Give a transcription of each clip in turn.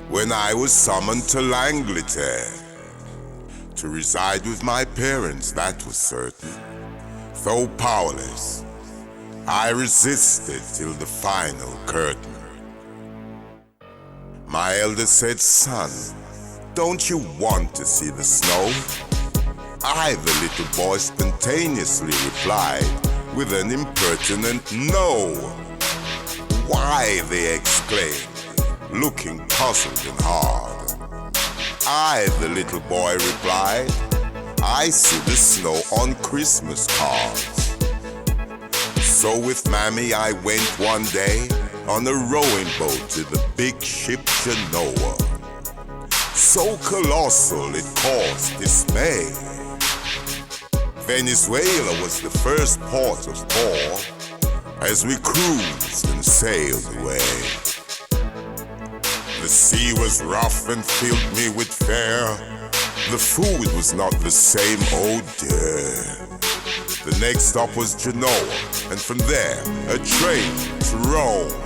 when I was summoned to L'Angleterre to reside with my parents, that was certain. Though powerless, I resisted till the final curtain. My elder said, "Son, don't you want to see the snow?" I, the little boy, spontaneously replied with an impertinent no. "Why?" they exclaimed, looking puzzled and hard. I, the little boy, replied, "I see the snow on Christmas cards." So with Mammy I went one day on a rowing boat to the big ship Genoa. So colossal it caused dismay. Venezuela was the first port of call as we cruised and sailed away. The sea was rough and filled me with fear. The food was not the same, oh dear. The next stop was Genoa, and from there a train to Rome.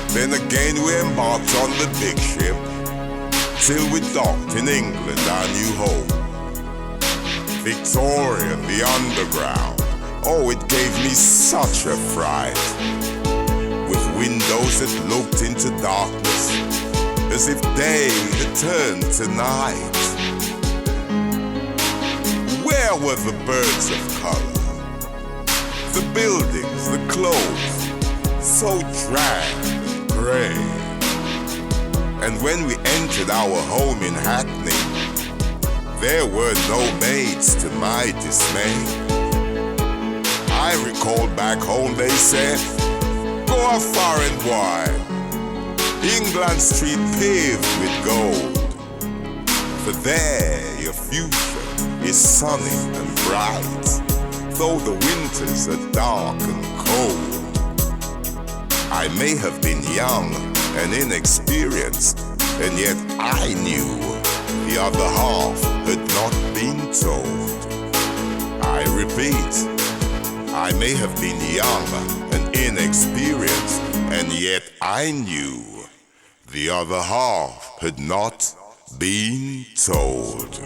Then again we embarked on the big ship till we docked in England, our new home. Victoria, the underground, oh, it gave me such a fright. With windows that looked into darkness, as if day had turned to night. Where were the birds of color? The buildings, the clothes, so drab and gray. And when we entered our home in Hackney, there were no maids to my dismay. I recalled back home they said, "Go a foreign boy, England Street paved with gold. For there your future is sunny and bright, though the winters are dark and cold." I may have been young and inexperienced, and yet I knew the other half had not been told. I repeat, I may have been young and inexperienced, and yet I knew the other half had not been told.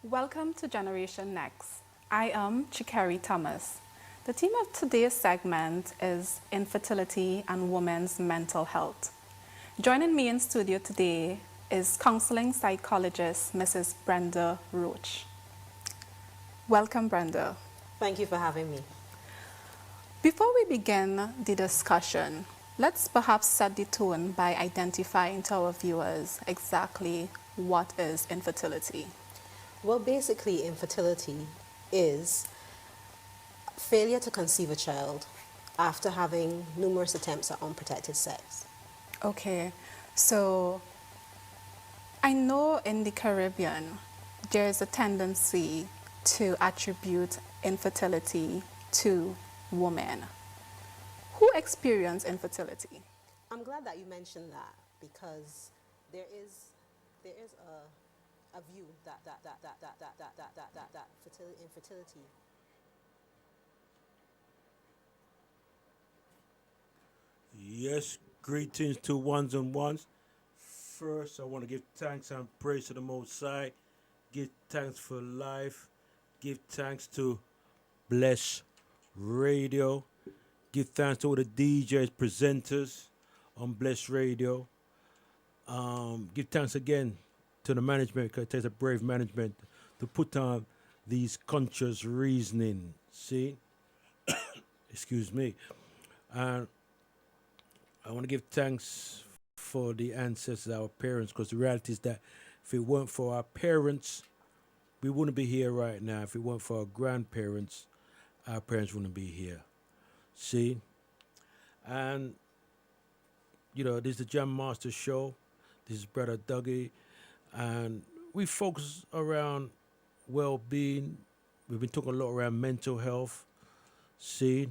Welcome to Generation Next. I am Chikeri Thomas. The theme of today's segment is infertility and women's mental health. Joining me in studio today is counseling psychologist Mrs. Brenda Roach. Welcome, Brenda. Thank you for having me. Before we begin the discussion, let's perhaps set the tone by identifying to our viewers exactly what is infertility. Well, basically, infertility is failure to conceive a child after having numerous attempts at unprotected sex. Okay, so I know in the Caribbean there is a tendency to attribute infertility to women. Who experience infertility? I'm glad that you mentioned that because there is a view that infertility. Yes, greetings to ones and ones. First, I want to give thanks and praise to the Most High. Give thanks for life. Give thanks to Bless Radio. Give thanks to all the DJs, presenters, on Bless Radio. Give thanks again to the management because it takes a brave management to put on these conscious reasoning. See? Excuse me. And I want to give thanks for the ancestors, our parents, because the reality is that if it weren't for our parents, we wouldn't be here right now. If it weren't for our grandparents, our parents wouldn't be here. See? And, this is the Jam Master Show. This is Brother Dougie. And we focus around well-being. We've been talking a lot around mental health. See?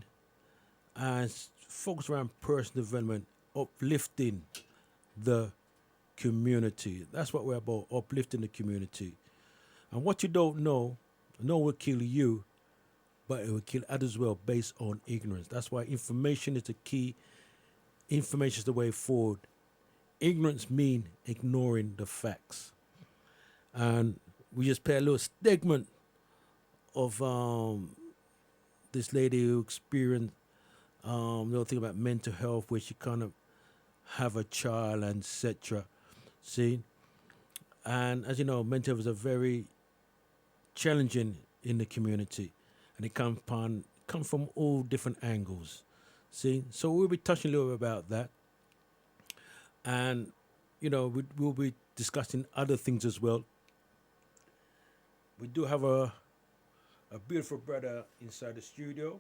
And focus around personal development, uplifting the community. That's what we're about, uplifting the community. And what you don't know, no will kill you, but it will kill others as well based on ignorance. That's why information is the key. Information is the way forward. Ignorance means ignoring the facts. And we just play a little segment of this lady who experienced little thing about mental health, where she kind of have a child and etc. See? And as you know, mental health is a very challenging in the community. And it come from all different angles. See? So we'll be touching a little bit about that. And, we'll be discussing other things as well. We do have a beautiful brother inside the studio,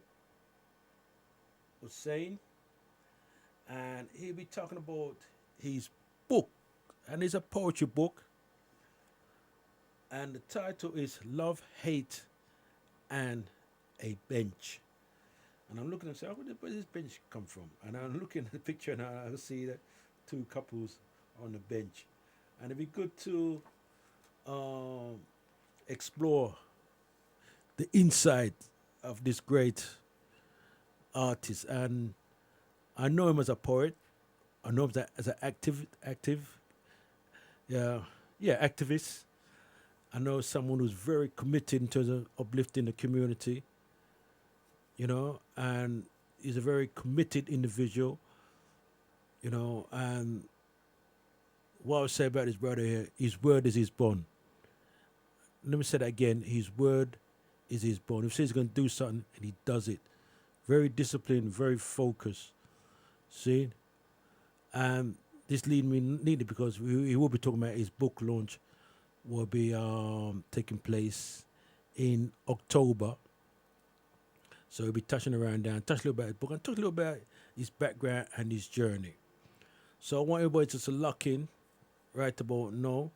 Huseyin. And he'll be talking about his book. And it's a poetry book. And the title is Love, Hate, and a Bench. And I'm looking and saying, where does this bench come from? And I'm looking at the picture and I see that two couples on the bench. And it'd be good to explore the inside of this great artist. And I know him as a poet. I know him as an activist. I know someone who's very committed in terms of uplifting the community, and he's a very committed individual, and what I would say about his brother here, his word is his bond. Let me say that again, his word is his bond. If he says he's going to do something, and he does it. Very disciplined, very focused. See? And this lead me neatly because he will be talking about his book launch will be taking place in October. So he'll be touching around there and touch a little about his book and talk a little about his background and his journey. So I want everybody just to lock in right about now.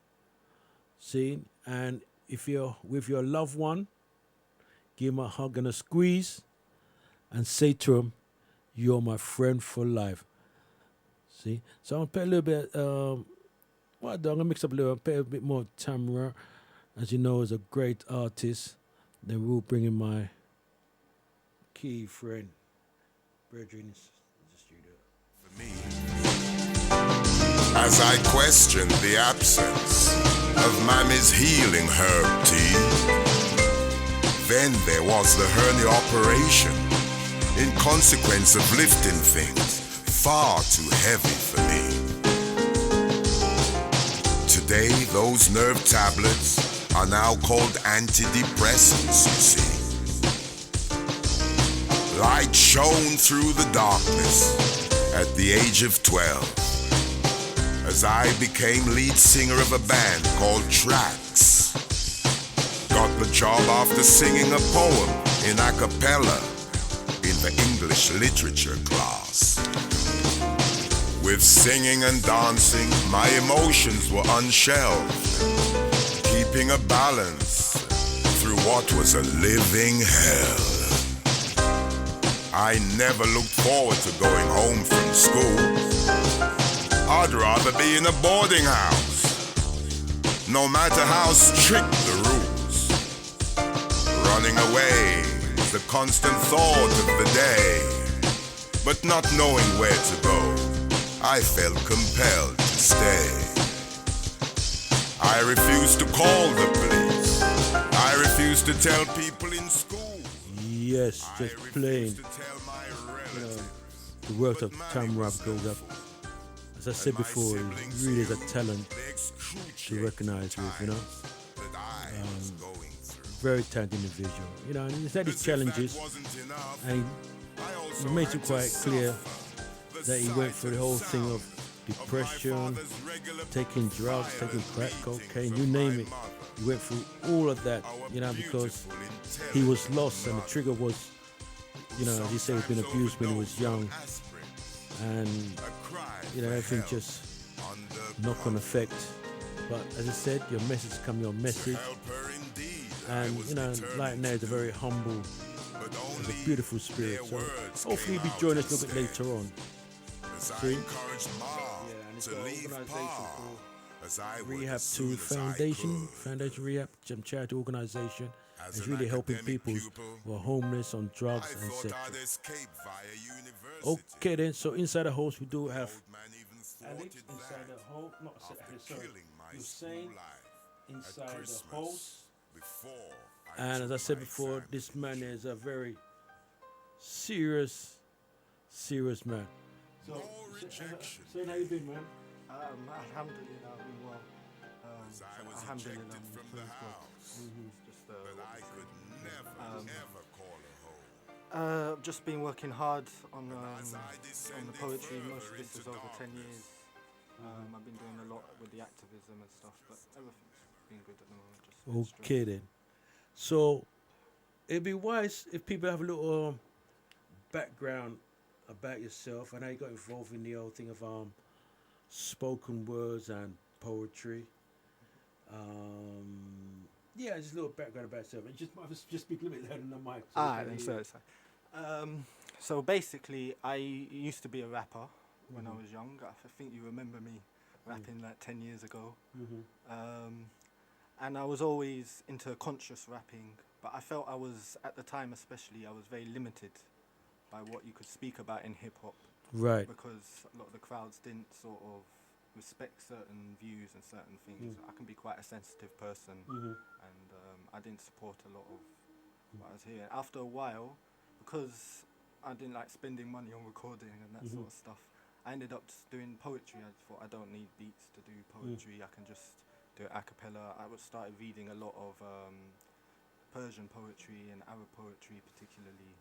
See? And if you're with your loved one, give him a hug and a squeeze and say to him, you're my friend for life. See? So I'm going to play a little bit, I'm going to mix up a little, play a bit more Tamara. As you know, is a great artist. Then we'll bring in my key friend, Brethren, in the studio. For me, as I questioned the absence of Mammy's healing herb tea, then there was the hernia operation in consequence of lifting things far too heavy for me. Today, those nerve tablets are now called antidepressants, you see. Light shone through the darkness at the age of 12 as I became lead singer of a band called Tracks. Got the job after singing a poem in a cappella in the English literature class. With singing and dancing, my emotions were unshelved, keeping a balance through what was a living hell. I never looked forward to going home from school. I'd rather be in a boarding house, no matter how strict the rules. Running away was the constant thought of the day, but not knowing where to go, I felt compelled to stay. I refused to call the police. I refused to tell people in school. Yes, just playing the works of Tamara Gabriel. as I said before, he really is a talent to recognize with, you know. Very talented individual, you know, and he's had his challenges, and he makes it quite clear that he went through the whole thing of depression, taking drugs, taking crack cocaine, you name it. He went through all of that, you know, because he was lost, and the trigger was, you know, as he said, he'd been abused when he was young, and you know, everything just knock-on effect. But as I said, your message come your message, and you know, like now, it's a very humble, it's a beautiful spirit. So hopefully, you'll be joining us a little bit later on. See? Yeah, and it's got an organisation called Rehab 2 Foundation Rehab, charity organisation. It's really helping people who are homeless, on drugs, and etc. Okay then, so inside the house we do have Alex inside the house, not sorry, Huseyin inside the house. And as I said before, this man is a very serious man. So, say how you been, man? Alhamdulillah, I've been well. Alhamdulillah, I'm praise God. I've just been working hard on the poetry. Most of this is over 10 years. I've been doing a lot with the activism and stuff, but everything's been good at the moment. Just okay then. So it'd be wise if people have a little background about yourself and how you got involved in the whole thing of spoken words and poetry. Yeah, just a little background about yourself. And just speak a little bit louder than the mic. So basically, I used to be a rapper when I was young. I think you remember me rapping like 10 years ago. And I was always into conscious rapping, but I felt I was, at the time especially, I was very limited by what you could speak about in hip-hop. Right. Because a lot of the crowds didn't sort of respect certain views and certain things. I can be quite a sensitive person, and I didn't support a lot of what I was hearing. After a while, because I didn't like spending money on recording and that sort of stuff, I ended up just doing poetry. I thought I don't need beats to do poetry, I can just do it a cappella. I started reading a lot of Persian poetry and Arab poetry particularly,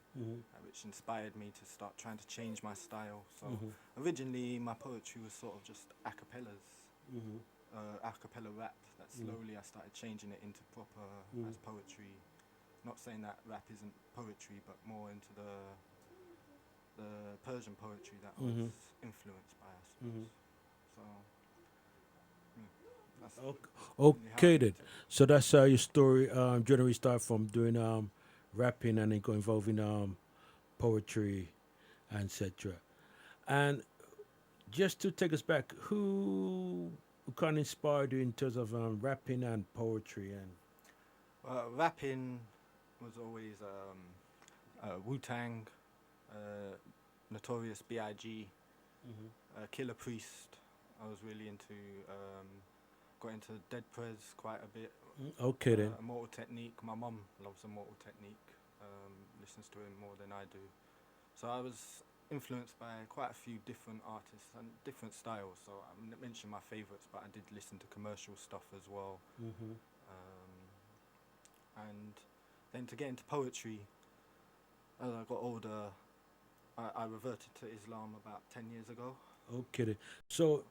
which inspired me to start trying to change my style. So originally my poetry was sort of just a cappellas, a cappella rap, that slowly I started changing it into proper as poetry. Not saying that rap isn't poetry, but more into the Persian poetry that I was influenced by, I suppose. So okay then. So that's how your story generally started from doing rapping, and then got involved in poetry, etc. And just to take us back, who kind of inspired you in terms of rapping and poetry? And rapping was always Wu-Tang, Notorious B.I.G., Killer Priest. I was really into, got into Dead Prez quite a bit. Okay then. Immortal Technique. My mum loves Immortal Technique, listens to him more than I do. So I was influenced by quite a few different artists and different styles. So I mentioned my favourites, but I did listen to commercial stuff as well. And then to get into poetry, as I got older, I reverted to Islam about 10 years ago. Okay then. So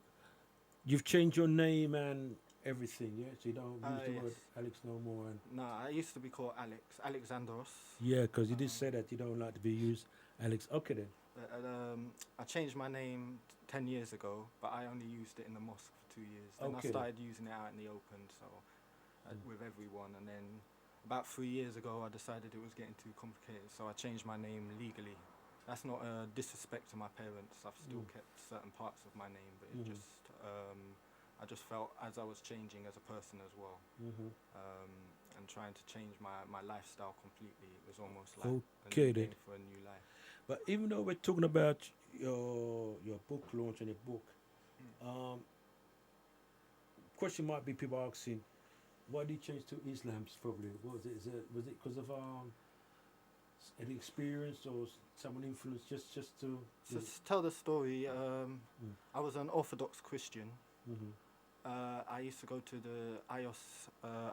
you've changed your name and everything, yeah? So you don't use the word Alex no more? And no, I used to be called Alexandros. yeah, because you did say that you don't like to be used Alex. Okay then. I changed my name 10 years ago, but I only used it in the mosque for 2 years. Then I started using it out in the open, so with everyone. And then about 3 years ago, I decided it was getting too complicated, so I changed my name legally. That's not a disrespect to my parents. I've still kept certain parts of my name, but it just I just felt as I was changing as a person as well, and trying to change my lifestyle completely. It was almost like a new for a new life. But even though we're talking about your book launch and your book, question might be people asking, why did you change to Islam? Probably was it because of Any experience or someone influenced just to? So to tell the story, I was an Orthodox Christian. I used to go to the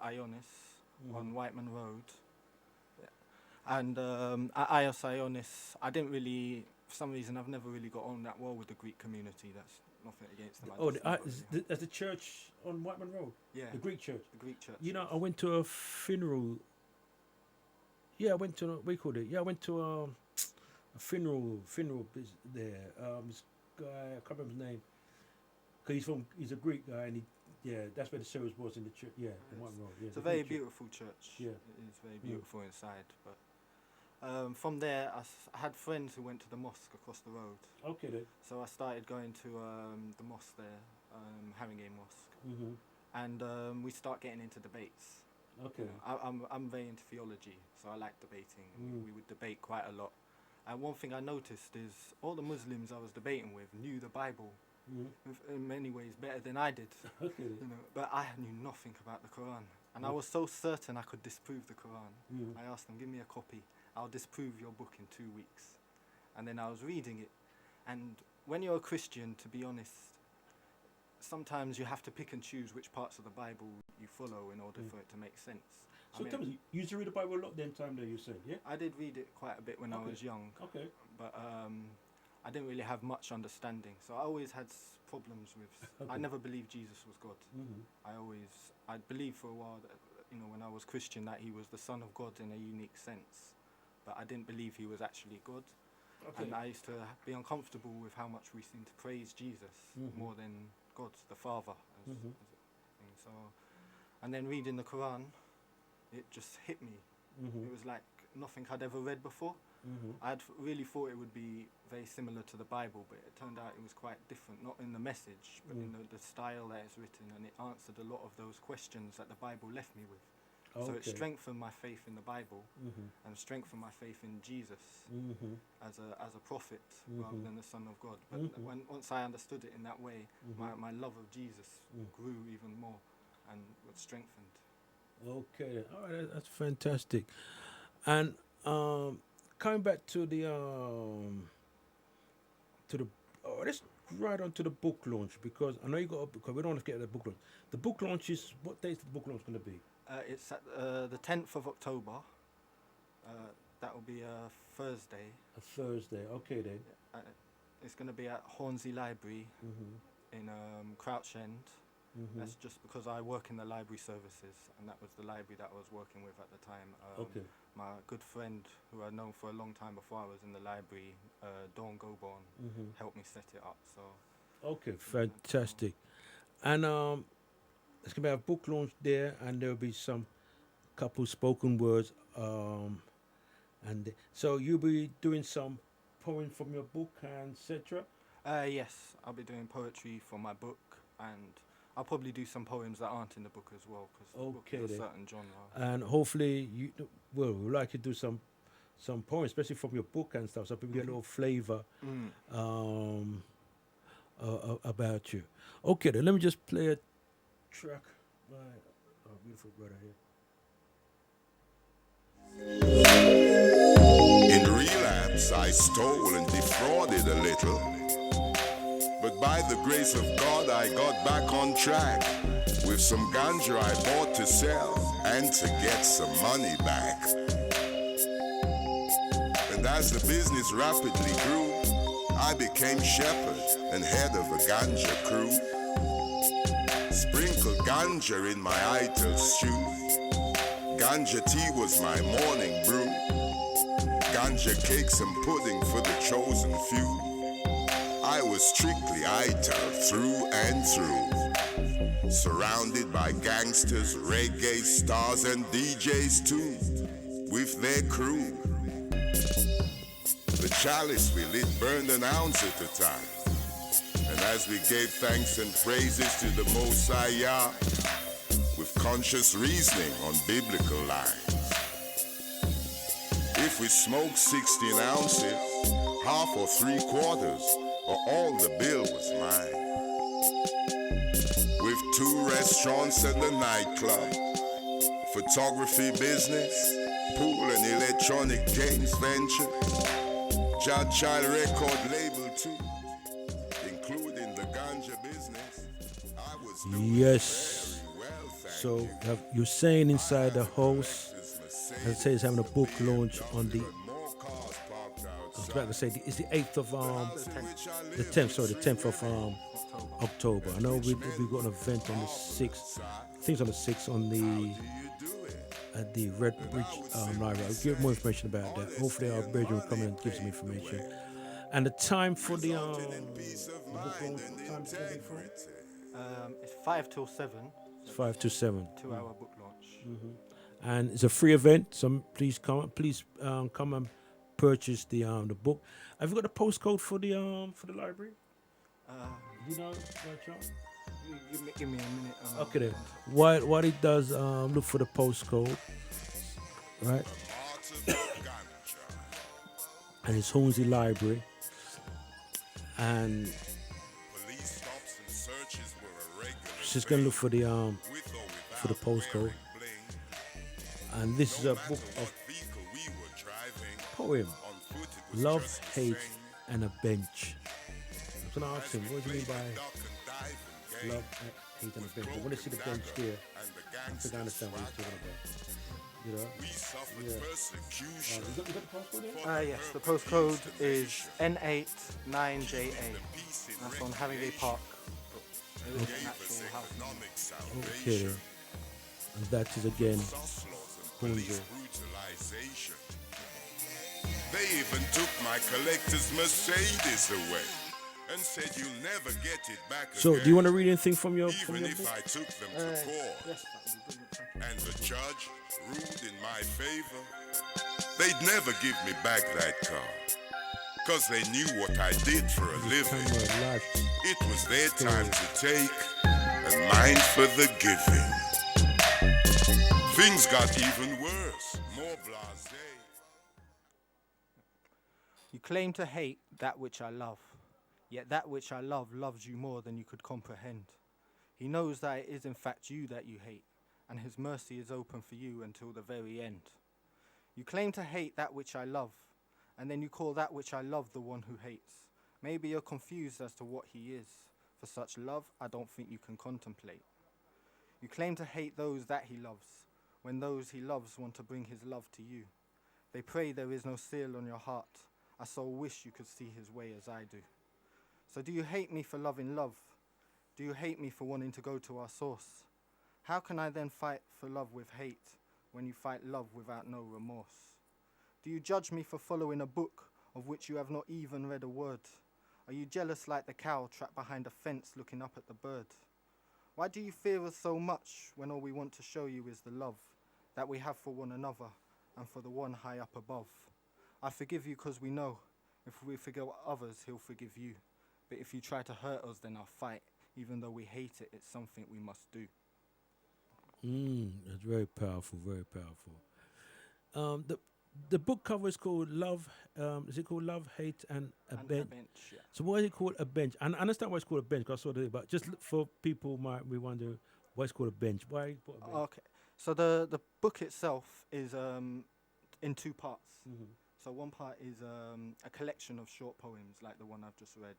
Ionis on Whiteman Road. And at Ios Ionis, I didn't really, for some reason, I've never really got on that well with the Greek community. That's nothing against them. There's a church on Whiteman Road? Yeah. The Greek church? The Greek church. You know, I went to a funeral. Yeah, I went to, what do you call it? Yeah, I went to a funeral there. This guy, I can't remember his name. Because he's a Greek guy, and that's where the service was in the church. Yeah, in Whiteman Road. Yeah, it's a very beautiful church. Yeah. It is very beautiful inside. But from there, I had friends who went to the mosque across the road. Okay then. So I started going to the mosque there, Haringey Mosque. And we start getting into debates. Okay. You know, I'm very into theology, so I like debating. We would debate quite a lot. And one thing I noticed is all the Muslims I was debating with knew the Bible in many ways better than I did. Okay. You know, but I knew nothing about the Quran. And I was so certain I could disprove the Quran. I asked them, give me a copy. I'll disprove your book in 2 weeks. And then I was reading it. And when you're a Christian, to be honest, sometimes you have to pick and choose which parts of the Bible you follow in order for it to make sense. So tell me, you used to read the Bible a lot then time there, you said, yeah? I did read it quite a bit when I was young. Okay. But I didn't really have much understanding. So I always had problems with... I never believed Jesus was God. I believed for a while that, you know, when I was Christian, that he was the Son of God in a unique sense. But I didn't believe he was actually God. And I used to be uncomfortable with how much we seem to praise Jesus more than God, the Father. As a thing. So, and then reading the Quran, it just hit me. It was like nothing I'd ever read before. I'd really thought it would be very similar to the Bible, but it turned out it was quite different, not in the message, but in the style that it's written, and it answered a lot of those questions that the Bible left me with. So it strengthened my faith in the Bible and strengthened my faith in Jesus as a prophet rather than the Son of God. But once I understood it in that way, my love of Jesus grew even more and was strengthened. Okay, all right, that's fantastic. And coming back to let's right on to the book launch, because I know you got because we don't want to get the book launch. The book launch is, what date is the book launch going to be? It's at the 10th of October. That will be a Thursday. A Thursday, okay then. It's going to be at Hornsey Library in Crouch End. That's just because I work in the library services, and that was the library that I was working with at the time. My good friend, who I'd known for a long time before I was in the library, Dawn Goborn, helped me set it up. So. Okay, fantastic. And there's going to be a book launch there, and there'll be some couple spoken words. And so you'll be doing some poems from your book, and etc. Yes, I'll be doing poetry for my book, and I'll probably do some poems that aren't in the book as well, because the book is a certain genre. And hopefully, we'd like to do some poems, especially from your book and stuff, so people get a little flavour about you. Okay, then let me just play a track by our beautiful brother here. In relapse, I stole and defrauded a little. But by the grace of God, I got back on track with some ganja I bought to sell and to get some money back. And as the business rapidly grew, I became shepherd and head of a ganja crew. Sprinkled ganja in my idol stew. Ganja tea was my morning brew. Ganja cakes and pudding for the chosen few. I was strictly idol through and through. Surrounded by gangsters, reggae stars and DJs too, with their crew. The chalice we lit burned an ounce at a time. And as we gave thanks and praises to the Most High Yah, with conscious reasoning on biblical lines. If we smoked 16 ounces, half or 3/4, or all the bill was mine. With 2 restaurants and a nightclub, photography business, pool and electronic games venture, Child Record label too, including the ganja business. I was doing Yes. very well, thank So you. you're saying inside the house, as I say, it's having a book launch on the. More cars parked I was about to say it's the 8th of the 10th. 10th. Sorry, the 10th of October. I know we've got an event on the 6th. I think it's on the 6th on the at the Red Bridge Library. I'll give more information about that. Hopefully our bridge will come in and give some information. And the time for the book launch, what time is it for? It's 5 till 7. It's 5 to 7. 2-hour book launch. And it's a free event. So please come and purchase the book. Have you got the postcode for the library? You know, by chance? Give me a minute. Okay then. What it does, look for the postcode, right? And it's Huseyin Library. And she's gonna look for the postcode. And this is a book of poem, Love, Hate, and a Bench. I'm gonna ask him, what do you mean by love, hate, and a bench? I want to see the bench there. I think I understand what he's talking about. You know? Yeah. You got the postcode there? Yes, the postcode is N89JA. That's on Harringay Park. There is an actual house. Okay then. And that is again Huseyin. They even took my collector's Mercedes away and said you'll never get it back So, again. do you want to read anything from your Even if book? I took them to court Yes, that would be brilliant. Thank you. and the judge ruled in my favor, they'd never give me back that car. Cause they knew what I did for a living. Camera live. It was their time to take and mine for the giving. Things got even worse, more blasé. You claim to hate that which I love, yet that which I love loves you more than you could comprehend. He knows that it is in fact you that you hate, and his mercy is open for you until the very end. You claim to hate that which I love, and then you call that which I love the one who hates. Maybe you're confused as to what he is. For such love, I don't think you can contemplate. You claim to hate those that he loves, when those he loves want to bring his love to you. They pray there is no seal on your heart. I so wish you could see his way as I do. So do you hate me for loving love? Do you hate me for wanting to go to our source? How can I then fight for love with hate when you fight love without no remorse? Do you judge me for following a book of which you have not even read a word? Are you jealous like the cow trapped behind a fence looking up at the bird? Why do you fear us so much when all we want to show you is the love that we have for one another and for the one high up above? I forgive you because we know if we forgive others, he'll forgive you. But if you try to hurt us, then I'll fight. Even though we hate it, it's something we must do. That's very powerful, very powerful. The book cover is called Love. Is it called Love, Hate, and a Bench? Yeah. So why is it called a bench? And I understand why it's called a bench, because I saw that, but just for people who might be wondering why it's called a bench. Why you put a bench? Okay. So the book itself is in 2 parts. Mm-hmm. So one part is a collection of short poems, like the one I've just read.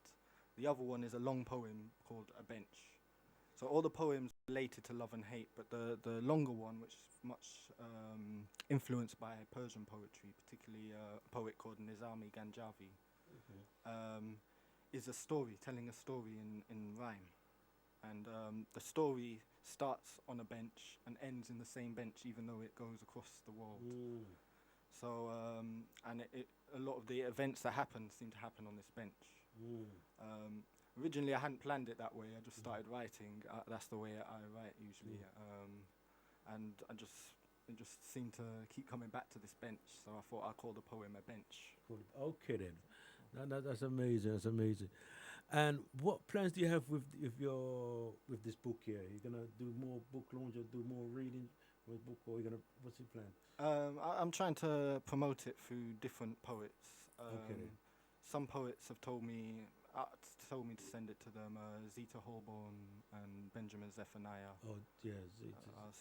The other one is a long poem called A Bench. So all the poems related to love and hate, but the longer one, which is much influenced by Persian poetry, particularly a poet called Nizami Ganjavi, is a story, telling a story in rhyme. And the story starts on a bench and ends in the same bench, even though it goes across the world. So, and a lot of the events that happen seem to happen on this bench. Originally, I hadn't planned it that way. I just started writing. That's the way I write usually. And it just seemed to keep coming back to this bench. So I thought I'd call the poem A Bench. Okay then, that's amazing. That's amazing. And what plans do you have with this book here? You're gonna do more book launch or do more reading with book, or what's your plan? I'm trying to promote it through different poets. Okay. Some poets have told me to send it to them, Zita Holborn and Benjamin Zephaniah. Oh yes.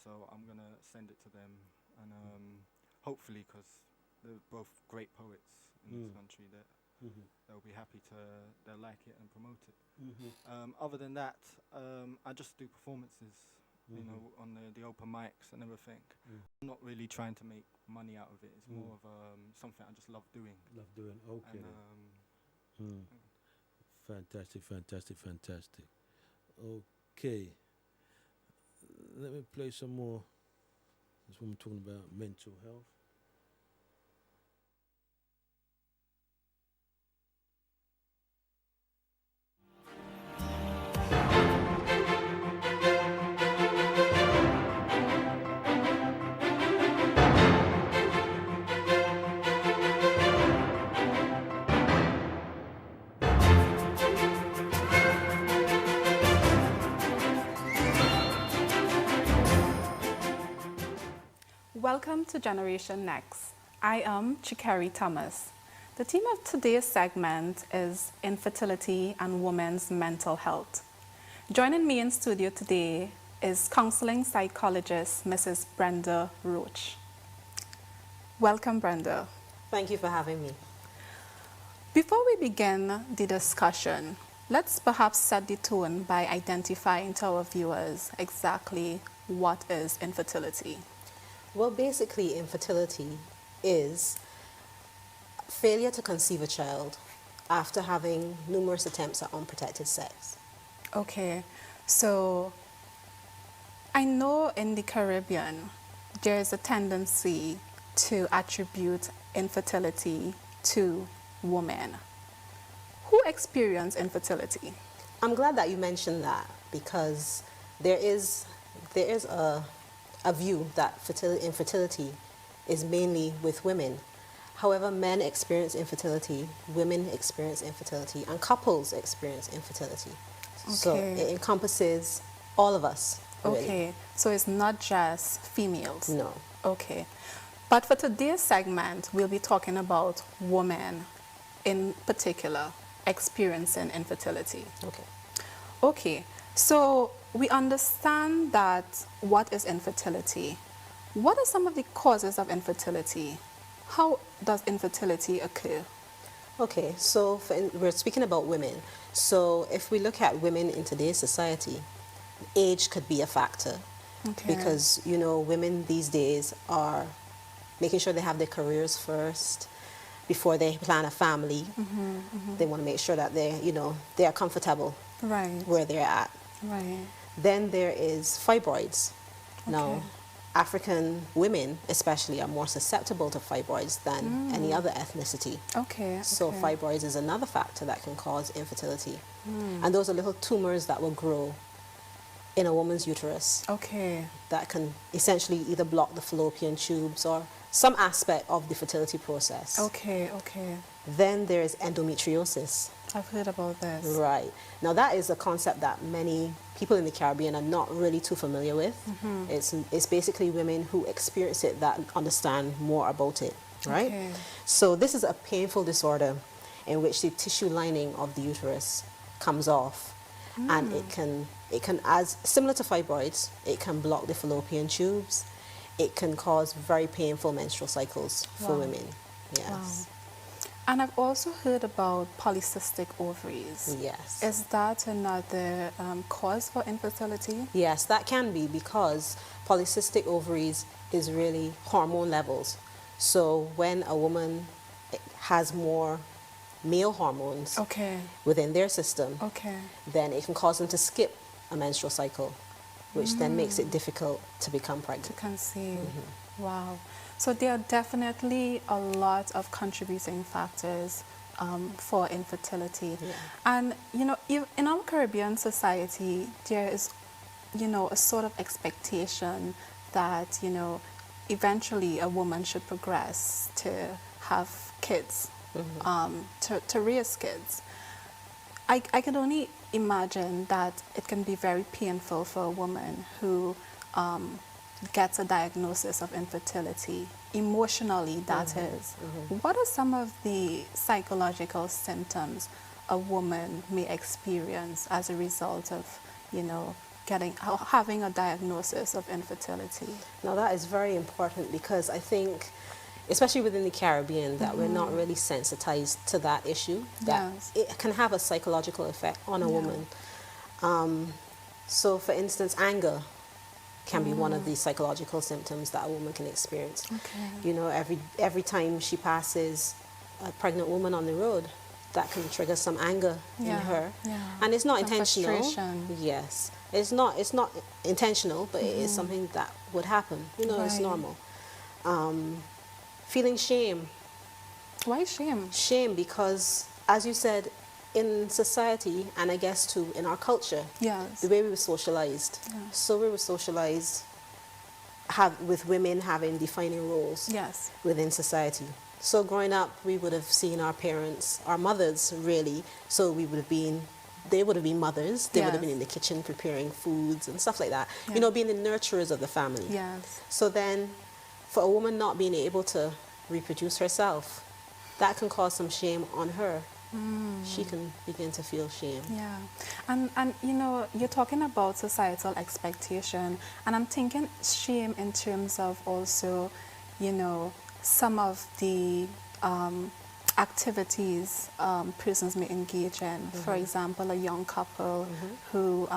So I'm gonna send it to them, and hopefully, because they're both great poets in this country, that they'll be happy to, they'll like it and promote it. Other than that, I just do performances, you know, on the open mics and everything. I'm not really trying to make money out of it. It's more of something I just love doing. Love doing. Okay. And, Fantastic, fantastic, fantastic. Okay. Let me play some more. This one we're talking about mental health. Welcome to Generation Next. I am Chikeri Thomas. The theme of today's segment is infertility and women's mental health. Joining me in studio today is counseling psychologist Mrs. Brenda Roach. Welcome, Brenda. Thank you for having me. Before we begin the discussion, let's perhaps set the tone by identifying to our viewers exactly what is infertility. Well, basically, infertility is failure to conceive a child after having numerous attempts at unprotected sex. Okay, so I know in the Caribbean there is a tendency to attribute infertility to women. Who experience infertility? I'm glad that you mentioned that, because there is a view that infertility is mainly with women. However, men experience infertility, women experience infertility, and couples experience infertility. Okay. So it encompasses all of us. Really. Okay, so it's not just females? No. Okay, but for today's segment, we'll be talking about women in particular experiencing infertility. Okay. Okay, so we understand that what is infertility. What are some of the causes of infertility? How does infertility occur? Okay, so we're speaking about women. So if we look at women in today's society, age could be a factor. Okay. Because, you know, women these days are making sure they have their careers first before they plan a family. They want to make sure that they are comfortable Right. where they're at. Right. Then there is fibroids. Okay. Now, African women especially are more susceptible to fibroids than any other ethnicity. Okay. So okay. fibroids is another factor that can cause infertility. And those are little tumors that will grow in a woman's uterus Okay. that can essentially either block the fallopian tubes or some aspect of the fertility process. Okay. Okay. Then there is endometriosis. I've heard about this. Right. Now that is a concept that many people in the Caribbean are not really too familiar with. It's basically women who experience it that understand more about it, right? Okay. So this is a painful disorder in which the tissue lining of the uterus comes off, and it can as similar to fibroids, it can block the fallopian tubes. It can cause very painful menstrual cycles for Wow. women. Yes. Wow. And I've also heard about polycystic ovaries. Yes. Is that another cause for infertility? Yes, that can be, because polycystic ovaries is really hormone levels. So when a woman has more male hormones Okay. within their system, Okay. then it can cause them to skip a menstrual cycle, which then makes it difficult to become To pregnant. conceive. Wow. So there are definitely a lot of contributing factors for infertility. Yeah. And, you know, in our Caribbean society, there is, you know, a sort of expectation that, you know, eventually a woman should progress to have kids, to raise kids. I can only imagine that it can be very painful for a woman who gets a diagnosis of infertility, emotionally that is. What are some of the psychological symptoms a woman may experience as a result of, you know, having a diagnosis of infertility? Now that is very important because I think, especially within the Caribbean, that we're not really sensitized to that issue. That Yes. it can have a psychological effect on a Yeah. woman. So, for instance, anger can be one of the psychological symptoms that a woman can experience. Okay. You know, every time she passes a pregnant woman on the road, that can trigger some anger in Yeah, her, yeah. and it's not Some intentional. frustration. Yes, it's not intentional, but it is something that would happen. You know, it's Right. normal. Feeling shame. Why shame? Shame because, as you said, in society, and I guess too in our culture, Yes. the way we were socialized. Yeah. So we were socialized with women having defining roles Yes. within society. So growing up, we would have seen our parents, our mothers really, so they would have been mothers. They would have Yes. been in the kitchen preparing foods and stuff like that. Yeah. You know, being the nurturers of the family. Yes. So then, for a woman not being able to reproduce herself, that can cause some shame on her. She can begin to feel shame. Yeah, and you know, you're talking about societal expectation, and I'm thinking shame in terms of also, you know, some of the activities persons may engage in. For example, a young couple who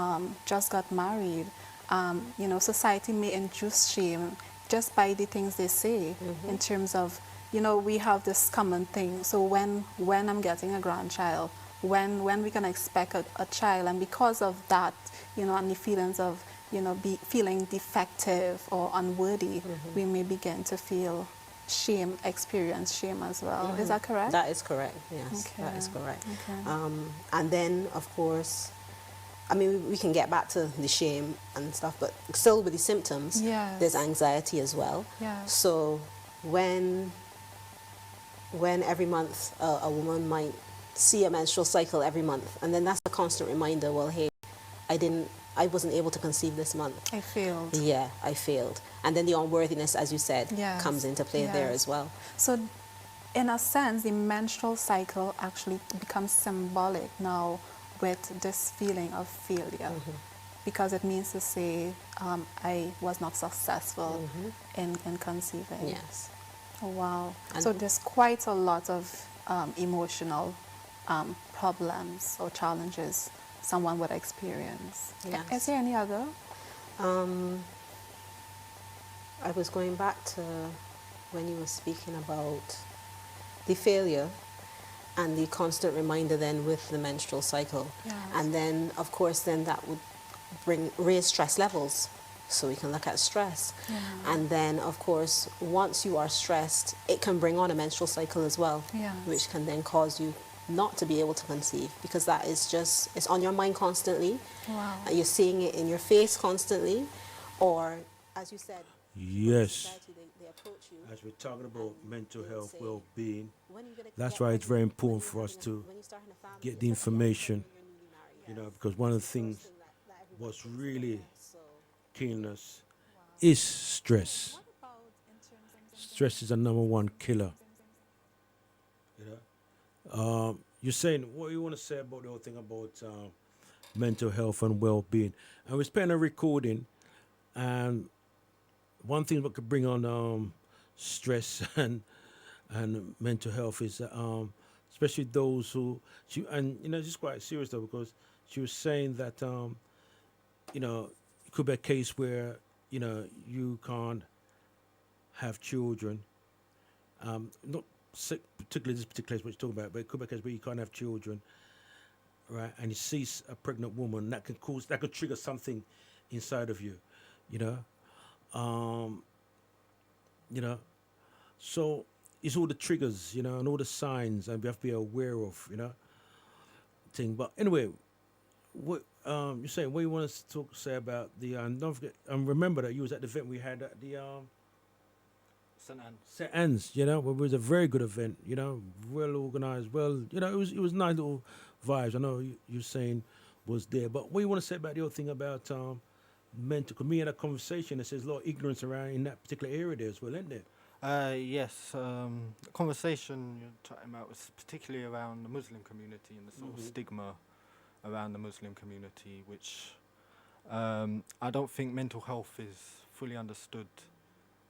just got married. You know, society may induce shame just by the things they say in terms of, you know, we have this common thing. So when I'm getting a grandchild, when we can expect a child, and because of that, you know, and the feelings of, you know, feeling defective or unworthy, we may begin to feel shame, experience shame as well. Is that correct? That is correct, yes, that is Okay. correct. Okay. And then, of course, I mean, we can get back to the shame and stuff, but still with the symptoms, Yes. there's anxiety as well. Yes. So when every month a woman might see a menstrual cycle every month, and then that's a constant reminder, well, hey, I wasn't able to conceive this month. I failed. Yeah, I failed. And then the unworthiness, as you said, Yes. comes into play there Yes. as well. So, in a sense, the menstrual cycle actually becomes symbolic now with this feeling of failure, because it means to say, I was not successful in conceiving. Yes. Oh, wow. And- So there's quite a lot of emotional problems or challenges someone would experience. Yes. Is there any other? I was going back to when you were speaking about the failure and the constant reminder then with the menstrual cycle. Yes. And then, of course, then that would raise stress levels. So we can look at stress. Yeah. And then, of course, once you are stressed, it can bring on a menstrual cycle as well, Yes. which can then cause you not to be able to conceive, because that is just, it's on your mind constantly. Wow. You're seeing it in your face constantly, or, as you said, Yes. society, they approach you. As we're talking about mental they health, say, well-being, "When you gonna that's get why it's very pregnant? When important you for us having to when you starting a family?" get the Especially information, when you're newly married, you know, yes. because one of the First things thing that everybody what's thinks really about. So, killing us is stress. Stress is a number one killer. You know? You're saying, what do you want to say about the whole thing about mental health and well-being? And we're playing a recording, and one thing that could bring on stress and mental health is especially those who and you know, this is quite serious though, because she was saying that you know, it could be a case where, you know, you can't have children. Not particularly this particular case what you're talking about, but it could be a case where you can't have children, right? And you see a pregnant woman, that could trigger something inside of you, you know. You know, so it's all the triggers, you know, and all the signs, and we have to be aware of, you know, thing. But anyway, what you're saying? What you want us to say about the? Don't forget, remember that you was at the event we had at the St. Anne. St. Anne's, you know, where it was a very good event, you know, well organized, well, you know, it was nice little vibes. I know you're saying was there, but what you want to say about the whole thing about mental? Because me had a conversation that says a lot of ignorance around in that particular area there as well, isn't there? Yes, the conversation you're talking about was particularly around the Muslim community and the sort of stigma around the Muslim community, which I don't think mental health is fully understood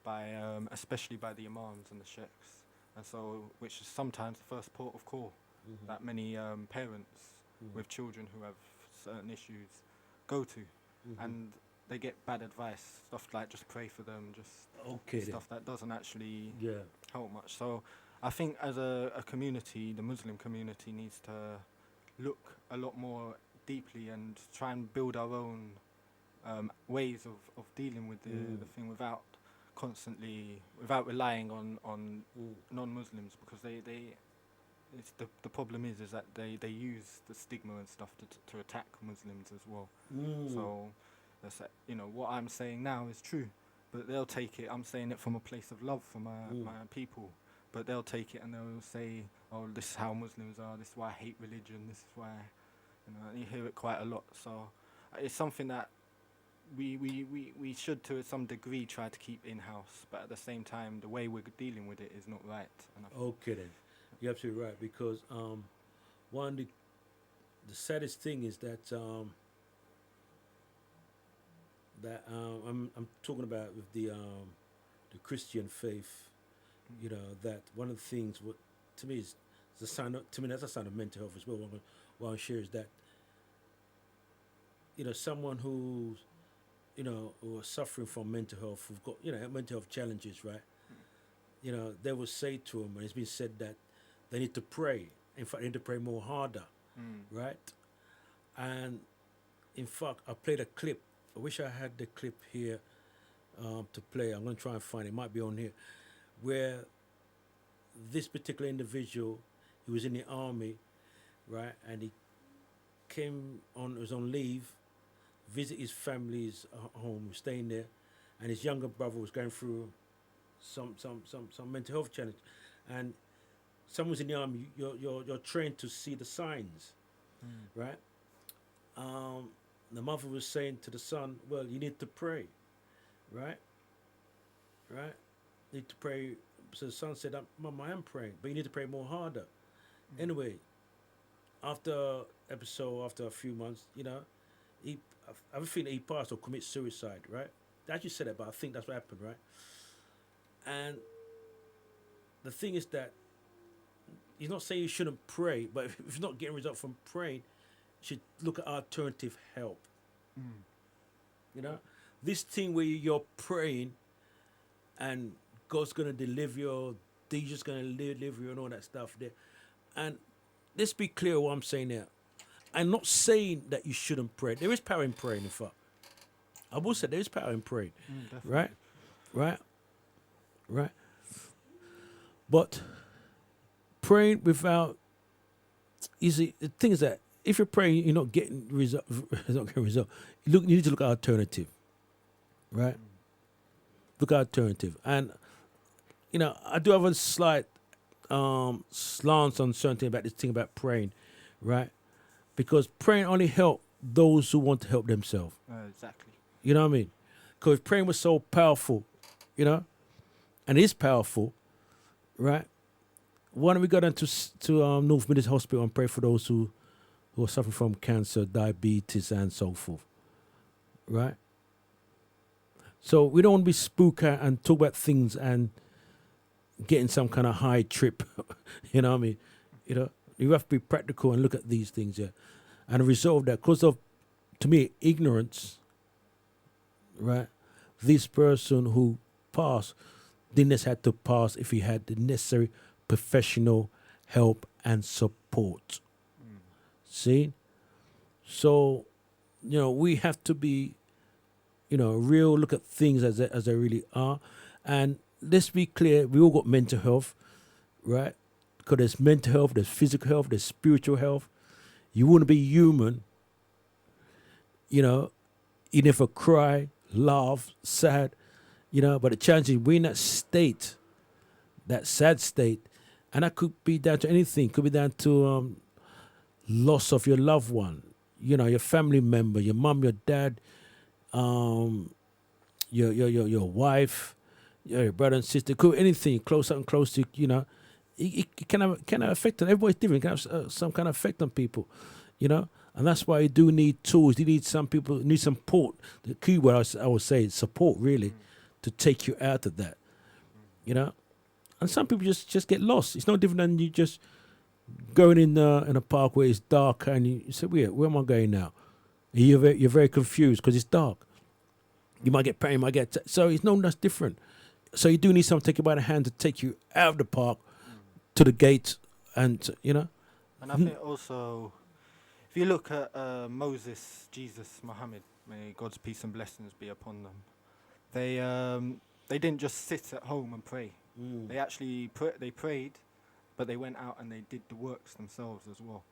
by, especially by the imams and the sheikhs, and so which is sometimes the first port of call that many parents with children who have certain issues go to, and they get bad advice, stuff like just pray for them, just Okay. Then. stuff that doesn't actually Yeah. help much. So I think as a community, the Muslim community needs to look a lot more deeply and try and build our own ways of dealing with the thing without relying on non-Muslims, because the problem is that they use the stigma and stuff to attack Muslims as well. So that's what I'm saying now is true, but they'll take it. I'm saying it from a place of love for my people, but they'll take it and they'll say, "Oh, this is how Muslims are. This is why I hate religion. This is why," and you hear it quite a lot. So it's something that we should, to some degree, try to keep in-house, but at the same time, the way we're dealing with it is not right. And I think Okay then, you're absolutely right, because one the saddest thing is that I'm talking about with the Christian faith, that one of the things what to me is the sign of, to me that's a sign of mental health as well. What I share is that someone who's who are suffering from mental health, who've got mental health challenges, right? They will say to them, and it's been said that they need to pray. In fact, they need to pray more harder, right? And in fact, I played a clip. I wish I had the clip here to play. I'm going to try and find it. It might be on here, where this particular individual, he was in the army, right? And he was on leave, visit his family's home, staying there, and his younger brother was going through some mental health challenge, and someone's in the army. You're trained to see the signs, right? The mother was saying to the son, "Well, you need to pray, right? Right? You need to pray." So the son said, "Mom, I am praying, but you need to pray more harder." Anyway, after a few months, I have a feeling he passed or commit suicide, right? They actually said that, but I think that's what happened, right? And the thing is that he's not saying you shouldn't pray, but if you're not getting results from praying, you should look at alternative help. This thing where you're praying and God's going to deliver you, or Jesus going to deliver you and all that stuff there. And let's be clear what I'm saying there. I'm not saying that you shouldn't pray. There is power in praying, in fact. I will say there is power in praying. Right? But praying without, the thing is that if you're praying, you're not getting result. You need to look at alternative, right? Look at alternative, and I do have a slight slant on something about this thing about praying, right? Because praying only helps those who want to help themselves. Exactly. You know what I mean? Because if praying was so powerful, and is powerful, right? Why don't we go down to North Midlands Hospital and pray for those who are suffering from cancer, diabetes, and so forth, right? So we don't want to be spooked and talk about things and getting some kind of high trip. You know what I mean? You have to be practical and look at these things, and resolve that. Because of, to me, ignorance, right? This person who passed didn't have to pass if he had the necessary professional help and support. See? So, we have to be, real, look at things as they really are. And let's be clear, we all got mental health, right? Because there's mental health, there's physical health, there's spiritual health. You want to be human, even if I cry, laugh, sad, but the challenge is we're in that state, that sad state, and that could be down to anything. Could be down to loss of your loved one, your family member, your mom, your dad, your wife, your brother and sister. Could be anything close to, it can have effect on everybody's different. It can have some kind of effect on people, And that's why you do need tools. You need some people, need some support. The key word I would say is support, really, to take you out of that, you know. And some people just get lost. It's no different than you just going in a park where it's dark and you say, where am I going now? And you're very confused because it's dark. You might get pain, you might get... so it's no, that's different. So you do need someone to take you by the hand to take you out of the park to the gate and, you know. And I think also, if you look at Moses, Jesus, Muhammad, may God's peace and blessings be upon them, they didn't just sit at home and pray. They actually they prayed, but they went out and they did the works themselves as well.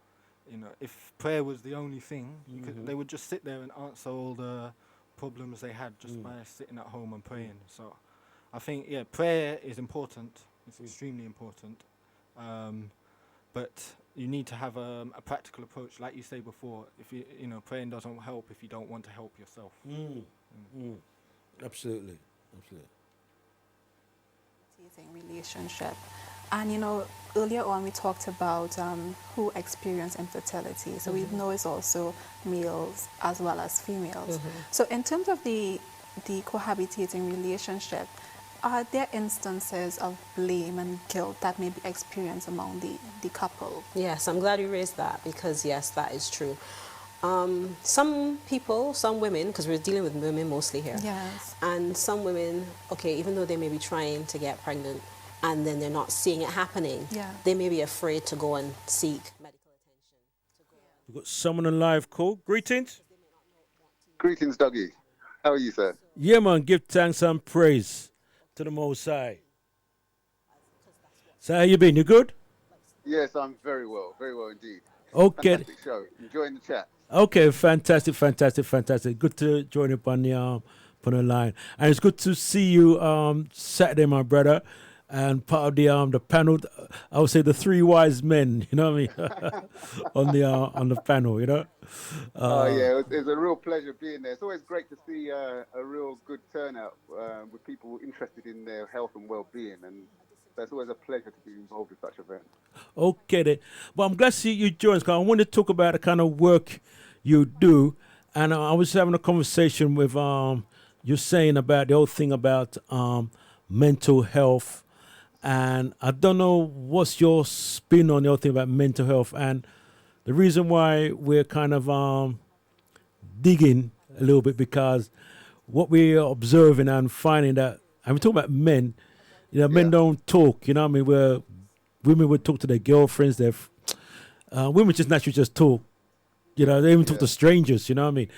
You know, if prayer was the only thing, they would just sit there and answer all the problems they had just by sitting at home and praying. So I think, yeah, prayer is important. It's extremely important. But you need to have a practical approach, like you say before. If you know, praying doesn't help if you don't want to help yourself. Absolutely. Relationship. And you know, earlier on we talked about who experience infertility. So we know it's also males as well as females. So in terms of the cohabitating relationship, are there instances of blame and guilt that may be experienced among the couple? Yes, I'm glad you raised that because, yes, that is true. Some people, some women, because we're dealing with women mostly here, Yes. and some women, okay, even though they may be trying to get pregnant and then they're not seeing it happening, they may be afraid to go and seek medical attention. We've got someone on live call. Greetings. Greetings, Dougie. How are you, sir? Yeah, man, give thanks and praise to the Most High. So how you been? You good? Yes, I'm very well indeed. Okay. Fantastic show. Enjoying the chat. Okay, fantastic. Good to join up on the line, and it's good to see you Saturday, my brother, and part of the panel. I would say the three wise men. You know what I mean? on the panel, you know. Yeah, it's a real pleasure being there. It's always great to see a real good turnout with people interested in their health and well-being, and it's always a pleasure to be involved in such events. Okay, then. Well, I'm glad to see you join us, because I want to talk about the kind of work you do. And I was having a conversation with you saying about the whole thing about mental health. And I don't know what's your spin on the whole thing about mental health. And the reason why we're kind of digging a little bit, because what we're observing and finding that, and we're talking about men, you know, men don't talk, you know what I mean? Women would talk to their girlfriends, women just naturally just talk. You know, they even talk to strangers, you know what I mean?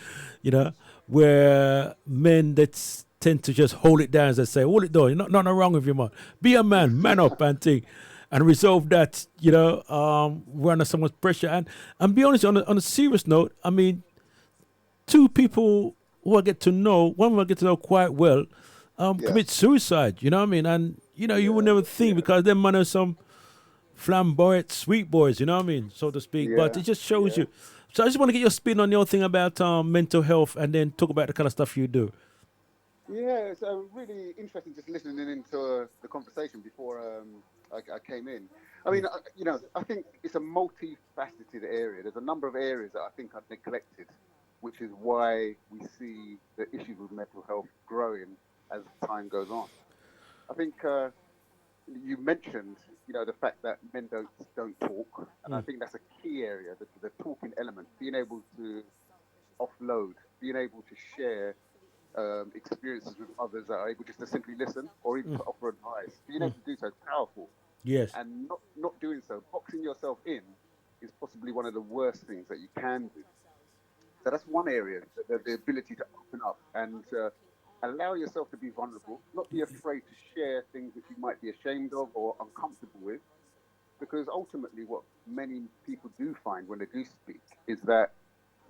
You know, where men that tend to just hold it down, as they say, hold it down, nothing wrong with you, man. Be a man up and thing, and resolve that, you know, we're under so much pressure. And be honest, on a serious note, I mean, two people who I get to know, one I get to know quite well, commit suicide, you know what I mean? And, you know, you would never think, because them men are some flamboyant sweet boys, you know what I mean, so to speak. But it just shows you. So I just want to get your spin on your thing about mental health, and then talk about the kind of stuff you do. Yeah, it's really interesting just listening into the conversation before I came in. I mean, you know, I think it's a multifaceted area. There's a number of areas that I think are neglected, which is why we see the issues with mental health growing as time goes on. I think you mentioned, you know, the fact that men don't talk, and I think that's a key area, the talking element, being able to offload, being able to share experiences with others that are able just to simply listen or even to offer advice. Being able to do so is powerful. Yes. And not doing so, boxing yourself in, is possibly one of the worst things that you can do. So that's one area, the ability to open up and allow yourself to be vulnerable, not be afraid to share things that you might be ashamed of or uncomfortable with, because ultimately what many people do find when they do speak is that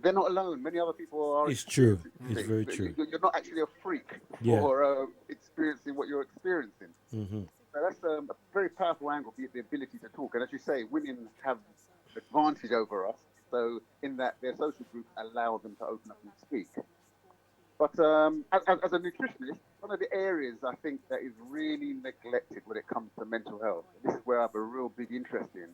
they're not alone. Many other people are. It's true. It's very true. You're not actually a freak for experiencing what you're experiencing. So that's a very powerful angle, the ability to talk. And as you say, women have advantage over us. So in that their social group allow them to open up and speak. But as a nutritionist, one of the areas I think that is really neglected when it comes to mental health, this is where I have a real big interest in,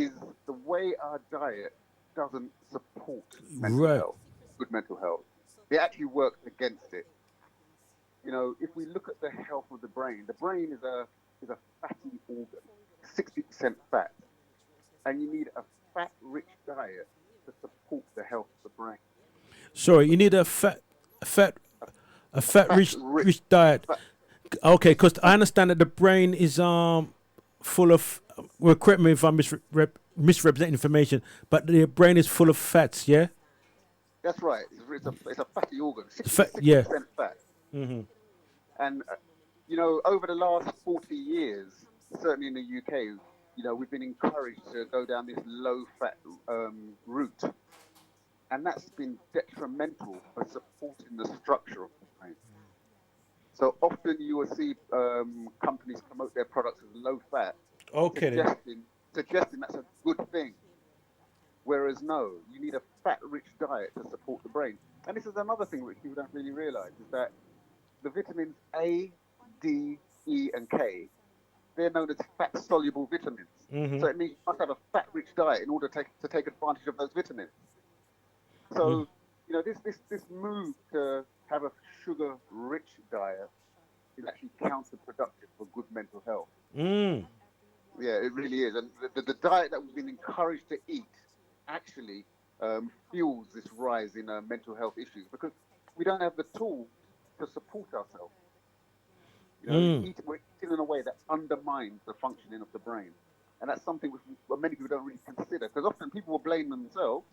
is the way our diet doesn't support mental Right. health, good mental health. It actually works against it. If we look at the health of the brain is a fatty organ, 60% fat, and you need a fat-rich diet to support the health of the brain. Sorry, you need a fat, a fat rich Fat-rich, rich diet. fat, Okay, yes, because I understand that the brain is full of. Well, correct me if I'm misrepresenting information, but the brain is full of fats. Yeah. that's right. It's a fatty organ, Fat. 60 Yeah. percent fat. Mm-hmm. And over the last 40 years, certainly in the UK, we've been encouraged to go down this low-fat route, and that's been detrimental for supporting the structure of the brain. So often you will see companies promote their products as low-fat, Okay then. suggesting that's a good thing. Whereas no, you need a fat-rich diet to support the brain. And this is another thing which people don't really realise is that the vitamins A, D, E, and K, they're known as fat-soluble vitamins. Mm-hmm. So it means you must have a fat-rich diet in order to take advantage of those vitamins. So, this move to have a sugar-rich diet is actually counterproductive for good mental health. Mm. Yeah, it really is. And the diet that we've been encouraged to eat actually fuels this rise in mental health issues because we don't have the tools to support ourselves. Mm. We're eating in a way that undermines the functioning of the brain. And that's something which many people don't really consider because often people will blame themselves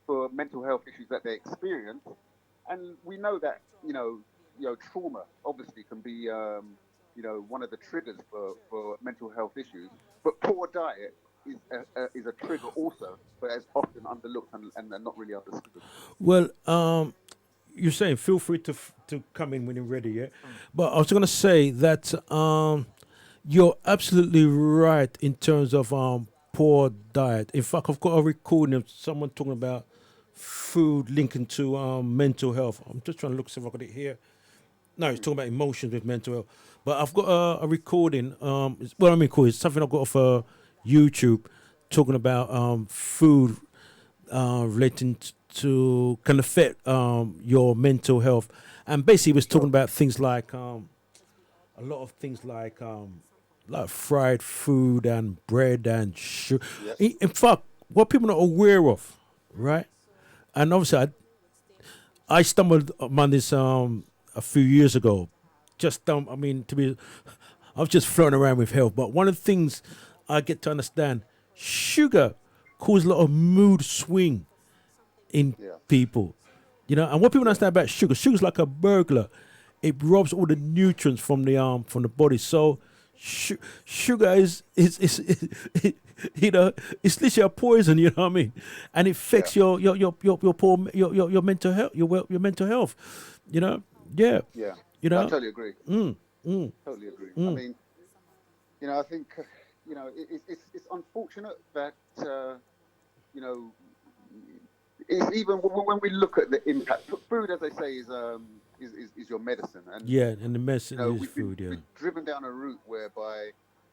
for mental health issues that they experience. And we know that, trauma obviously can be, one of the triggers for mental health issues. But poor diet is a trigger also, but it's often underlooked and not really understood. Well, you're saying feel free to come in when you're ready, yeah. But I was gonna say that you're absolutely right in terms of poor diet. In fact, I've got a recording of someone talking about food linking to mental health. I'm just trying to look see if I got it here. No, it's talking about emotions with mental health. But I've got a recording. Well, I mean, cool. It's something I got off YouTube talking about food relating to can affect your mental health, and basically was talking about things like a lot of things like fried food and bread and sugar. Yes. In fact, what people are not aware of, right? And obviously, I stumbled upon this a few years ago. Just I mean, I was just floating around with health. But one of the things I get to understand, sugar causes a lot of mood swing in Yeah. people. And what people don't understand about sugar's like a burglar. It robs all the nutrients from the body. So sugar is it's literally a poison. You know what I mean? And it affects Yeah. your mental health, your mental health. Yeah. Yeah. You I know. totally agree. Mm, mm, Totally agree. I mm. mean, I think, it's unfortunate that, you know, it's even when we look at the impact. Food, as I say, is your medicine, and Yeah, and the medicine is we've been food. Yeah. driven down a route whereby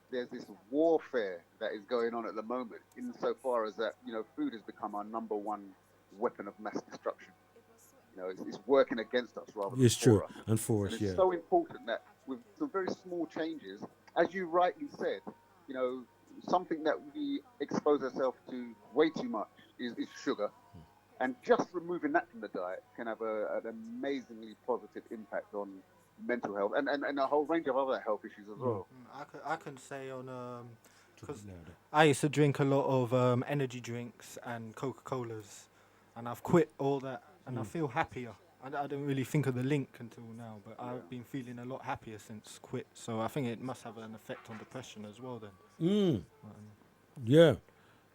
there's this warfare that is going on at the moment, insofar as that food has become our number one weapon of mass destruction. It's working against us rather than It's true. for us, And for and us, it's yeah. so important that with some very small changes, as you rightly said, you know, something that we expose ourselves to way too much is sugar. And just removing that from the diet can have an amazingly positive impact on mental health and a whole range of other health issues as well. I can say on Talk a because bit louder. I used to drink a lot of energy drinks and Coca Colas, and I've quit all that, and I feel happier. I don't really think of the link until now, but I've been feeling a lot happier since quit. So I think it must have an effect on depression as well. Then. Mm. Yeah.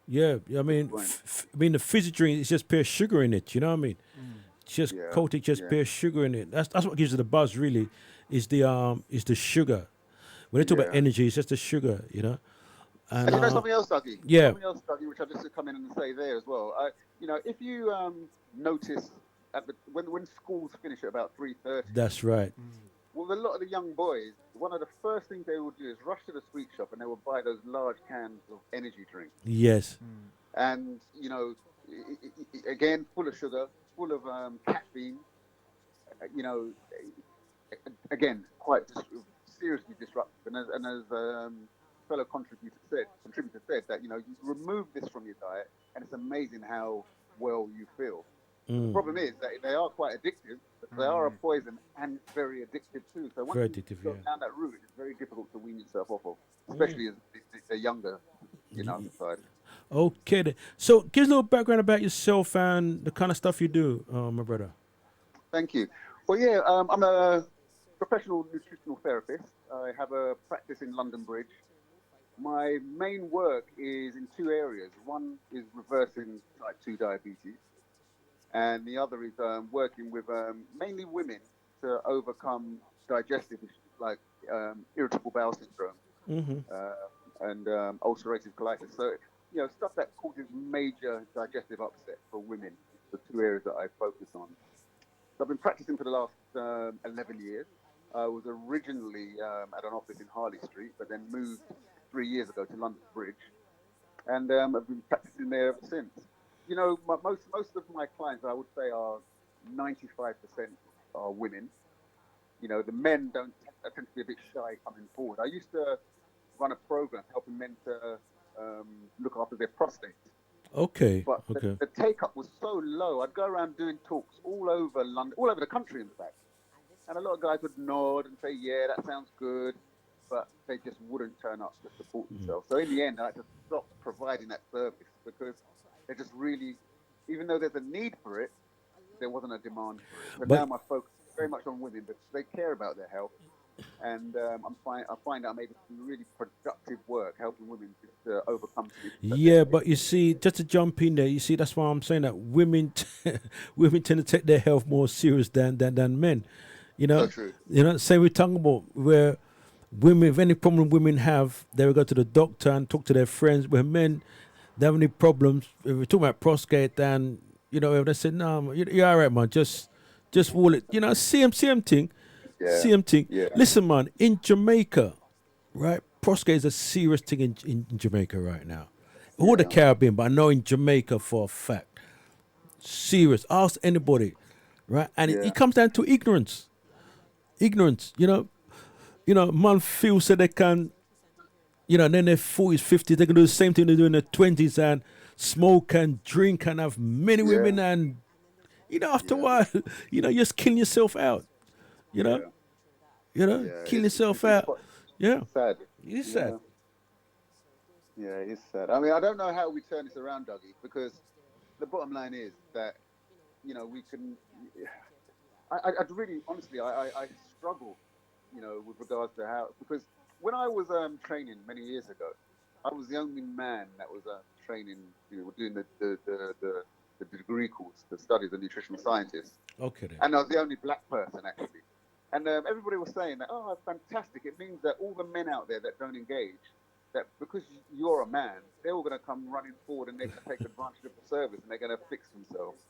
Yeah. I Good mean, point. the fizzy drink is just pure sugar in it. You know what I mean? It's just Yeah, coated, just yeah, pure sugar in it. That's what gives it the buzz. Really, is the sugar. When they talk about yeah. energy, it's just the sugar. And And something else, Dougie? yeah, Something else, Dougie, which I just to come in and say there as well. If you notice when schools finish at about 3:30, that's right. well, a lot of the young boys, one of the first things they will do is rush to the sweet shop and they will buy those large cans of energy drink. Yes. and again, full of sugar, full of caffeine. You know, again, quite seriously disruptive. And as fellow contributor said that you remove this from your diet, and it's amazing how well you feel. But the problem is that they are quite addictive. But they are a poison and very addictive too. So once Very you addictive, go yeah. down that route, it's very difficult to wean yourself off of, especially as the younger, side. Okay, then. So give us a little background about yourself and the kind of stuff you do, my brother. Thank you. Well, yeah, I'm a professional nutritional therapist. I have a practice in London Bridge. My main work is in two areas. One is reversing type 2 diabetes, and the other is working with mainly women to overcome digestive issues like irritable bowel syndrome and ulcerative colitis. So, stuff that causes major digestive upset for women. The two areas that I focus on. So I've been practicing for the last 11 years. I was originally at an office in Harley Street, but then moved 3 years ago to London Bridge, and I've been practicing there ever since. Most of my clients, I would say, are 95% are women. The men don't tend to be a bit shy coming forward. I used to run a program helping men to look after their prostate. Okay, But okay. the take up was so low. I'd go around doing talks all over London, all over the country, in fact. And a lot of guys would nod and say, "Yeah, that sounds good," but they just wouldn't turn up to support themselves. So in the end, I had to stop providing that service because they just really, even though there's a need for it, there wasn't a demand for it. So But now my focus is very much on women because they care about their health, and I find I'm able to do really productive work helping women to overcome some issues that yeah, they're but you see, just to jump in there, you see, that's why I'm saying that women, women tend to take their health more serious than men. You so know, true. say we're talking about where women, if any problem women have, they will go to the doctor and talk to their friends. Where men, they have any problems, if we're talking about prostate, and if they say, "No, you're all right, man, just wall it." Same thing, Yeah, same thing. yeah, Listen, man, in Jamaica, right, prostate is a serious thing in Jamaica right now. All the yeah, Caribbean, but I know in Jamaica for a fact, serious. Ask anybody, right? And it yeah, comes down to ignorance. Ignorance, man feels that they can, and then their 40s, 50s, they can do the same thing they do in their 20s and smoke and drink and have many yeah, women and, after a yeah, while, you're just killing yourself out, you know, yeah, yeah. killing yourself It's out. quite Yeah, sad. it's sad. Yeah, yeah, it's sad. I mean, I don't know how we turn this around, Dougie, because the bottom line is that we can. I'd really, honestly, I struggle, with regards to how, because when I was training many years ago, I was the only man that was training, doing the degree course, the studies of nutritional scientist, Okay then. and I was the only black person actually. And everybody was saying that, oh, fantastic! It means that all the men out there that don't engage, that because you're a man, they're all going to come running forward and they're going to take advantage of the service and they're going to fix themselves.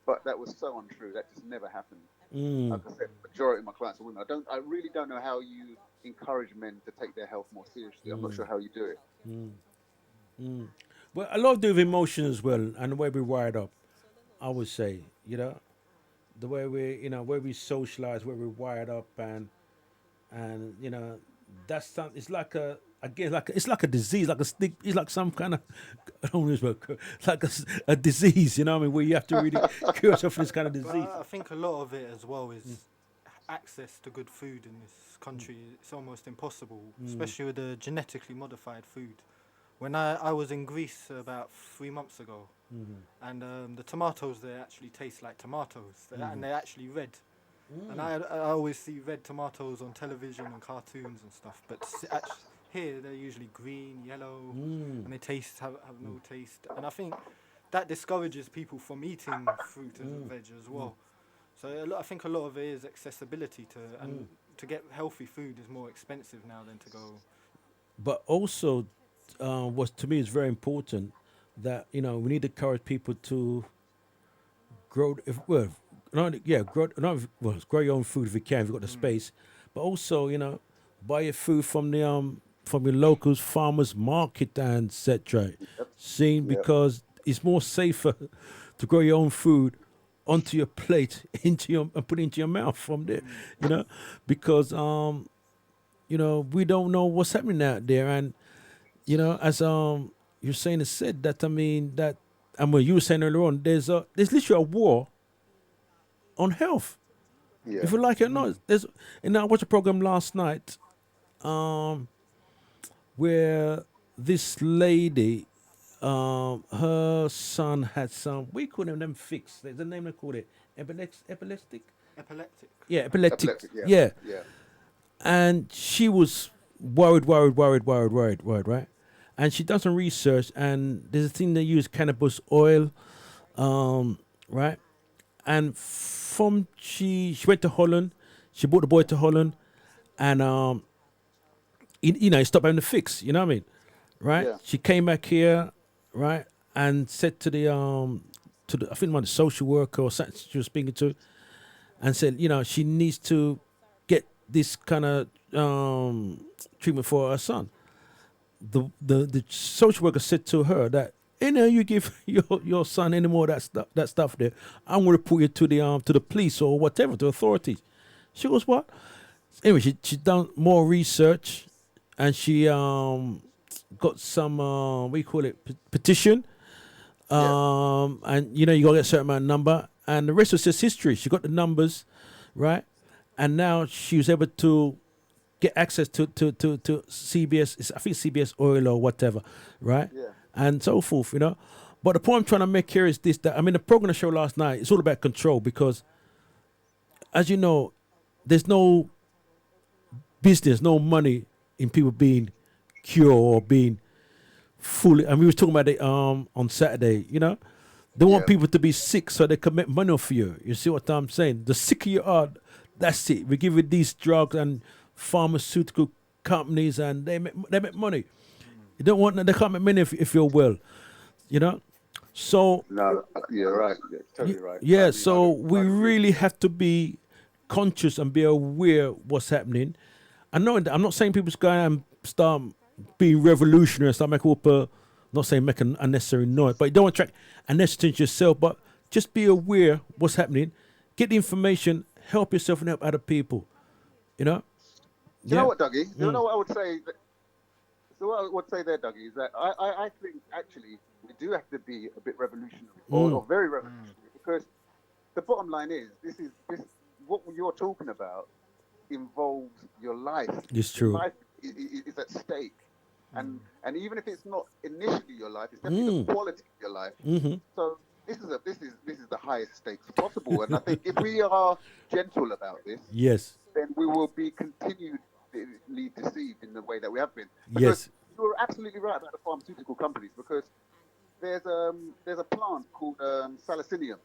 But that was so untrue. That just never happened. Like I said, the majority of my clients are women. I really don't know how you encourage men to take their health more seriously. I'm not sure how you do it. Well, a lot to do with emotion as well and the way we're wired up, I would say, the way where we socialize, where we're wired up, and that's something. It's like it's like a disease, like a stick. It's like some kind of I don't know, it's like a disease. You know what I mean? Where you have to really cure yourself from this kind of But disease. I think a lot of it as well is access to good food in this country. It's almost impossible, especially with the genetically modified food. When I was in Greece about 3 months ago, and the tomatoes there actually taste like tomatoes, and they're actually red. And I always see red tomatoes on television and cartoons and stuff, but here they're usually green, yellow, and they have no taste. And I think that discourages people from eating fruit and veg as well. So I think a lot of it is accessibility and to get healthy food is more expensive now than to go. But also, what to me is very important that we need to encourage people to grow. If well, not yeah, grow. Not grow your own food if you can. If you've got the space, but also buy your food from from your locals, farmers market and etc. Seeing because it's more safer to grow your own food onto your plate into your and put it into your mouth from there, because we don't know what's happening out there, and as you're saying, it said that that, and what you were saying earlier on, there's literally a war on health. Yeah. If you like it or not, I watched a program last night, where this lady, her son had some, we call them fixed. There's a name they call it, epileptic. Epileptic. Yeah, epileptic. Epileptic, yeah. Yeah, Yeah. and she was worried, right? And she done some research, and there's a thing they use, cannabis oil, right? And she went to Holland, she brought the boy to Holland, and he stopped having the fix. You know what I mean, right? Yeah. She came back here, right, and said to the I think one of the social worker or something she was speaking to, and said, she needs to get this kind of treatment for her son. The social worker said to her that, you give your son any more of that stuff there, I'm going to put you to the police or whatever, to authorities. She goes, what? Anyway, she done more research, and she got some what do you call it, petition, and you got to get a certain amount of number, and the rest was just history. She got the numbers, right, and now she was able to get access to CBS, I think CBS oil or whatever, right? Yeah. And so forth, But the point I'm trying to make here is this: that the program show last night, it's all about control, because, as you know, there's no business, no money in people being cured or being fully. And we was talking about it on Saturday. They want people to be sick so they can make money off you. You see what I'm saying? The sicker you are, that's it. We give you these drugs and pharmaceutical companies, and they make money. You don't want, they can't make money if you're well, So No, you're right. You're totally right. yeah, so we really have to be conscious and be aware what's happening. I'm not saying people should go out and start being revolutionary and start making up not saying make an unnecessary noise, but you don't want to attract unnecessary to yourself, but just be aware what's happening, get the information, help yourself and help other people. You know what, Dougie? You know what I would say? So what I would say there, Dougie, is that I think actually we do have to be a bit revolutionary, or very revolutionary, because the bottom line is this what you're talking about involves your life. It's true. Your life is at stake, and even if it's not initially your life, it's definitely the quality of your life. Mm-hmm. So this is the highest stakes possible, and I think if we are gentle about this, yes, then we will be continually deceived in the way that we have been. Because you're absolutely right about the pharmaceutical companies, because there's a plant called salicinium,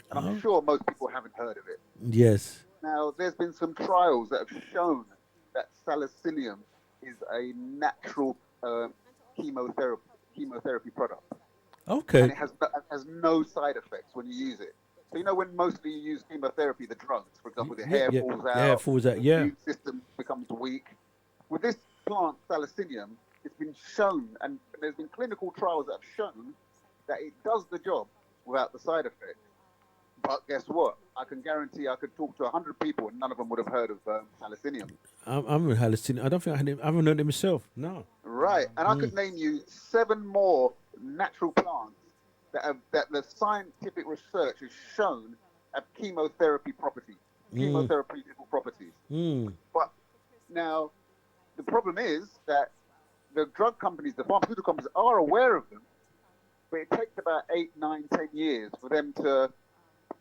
and I'm sure most people haven't heard of it. Yes. Now, there's been some trials that have shown that salicinium is a natural chemotherapy product. Okay. And it has no side effects when you use it. So when mostly you use chemotherapy, the drugs, for example, the hair falls out, the immune system becomes weak. With this plant, salicinium, it's been shown, and there's been clinical trials that have shown that it does the job without the side effects. But guess what? I can guarantee I could talk to 100 people and none of them would have heard of salicinium. I'm with salicinium. I don't think I haven't heard it myself. No. Right, and I could name you 7 more natural plants that the scientific research has shown have chemotherapy properties, chemotherapeutical properties. But now the problem is that the drug companies, the pharmaceutical companies, are aware of them, but it takes about 8, 9, 10 years for them to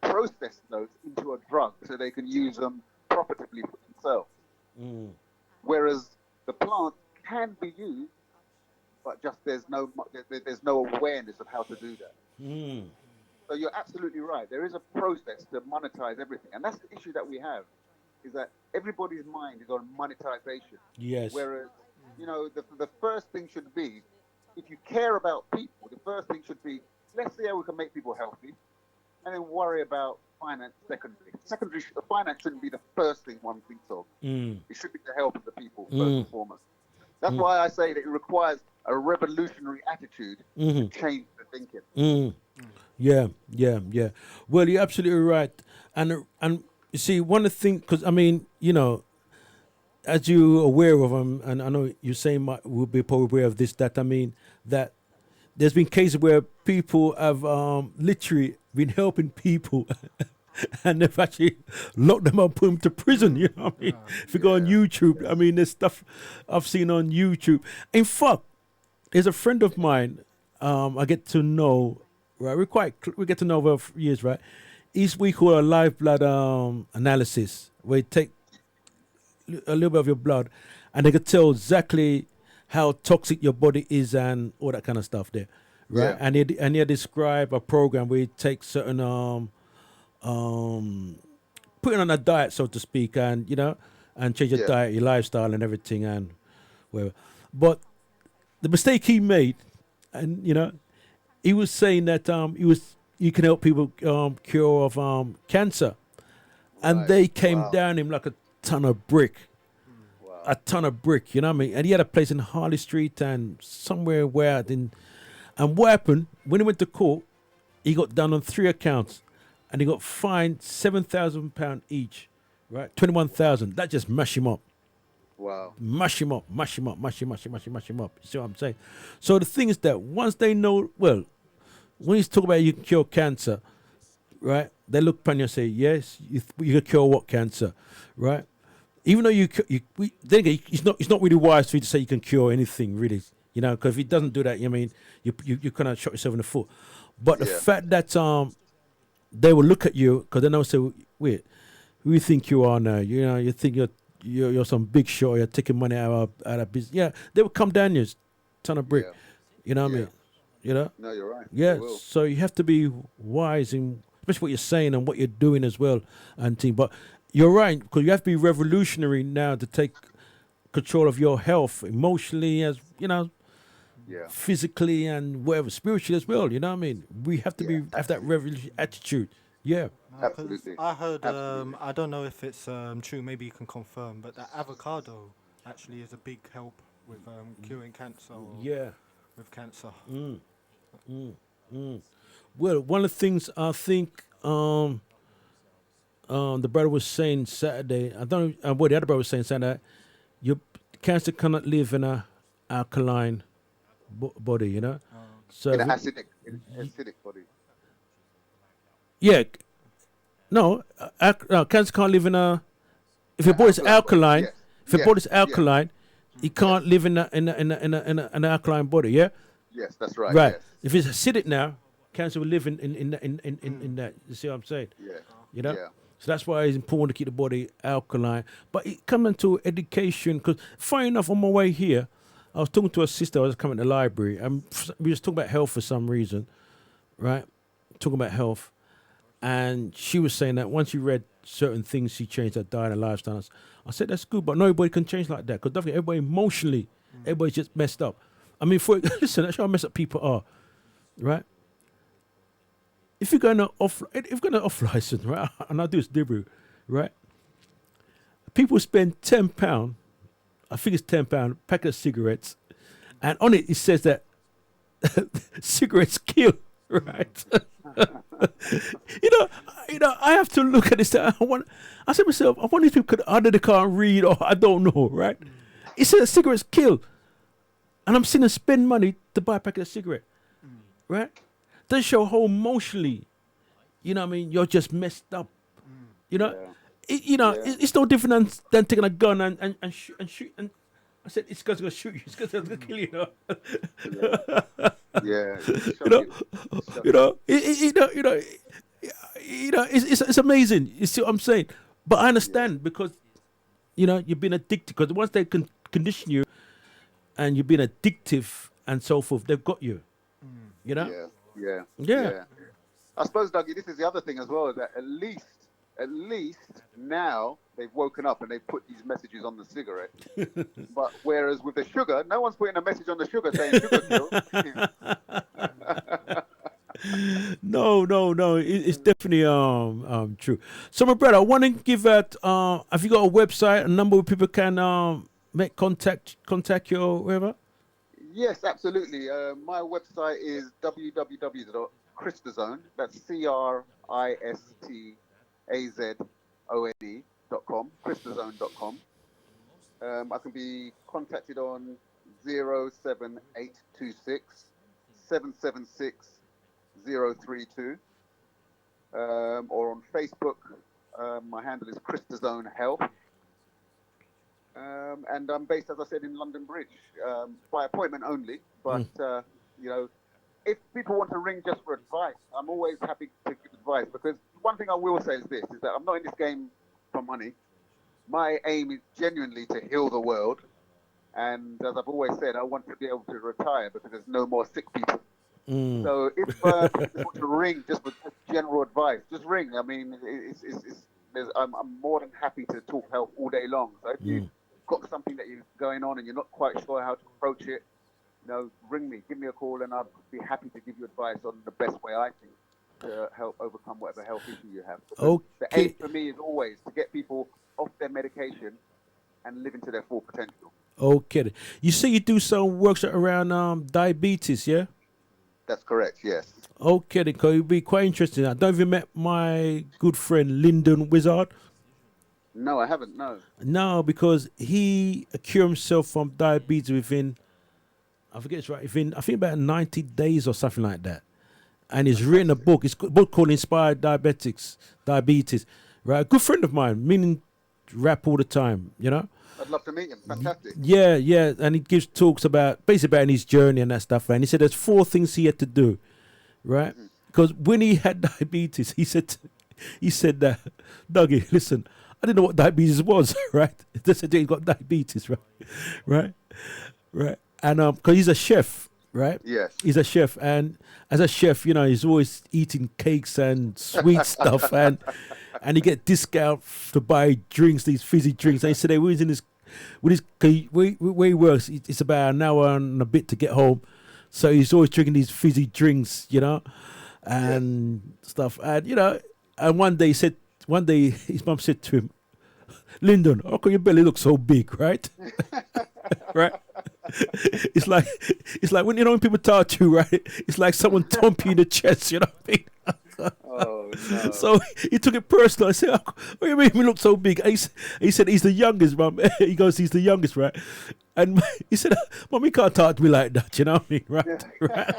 process those into a drug so they can use them profitably for themselves. Whereas the plant can be used, but just there's no awareness of how to do that. So you're absolutely right. There is a process to monetize everything, and that's the issue that we have, is that everybody's mind is on monetization. Yes. Whereas, the first thing should be, if you care about people, the first thing should be, let's see how we can make people healthy, and then worry about finance secondary. Finance shouldn't be the first thing one thinks of. It should be the help of the people first and foremost. That's why I say that it requires a revolutionary attitude to change the thinking. Yeah, yeah, yeah. Well, you're absolutely right, and you see one of the things, because I mean, as you're aware of, and I know you're saying will be probably aware of this, that I mean that there's been cases where people have literally been helping people. And they've actually locked them up, put them to prison. You know what I mean? If you go on YouTube, I mean, there's stuff I've seen on YouTube. In fact, there's a friend of mine. I get to know. Right, we get to know over years. Right, each week we call a live blood analysis, where you take a little bit of your blood, and they can tell exactly how toxic your body is and all that kind of stuff. There, right? Yeah. And he describe a program where you take certain putting on a diet, so to speak, and and change your diet, your lifestyle, and everything, and whatever. But the mistake he made, and he was saying that you can help people cure of cancer, and they came down him like a ton of brick, a ton of brick. You know what I mean? And he had a place in Harley Street and somewhere where I didn't. And what happened when he went to court? He got done on 3 accounts. And he got fined £7,000 each, right? 21,000. That just mashed him up. Wow. Mash him up. You see what I'm saying? So the thing is that once they know, well, when you talk about you can cure cancer, right? They look upon you and say, yes, you can cure what cancer, right? Even though then again, it's not really wise for you to say you can cure anything, really, because if he doesn't do that, I mean, you kind of shot yourself in the foot. But the fact that they will look at you because they know, say, wait, who you think you are now? You think you're some big shot. You're taking money out of business. Yeah, they will come down you, ton of brick. You know what I mean? No, you're right. Yeah. So you have to be wise in especially what you're saying and what you're doing as well, and team. But you're right, because you have to be revolutionary now to take control of your health emotionally, as physically and whatever, spiritually as well. You know what I mean? We have to have that revolutionary attitude. Yeah. Absolutely. I heard, I don't know if it's true, maybe you can confirm, but that avocado actually is a big help with curing cancer. With cancer. Well, one of the things I think the brother was saying Saturday, I don't know what the other brother was saying Saturday, your cancer cannot live in a alkaline body, So in an acidic body. Yeah. No, cancer can't live in a. If your body's alkaline, if your body's alkaline, it can't live in an alkaline body. Yeah. Yes, that's right. Right. Yes. If it's acidic now, cancer will live in that. You see what I'm saying? Yeah. So that's why it's important to keep the body alkaline. But it comes into education, because funny enough, on my way here, I was talking to a sister. I was coming to the library, and we was talking about health for some reason, right? Talking about health. And she was saying that once she read certain things, she changed her diet and lifestyle. I said, that's good, but nobody can change like that. Because definitely everybody emotionally, everybody's just messed up. I mean, listen, that's how messed up people are, right? If you're going to off license, right, and I do this delivery, right? People spend £10, I think it's £10, packet of cigarettes, and on it says that cigarettes kill, right? I have to look at this. I said to myself, I wonder if people could either they can't read or I don't know, right? It says cigarettes kill, and I'm seeing them spend money to buy a packet of cigarette, right? They show how emotionally, I mean, you're just messed up, It's no different than taking a gun and shoot. And I said, it's because it's going to shoot you. It's because it's going to kill you. It's amazing. You see what I'm saying? But I understand because, you've been addicted. Because once they can condition you and you've been addictive and so forth, they've got you. Yeah. I suppose, Dougie, this is the other thing as well, that at least now they've woken up and they've put these messages on the cigarette. But whereas with the sugar, no one's putting a message on the sugar saying sugar kills. No. It's definitely true. So, my brother, I want to give out. Have you got a website, a number where people can make contact you or whatever? Yes, absolutely. My website is www.christazone. That's CRISTAZONE.com. Christazone.com. I can be contacted on 07826 776 or on Facebook. My handle is Christazone Health. And I'm based, as I said, in London Bridge, by appointment only. But, you know, if people want to ring just for advice, I'm always happy to give advice. Because one thing I will say is this, is that I'm not in this game for money. My aim is genuinely to heal the world. And as I've always said, I want to be able to retire because there's no more sick people. So if people just want to ring just for general advice, just ring. I mean, I'm more than happy to talk health all day long. So if you've got something that you're going on and you're not quite sure how to approach it, you know, ring me, give me a call, and I'll be happy to give you advice on the best way I think to help overcome whatever health issue you have. Because the aim for me is always to get people off their medication and live into their full potential. Okay. You say you do some works around diabetes, yeah? That's correct, yes. Okay, then, it'd be quite interesting. I don't even met my good friend Lyndon Wizard. No, I haven't, no. No, because he cured himself from diabetes within, I forget it's right, within, I think about 90 days or something like that. And he's written a book. It's a book called Inspired Diabetes, right? A good friend of mine, meaning rap all the time, you know? I'd love to meet him. Fantastic. Yeah, and he gives talks about, basically about his journey and that stuff. And he said there's 4 things he had to do, right? Because when he had diabetes, he said that, Dougie, listen, I didn't know what diabetes was, right? They said he got diabetes, right? And because he's a chef, right? Yes. He's a chef, and as a chef, you know, he's always eating cakes and sweet stuff, and he get discount to buy drinks, these fizzy drinks. And he said, he was in his, where he works, it's about an hour and a bit to get home, so he's always drinking these fizzy drinks, you know, and stuff. And you know, and one day his mum said to him, Lyndon, how come your belly looks so big, right? Right? It's like when you know when people talk to you, right? It's like someone thumped you in the chest, you know what I mean? Oh no. So he took it personal. I said, "What do you mean he look so big?" He said, "He's the youngest, mum." He goes, "He's the youngest, right?" And he said, "Mum, you can't talk to me like that, you know what I mean, right?" Right?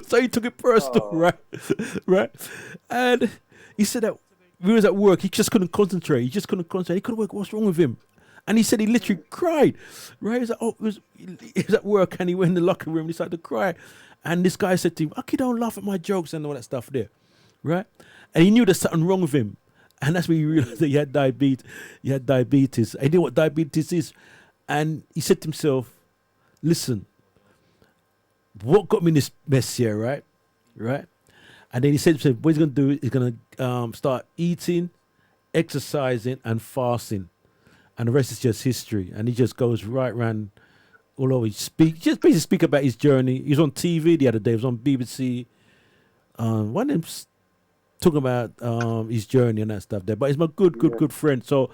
So he took it personal, right? And he said that we was at work. He just couldn't concentrate. He couldn't work. What's wrong with him? And he said he literally cried, right? He was like, he was at work and he went in the locker room and he started to cry. And this guy said to him, "Okay, don't laugh at my jokes," and all that stuff there, right? And he knew there's something wrong with him. And that's when he realized that he had diabetes. He knew what diabetes is. And he said to himself, listen, what got me in this mess here, right? And then he said to himself, what he's going to do is going to start eating, exercising, and fasting. And the rest is just history. And he just goes right around all over. Just basically speak about his journey. He was on TV the other day. He was on BBC. One of them talking about his journey and that stuff there. But he's my good friend. So,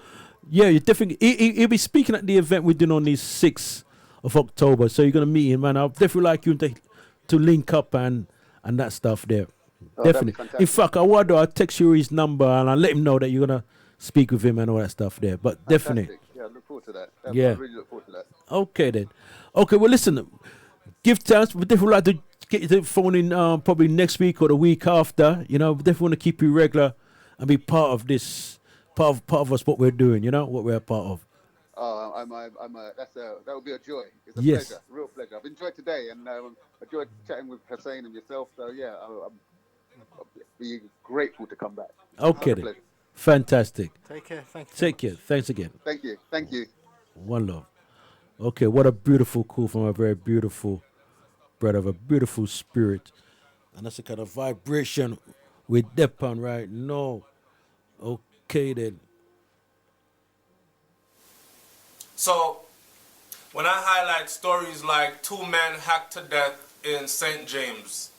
yeah, you definitely. He'll be speaking at the event we're doing on the 6th of October. So you're going to meet him, man. I'll definitely like you to link up and that stuff there. Oh, definitely. In fact, I'll text you his number and I'll let him know that you're going to speak with him and all that stuff there. But definitely. Yeah, I look forward to that. Yeah. I really look forward to that. Okay, then. Okay, well, listen. Give thanks. We definitely like to get you to phone in probably next week or the week after. You know, we definitely want to keep you regular and be part of this, part of us, what we're doing, you know, what we're a part of. Oh, that would be a joy. It's a pleasure, real pleasure. I've enjoyed today and enjoyed chatting with Huseyin and yourself. So yeah, I'll be grateful to come back. Okay, then. Fantastic. Take care. Thank you. Take care. Thanks again. Thank you. One love. Okay, what a beautiful call from a very beautiful brother, of a beautiful spirit. And that's the kind of vibration we're deep on right now. Okay, then. So, when I highlight stories like 2 men hacked to death in St. James,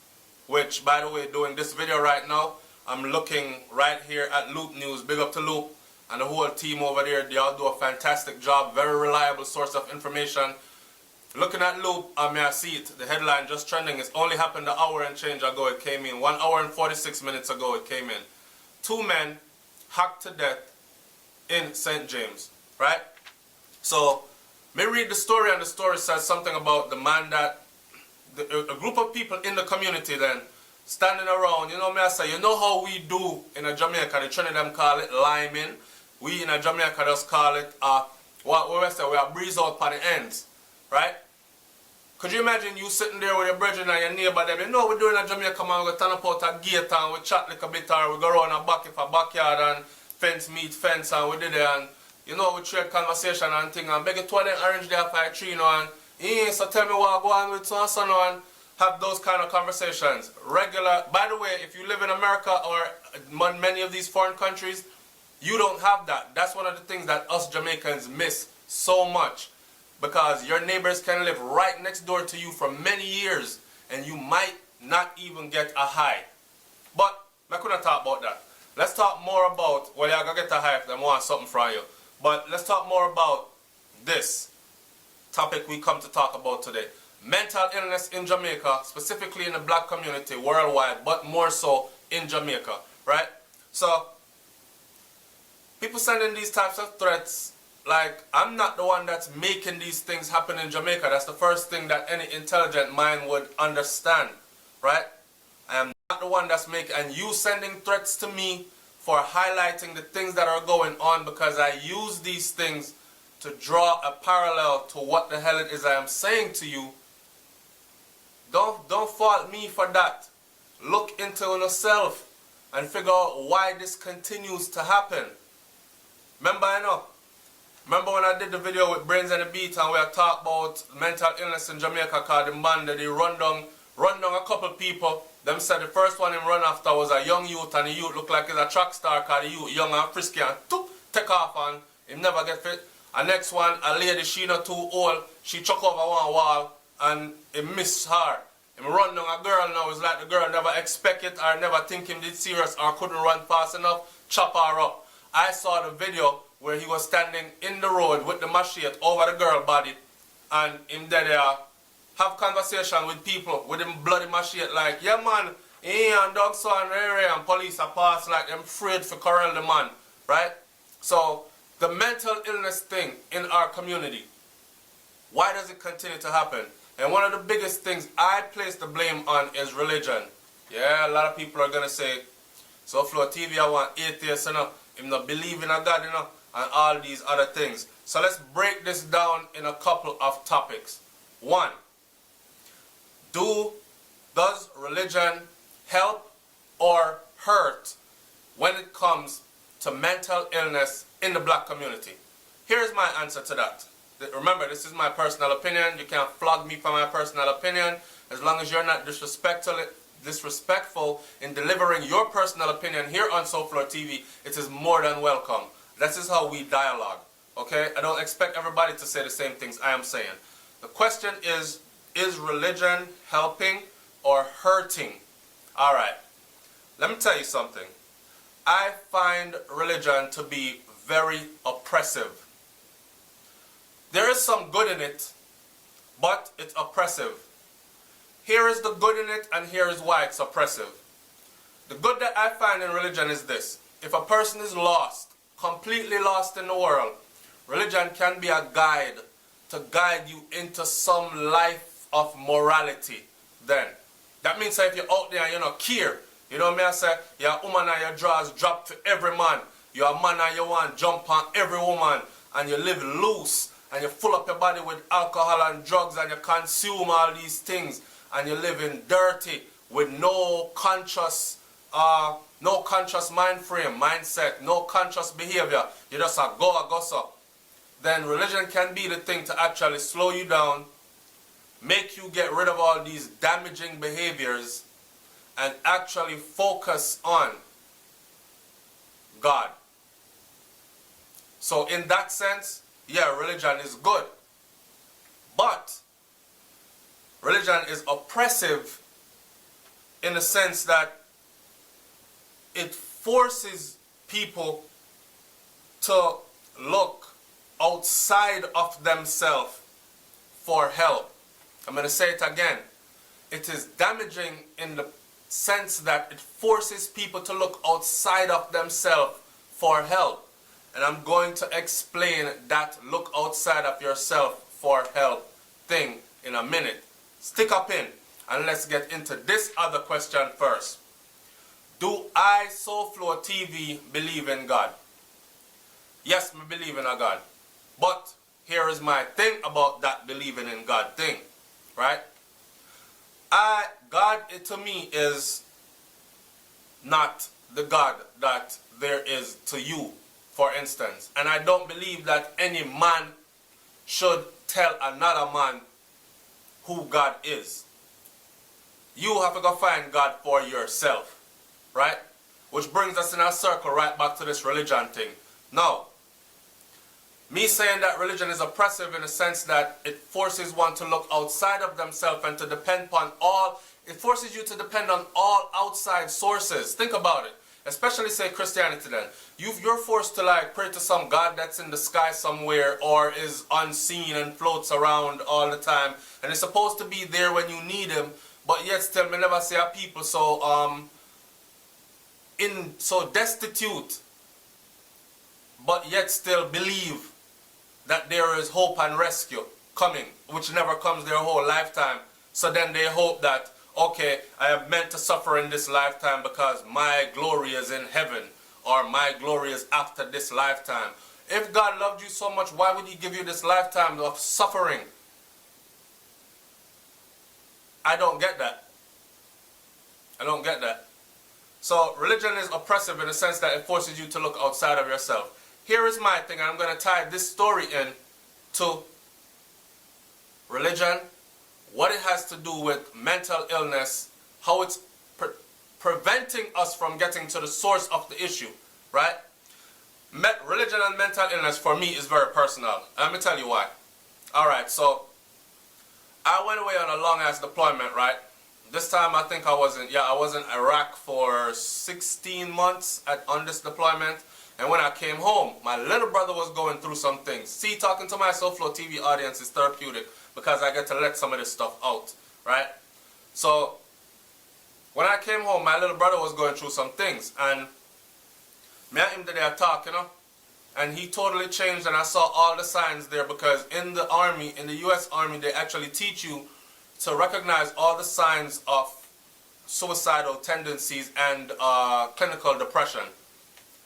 which, by the way, doing this video right now, I'm looking right here at Loop News. Big up to Loop. and the whole team over there. They all do a fantastic job. Very reliable source of information. Looking at Loop, I may see it. The headline just trending. It's only happened an hour and change ago. It came in 1 hour and 46 minutes ago. It came in. 2 men hacked to death in St. James. Right. So, me read the story, and the story says something about the man that a group of people in the community then standing around. You know me I say, you know how we do in a Jamaica, the Trinidad call it liming. We in a Jamaica just call it what we say, we are breeze out for the ends. Right? Could you imagine you sitting there with your brethren and your neighbor them? You know we're doing a Jamaica, man, we turn up out a gate and we chat like a bit, or we go around a back if a backyard and fence meet fence, and we did it, and you know we trade conversation and thing, and beg you to them arrange there for a tree, you know, and so tell me what I go on with so and so, and have those kind of conversations. Regular, by the way, if you live in America or many of these foreign countries, you don't have that. That's one of the things that us Jamaicans miss so much. Because your neighbors can live right next door to you for many years and you might not even get a hi. But I couldn't talk about that. Let's talk more about, well, you're going to get a hi if they want something from you. But let's talk more about this topic we come to talk about today. Mental illness in Jamaica, specifically in the black community worldwide, but more so in Jamaica, right? So, people sending these types of threats. Like, I'm not the one that's making these things happen in Jamaica. That's the first thing that any intelligent mind would understand, right? I am not the one that's making, and you sending threats to me for highlighting the things that are going on, because I use these things to draw a parallel to what the hell it is I am saying to you. Don't fault me for that. Look into yourself and figure out why this continues to happen. Remember when I did the video with Brains and the Beat and we had talked about mental illness in Jamaica, called the man that they run down a couple people. Them said the first one him run after was a young youth, and the youth looked like he's a track star, called the youth young and frisky, and take off and him never get fit. And next one, a lady, she not too old, she chuck over one wall and it missed her. Him run down a girl now, it's like the girl never expect it or never think him did serious or couldn't run fast enough, chop her up. I saw the video where he was standing in the road with the machete over the girl body, and him there have conversation with people with him bloody machete like, yeah man, and dog saw an area, and police are pass like them afraid for corral the man, right? So the mental illness thing in our community, why does it continue to happen? And one of the biggest things I place the blame on is religion. Yeah, a lot of people are gonna say, so Flow TV I want atheists, you know, him not believe in a God, you know, and all these other things. So let's break this down in a couple of topics. One, does religion help or hurt when it comes to mental illness in the black community? Here's my answer to that. Remember, this is my personal opinion. You can't flog me for my personal opinion. As long as you're not disrespectful in delivering your personal opinion here on Soul Floor TV, it is more than welcome. This is how we dialogue, okay? I don't expect everybody to say the same things I am saying. The question is religion helping or hurting? All right, let me tell you something. I find religion to be very oppressive. There is some good in it, but it's oppressive. Here is the good in it, and here is why it's oppressive. The good that I find in religion is this. If a person is lost, completely lost in the world, religion can be a guide to guide you into some life of morality then. That means that if you're out there and you're not care, you know what I say, you're a woman and your drawers drop to every man, you're a man and you want to jump on every woman, and you live loose, and you fill up your body with alcohol and drugs, and you consume all these things, and you live in dirty with no conscious mind frame, mindset, no conscious behavior, you just a go so. Then religion can be the thing to actually slow you down, make you get rid of all these damaging behaviors, and actually focus on God. So in that sense, yeah, religion is good. But religion is oppressive in the sense that it forces people to look outside of themselves for help. I'm going to say it again. It is damaging in the sense that it forces people to look outside of themselves for help. And I'm going to explain that look outside of yourself for help thing in a minute. Stick up in and let's get into this other question first. Do I, Soulflow TV, believe in God? Yes, I believe in a God. But here is my thing about that believing in God thing, right? God to me is not the God that there is to you, for instance. And I don't believe that any man should tell another man who God is. You have to go find God for yourself, right? Which brings us in a circle right back to this religion thing. Now, me saying that religion is oppressive in the sense that it forces one to look outside of themselves and to depend upon it forces you to depend on all outside sources. Think about it. Especially say Christianity then. You're forced to like pray to some God that's in the sky somewhere or is unseen and floats around all the time. And is supposed to be there when you need him, but yet still me never see a people so destitute, but yet still believe that there is hope and rescue coming, which never comes their whole lifetime. So then they hope that, okay, I am meant to suffer in this lifetime because my glory is in heaven, or my glory is after this lifetime. If God loved you so much, why would he give you this lifetime of suffering? I don't get that. I don't get that. So religion is oppressive in the sense that it forces you to look outside of yourself. Here is my thing, and I'm going to tie this story in to religion, what it has to do with mental illness, how it's preventing us from getting to the source of the issue, right? Religion and mental illness for me is very personal. Let me tell you why. Alright, so I went away on a long ass deployment, right? This time I think I was in Iraq for 16 months on this deployment. And when I came home, my little brother was going through some things. See, talking to my Soulflow TV audience is therapeutic because I get to let some of this stuff out, right? So, when I came home, my little brother was going through some things. And me and him today I talk, you know? And he totally changed and I saw all the signs there because in the Army, in the US Army, they actually teach you to recognize all the signs of suicidal tendencies and clinical depression.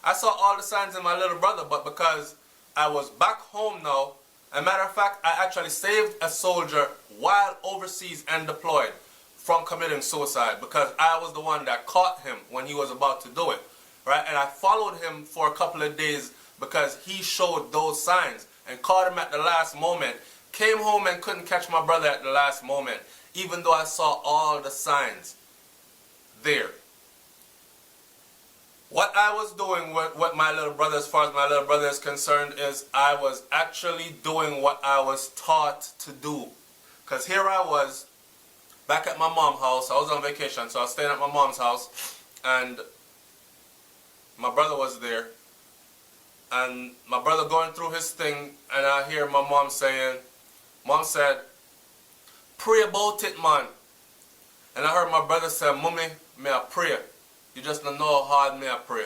I saw all the signs in my little brother, but because I was back home now, as a matter of fact, I actually saved a soldier while overseas and deployed from committing suicide because I was the one that caught him when he was about to do it, right? And I followed him for a couple of days because he showed those signs and caught him at the last moment, came home and couldn't catch my brother at the last moment, even though I saw all the signs there. What I was doing with my little brother, as far as my little brother is concerned, is I was actually doing what I was taught to do. Because here I was, back at my mom's house. I was on vacation, so I was staying at my mom's house. And my brother was there. And my brother going through his thing, and I hear my mom saying, Mom said, pray about it, man. And I heard my brother say, Mommy, may I pray? You just don't know how hard may I pray.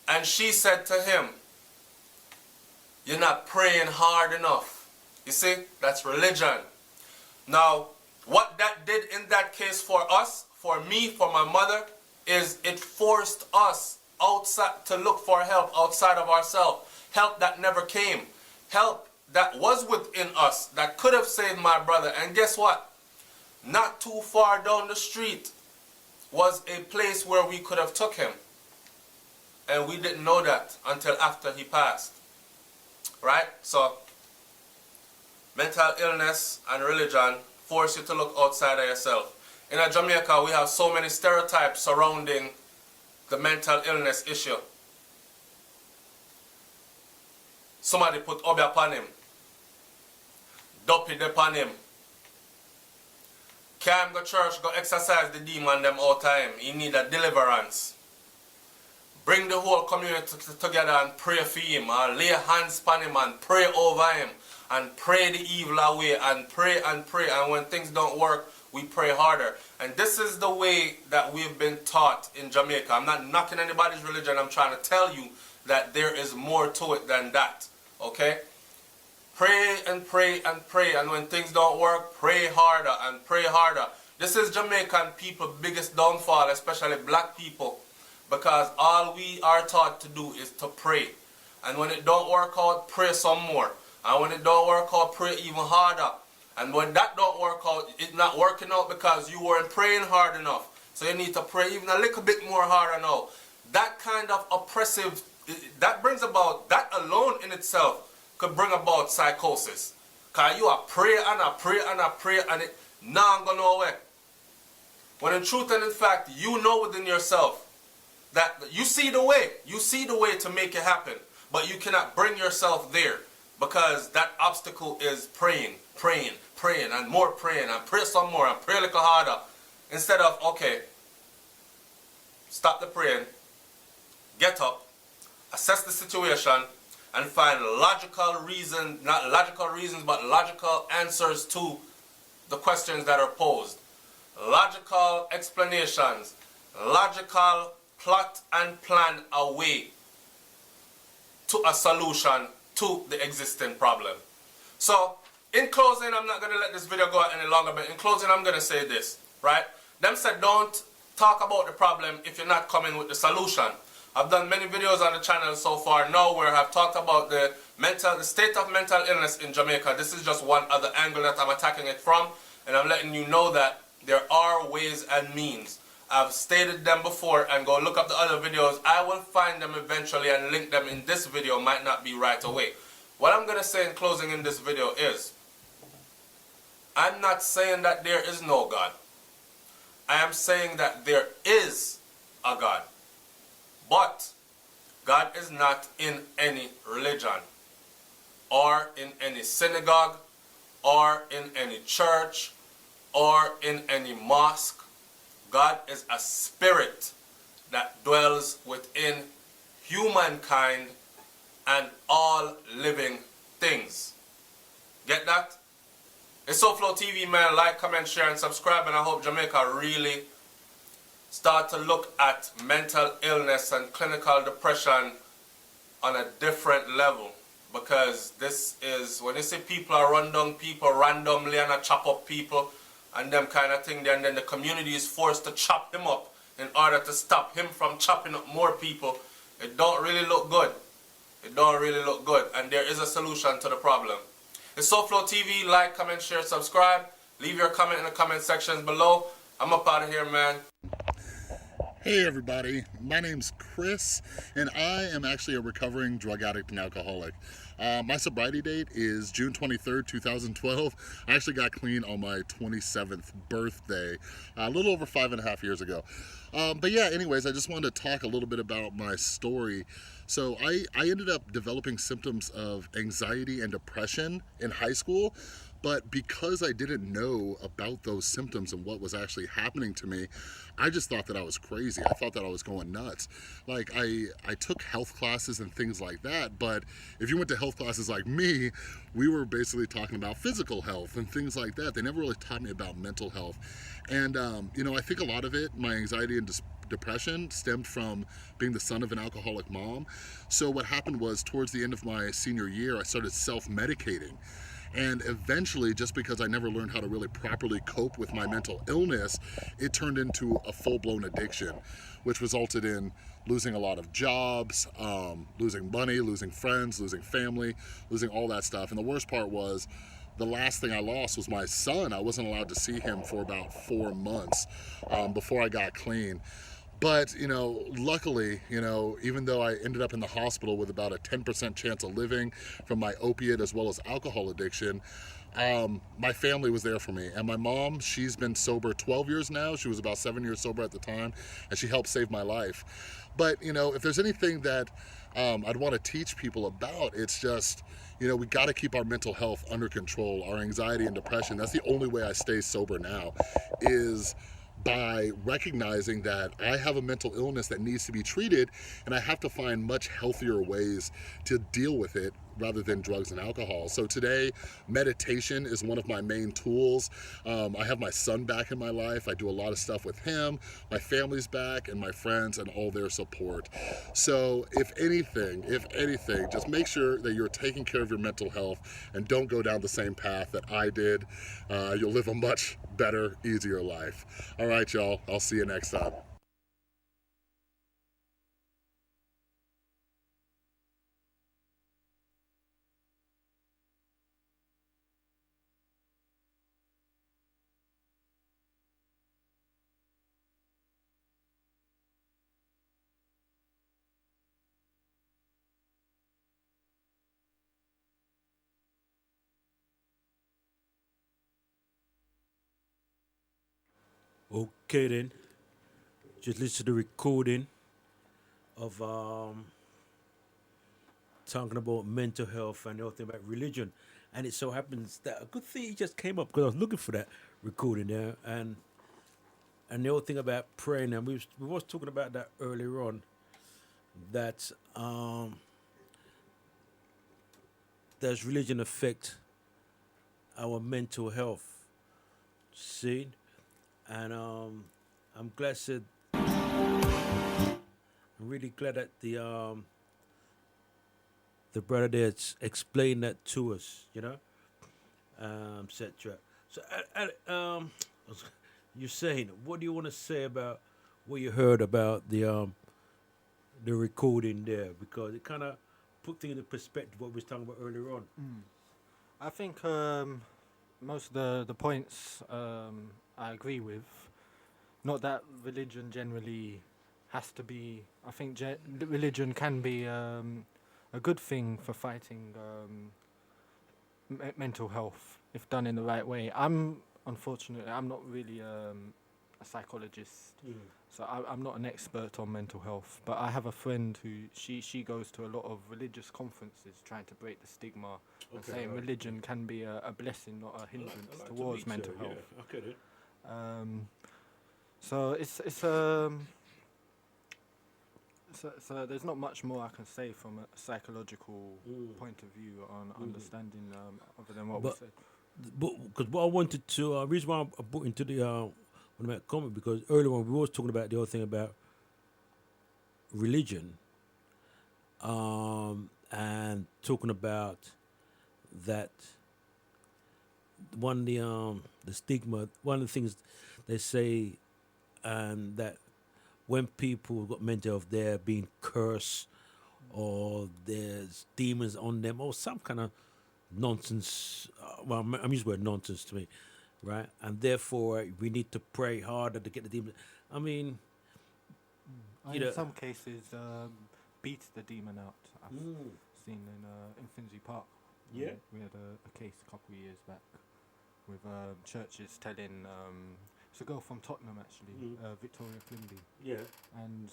And she said to him, you're not praying hard enough. You see, that's religion. Now, what that did in that case for us, for me, for my mother, is it forced us outside to look for help outside of ourselves. Help that never came. Help that was within us that could have saved my brother. And guess what? Not too far down the street was a place where we could have took him. And we didn't know that until after he passed. Right? So, mental illness and religion force you to look outside of yourself. In Jamaica, we have so many stereotypes surrounding the mental illness issue. Somebody put obi upon him. Dopey upon him. Can't go church, go exercise the demon them all time. He need a deliverance. bring the whole community together and pray for him, or lay hands upon him and pray over him, and pray the evil away, and pray, and when things don't work, we pray harder. And this is the way that we've been taught in Jamaica. I'm not knocking anybody's religion, I'm trying to tell you that there is more to it than that, okay? Pray and pray and pray, and when things don't work, pray harder and pray harder. This is Jamaican people's biggest downfall, especially black people, because all we are taught to do is to pray. And when it don't work out, pray some more. And when it don't work out, pray even harder. And when that don't work out, it's not working out because you weren't praying hard enough. So you need to pray even a little bit more harder now. That kind of oppressive, that brings about, that alone in itself could bring about psychosis. Because you are pray and I pray and I pray and it not going nowhere. When in truth and in fact, you know within yourself that you see the way to make it happen, but you cannot bring yourself there because that obstacle is praying, and more praying, and pray some more, and pray a little harder. Instead of, okay, stop the praying, get up, assess the situation, and find logical reasons, not logical reasons, but logical answers to the questions that are posed. Logical explanations, logical plot and plan a way to a solution to the existing problem. So, in closing, I'm not going to let this video go any longer, but in closing, I'm going to say this, right? Them said don't talk about the problem if you're not coming with the solution. I've done many videos on the channel so far now where I've talked about the state of mental illness in Jamaica. This is just one other angle that I'm attacking it from, and I'm letting you know that there are ways and means. I've stated them before, and go look up the other videos. I will find them eventually and link them in this video. Might not be right away. What I'm going to say in closing in this video is, I'm not saying that there is no God. I am saying that there is a God. But God is not in any religion, or in any synagogue, or in any church, or in any mosque. God is a spirit that dwells within humankind and all living things. Get that? It's SoFlo TV, man. Like, comment, share, and subscribe. And I hope Jamaica really start to look at mental illness and clinical depression on a different level. Because this is, when you see people are run down people randomly and chop up people and them kind of thing, then the community is forced to chop him up in order to stop him from chopping up more people. It don't really look good. It don't really look good. And there is a solution to the problem. It's SoFlo TV. Like, comment, share, subscribe. Leave your comment in the comment sections below. I'm up out of here, man. Hey everybody, my name's Chris, and I am actually a recovering drug addict and alcoholic. My sobriety date is June 23rd, 2012. I actually got clean on my 27th birthday, a little over 5.5 years ago. But yeah, anyways, I just wanted to talk a little bit about my story. So I ended up developing symptoms of anxiety and depression in high school. But because I didn't know about those symptoms and what was actually happening to me, I just thought that I was crazy. I thought that I was going nuts. Like, I took health classes and things like that, but if you went to health classes like me, we were basically talking about physical health and things like that. They never really taught me about mental health. And, you know, I think a lot of it, my anxiety and depression stemmed from being the son of an alcoholic mom. So what happened was, towards the end of my senior year, I started self-medicating. And eventually, just because I never learned how to really properly cope with my mental illness, it turned into a full-blown addiction, which resulted in losing a lot of jobs, losing money, losing friends, losing family, losing all that stuff. And the worst part was, the last thing I lost was my son. I wasn't allowed to see him for about 4 months before I got clean. But, you know, luckily, you know, even though I ended up in the hospital with about a 10% chance of living from my opiate as well as alcohol addiction, my family was there for me. And my mom, she's been sober 12 years now. She was about 7 years sober at the time, and she helped save my life. But, you know, if there's anything that I'd want to teach people about, it's just, you know, we got to keep our mental health under control, our anxiety and depression. That's the only way I stay sober now, is by recognizing that I have a mental illness that needs to be treated, and I have to find much healthier ways to deal with it rather than drugs and alcohol. So today, meditation is one of my main tools. I have my son back in my life. I do a lot of stuff with him, my family's back, and my friends and all their support. So if anything, just make sure that you're taking care of your mental health and don't go down the same path that I did. You'll live a much better, easier life. All right, y'all, I'll see you next time. Okay then, just listen to the recording of talking about mental health and the whole thing about religion, and it so happens that a good thing just came up because I was looking for that recording there, and the whole thing about praying, and we was talking about that earlier on, that does religion affect our mental health? See. And I'm glad said. I'm really glad that the brother there explained that to us, you know, etc. So, you're saying, what do you want to say about what you heard about the recording there? Because it kind of put things into perspective what we was talking about earlier on. I think most of the points I agree with. Not that religion generally has to be. I think religion can be a good thing for fighting mental health if done in the right way. Unfortunately, I'm not really a psychologist, so I'm not an expert on mental health. But I have a friend who she goes to a lot of religious conferences trying to break the stigma and saying religion can be a blessing, not a hindrance towards mental health. Yeah. Okay then. So it's so there's not much more I can say from a psychological point of view on understanding other than what we said. But because what I wanted to, reason why I put into the one of my comment, because earlier on we was talking about the whole thing about religion, and talking about that one the stigma. One of the things they say, that when people got mental health, they're being cursed, or there's demons on them, or some kind of nonsense. Well, I'm using the word nonsense to me, right? And therefore, we need to pray harder to get the demons. I mean, in some cases, beat the demon out. I've seen in Finsbury Park. Yeah. We had a case a couple of years back with churches telling. It's a girl from Tottenham actually, Victoria Flimby. Yeah. And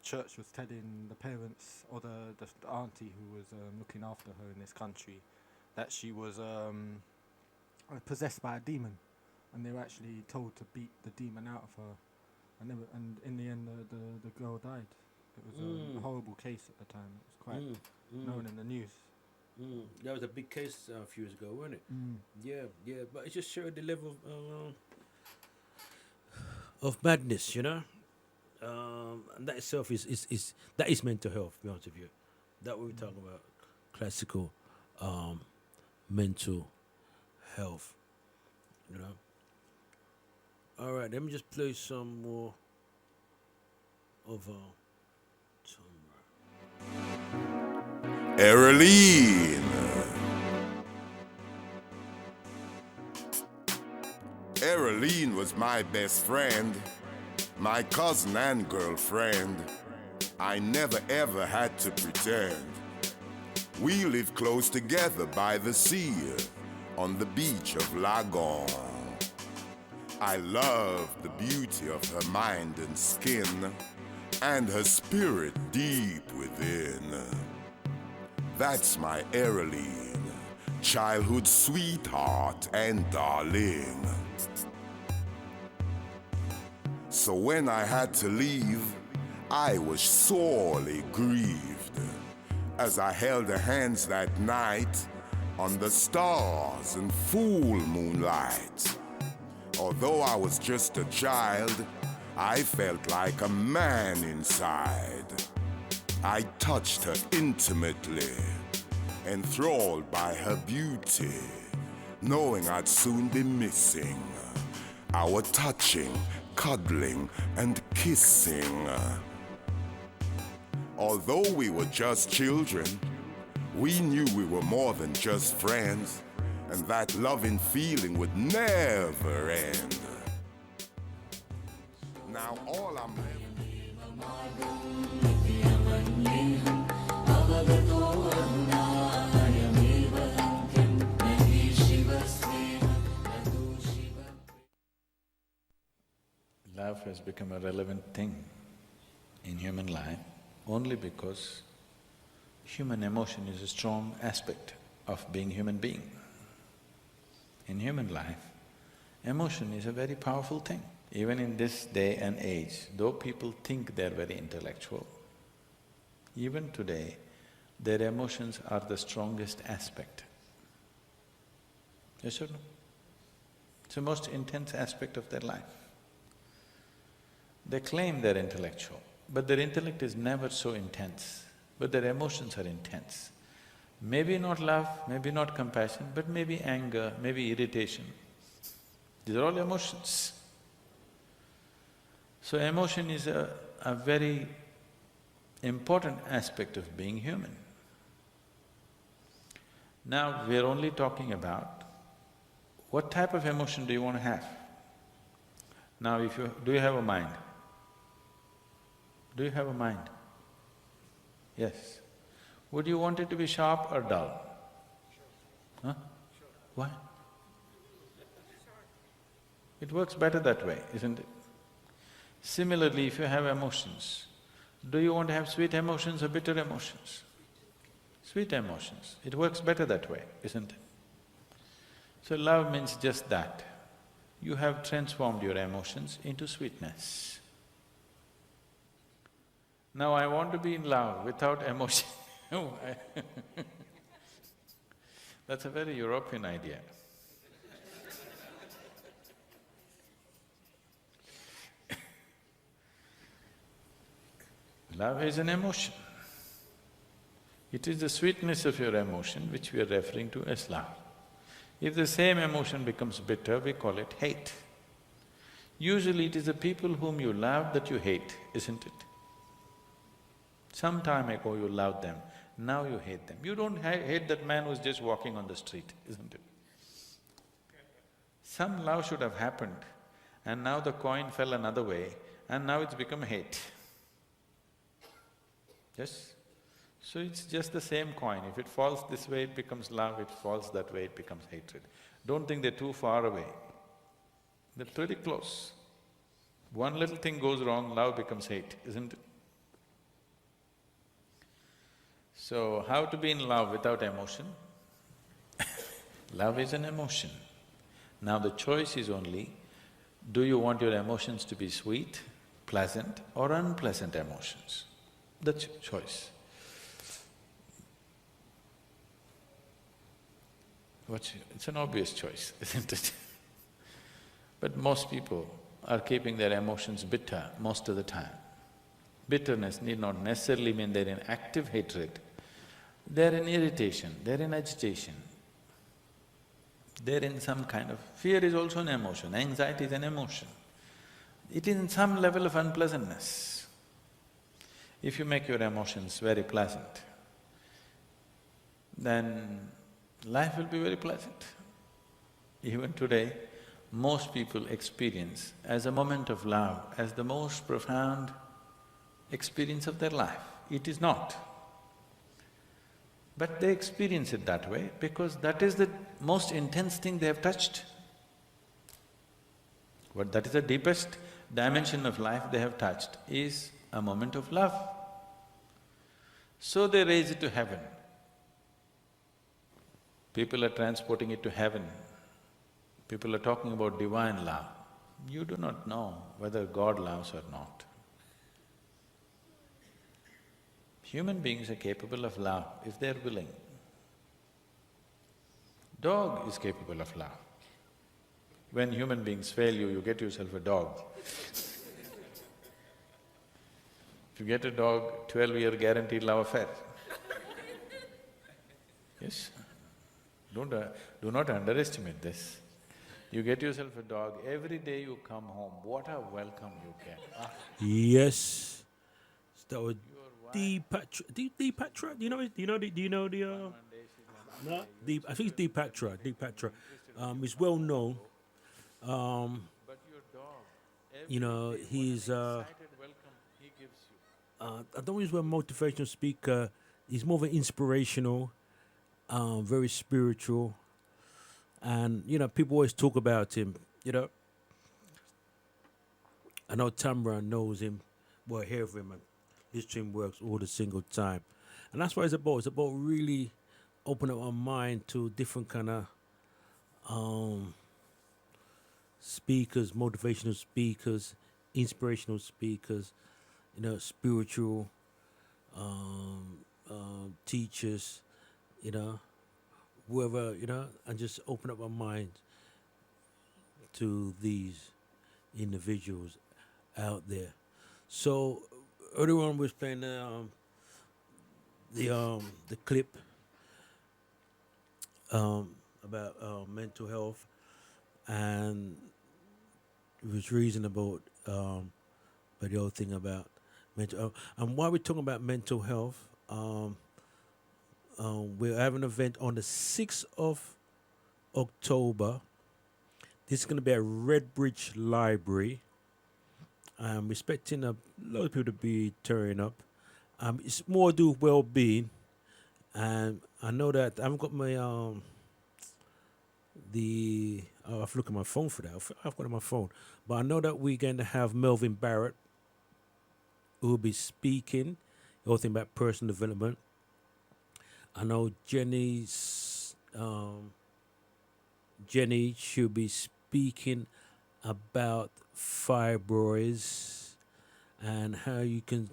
church was telling the parents or the auntie who was looking after her in this country that she was possessed by a demon, and they were actually told to beat the demon out of her, and in the end the girl died. It was a horrible case at the time. It was quite known in the news. That was a big case a few years ago, wasn't it? Yeah, but it just showed the level of madness, you know, and that itself is that is mental health. To be honest with you, that what we're talking about, classical mental health, you know. All right, let me just play some more of Ereline. Ereline was my best friend, my cousin and girlfriend. I never ever had to pretend. We lived close together by the sea, on the beach of Lagon. I loved the beauty of her mind and skin, and her spirit deep within. That's my Ereline, childhood sweetheart and darling. So when I had to leave, I was sorely grieved as I held her hands that night on the stars and full moonlight. Although I was just a child, I felt like a man inside. I touched her intimately, enthralled by her beauty, knowing I'd soon be missing our touching, cuddling, and kissing. Although we were just children, we knew we were more than just friends, and that loving feeling would never end. Now all I'm Love has become a relevant thing in human life only because human emotion is a strong aspect of being human being. In human life, emotion is a very powerful thing. Even in this day and age, though people think they're very intellectual, even today, their emotions are the strongest aspect. Yes or no? It's the most intense aspect of their life. They claim they're intellectual, but their intellect is never so intense, but their emotions are intense. Maybe not love, maybe not compassion, but maybe anger, maybe irritation. These are all emotions. So emotion is a very important aspect of being human. Now, we're only talking about what type of emotion do you want to have? Now, do you have a mind? Do you have a mind? Yes. Would you want it to be sharp or dull? Huh? Why? It works better that way, isn't it? Similarly, if you have emotions, do you want to have sweet emotions or bitter emotions? Sweet emotions. It works better that way, isn't it? So love means just that. You have transformed your emotions into sweetness. Now I want to be in love without emotion. That's a very European idea. Love is an emotion. It is the sweetness of your emotion which we are referring to as love. If the same emotion becomes bitter, we call it hate. Usually it is the people whom you love that you hate, isn't it? Some time ago you loved them, now you hate them. You don't hate that man who's just walking on the street, isn't it? Some love should have happened, and now the coin fell another way, and now it's become hate. Yes? So it's just the same coin. If it falls this way, it becomes love, if it falls that way, it becomes hatred. Don't think they're too far away. They're pretty close. One little thing goes wrong, love becomes hate, isn't it? So, how to be in love without emotion? Love is an emotion. Now the choice is only, do you want your emotions to be sweet, pleasant or unpleasant emotions? That's your choice. It's an obvious choice, isn't it? But most people are keeping their emotions bitter most of the time. Bitterness need not necessarily mean they're in active hatred. They're in irritation, they're in agitation. They're in some kind of… Fear is also an emotion, anxiety is an emotion. It is in some level of unpleasantness. If you make your emotions very pleasant, then life will be very pleasant. Even today, most people experience as a moment of love, as the most profound experience of their life. It is not. But they experience it that way because that is the most intense thing they have touched. What that is the deepest dimension of life they have touched is a moment of love. So they raise it to heaven. People are transporting it to heaven. People are talking about divine love. You do not know whether God loves or not. Human beings are capable of love if they're willing. Dog is capable of love. When human beings fail you, you get yourself a dog. If you get a dog, 12-year guaranteed love affair. Yes? Do not underestimate this. You get yourself a dog, every day you come home, what a welcome you get. Ah, Yes. That was Deep Patra. Do you know it? Do you know the no? Deep I think it's Deep Patra. He's well known. but your dog, You know, every day, he's what an excited welcome he gives you. I don't use a motivational speaker. He's more of an inspirational, very spiritual, and you know people always talk about him. You know, I know Tamara knows him, well, hear of him, and his stream works all the single time, and that's what it's about. It's about really opening up our mind to different kind of speakers, motivational speakers, inspirational speakers, you know, spiritual teachers, you know, whoever, you know, and just open up our minds to these individuals out there. So earlier on, we was playing the clip about mental health, and it was reason about but the whole thing about mental health. And while we're talking about mental health, we're having an event on the 6th of October. This is going to be at Redbridge Library. I'm expecting a lot of people to be turning up. It's more to do with well-being, and I know that I haven't got my I have to look at my phone for that. I've got it on my phone, but I know that we're going to have Melvin Barrett, who will be speaking, the whole thing about personal development. I know Jenny should be speaking about fibroids and how you can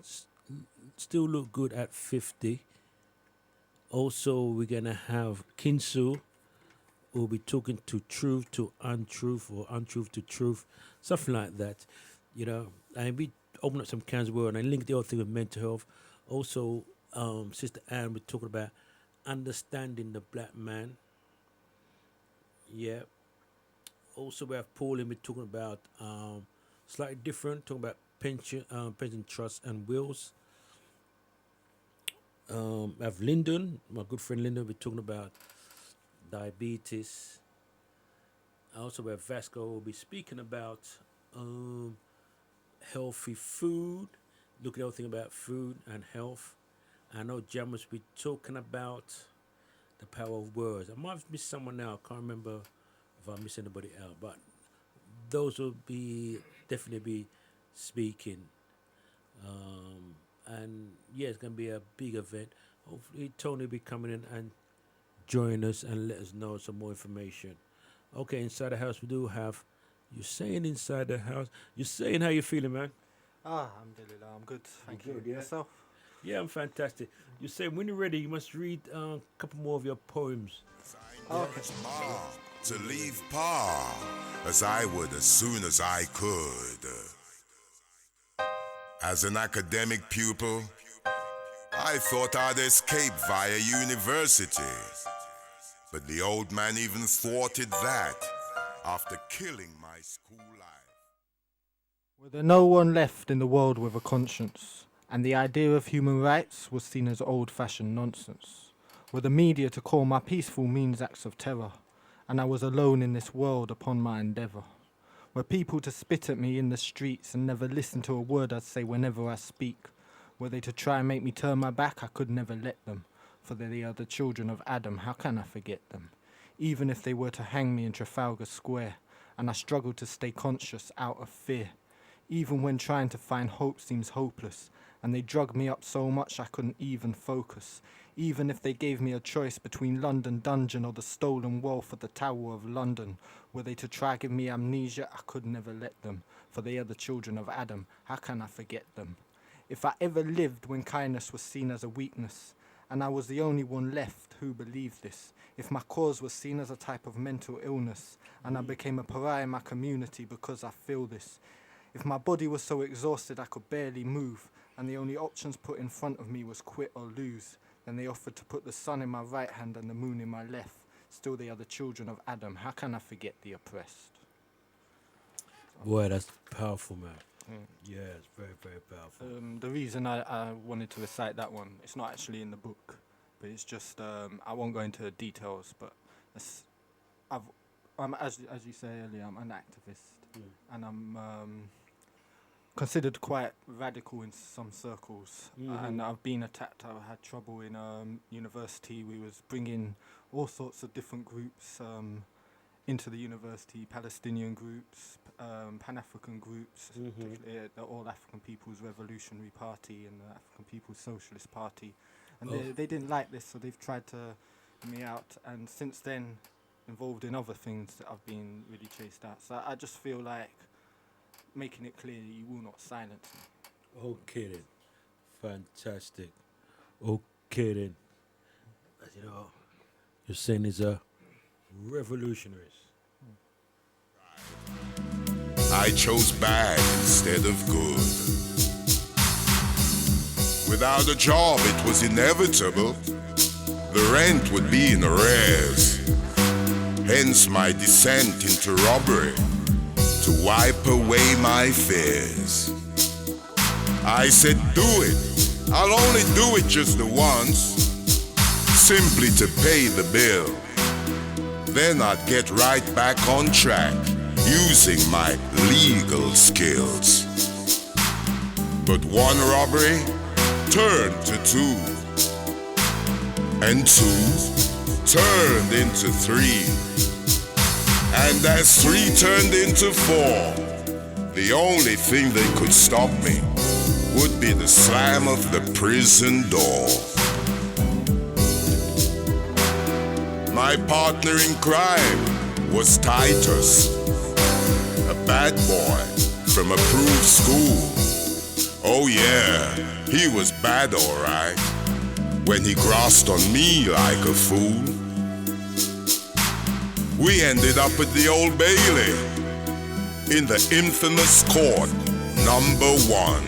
still look good at 50. Also, we're going to have Kinsu, who will be talking to truth to untruth, or untruth to truth, something like that, you know. And we open up some cans of words and I link the whole thing with mental health. Also, Sister Anne, we're talking about understanding the black man. Yeah. Also, we have Pauline, we're talking about slightly different, talking about pension trusts and wills. I have Lyndon, my good friend Lyndon, we're talking about diabetes. I also have Vasco, will be speaking about healthy food, looking at everything about food and health. I know Jam will be talking about the power of words. I might have missed someone now, I can't remember if I missed anybody out, but those will be definitely be speaking. And yeah, it's going to be a big event. Hopefully Tony will be coming in and join us and let us know some more information. Okay, inside the house we do have Huseyin inside the house. Huseyin, how you feeling, man? Alhamdulillah, I'm good. Thank you. good, yeah? Yourself? Yeah, I'm fantastic. Huseyin, when you're ready, you must read a couple more of your poems. To leave Pa as I would as soon as I could. As an academic pupil, I thought I'd escape via university. But the old man even thwarted that after killing my school life. Were there no one left in the world with a conscience, and the idea of human rights was seen as old-fashioned nonsense? Were the media to call my peaceful means acts of terror, and I was alone in this world upon my endeavour? Were people to spit at me in the streets and never listen to a word I say whenever I speak? Were they to try and make me turn my back, I could never let them, for they are the children of Adam, how can I forget them? Even if they were to hang me in Trafalgar Square, and I struggled to stay conscious out of fear, even when trying to find hope seems hopeless, and they drugged me up so much I couldn't even focus. Even if they gave me a choice between London Dungeon or the stolen wealth of the Tower of London, were they to try give me amnesia, I could never let them, for they are the children of Adam, how can I forget them? If I ever lived when kindness was seen as a weakness, and I was the only one left who believed this, if my cause was seen as a type of mental illness, and I became a pariah in my community because I feel this, if my body was so exhausted I could barely move, and the only options put in front of me was quit or lose, then they offered to put the sun in my right hand and the moon in my left. Still they are the children of Adam. How can I forget the oppressed? Boy, that's powerful, man. Yeah, it's very, very powerful. The reason I wanted to recite that one, it's not actually in the book, but it's just, I won't go into details, but I'm as you say earlier, I'm an activist, and I'm considered quite radical in some circles, and I've been attacked. I had trouble in university. We was bringing all sorts of different groups into the university, Palestinian groups, Pan-African groups, the All African People's Revolutionary Party and the African People's Socialist Party, and they didn't like this, so they've tried to get me out, and since then involved in other things that I've been really chased out. So I just feel like making it clear that you will not silence me. Okay then. Fantastic. Okay then. You know, you're saying these are revolutionaries. I chose bad instead of good. Without a job, it was inevitable. The rent would be in arrears. Hence my descent into robbery, to wipe away my fears. I said, do it. I'll only do it just the once, simply to pay the bill. Then I'd get right back on track, using my legal skills. But one robbery turned to two, and two turned into three, and as three turned into four, the only thing that could stop me would be the slam of the prison door. My partner in crime was Titus, a bad boy from approved school. Oh yeah, he was bad alright, when he grossed on me like a fool. We ended up at the Old Bailey, in the infamous court number 1.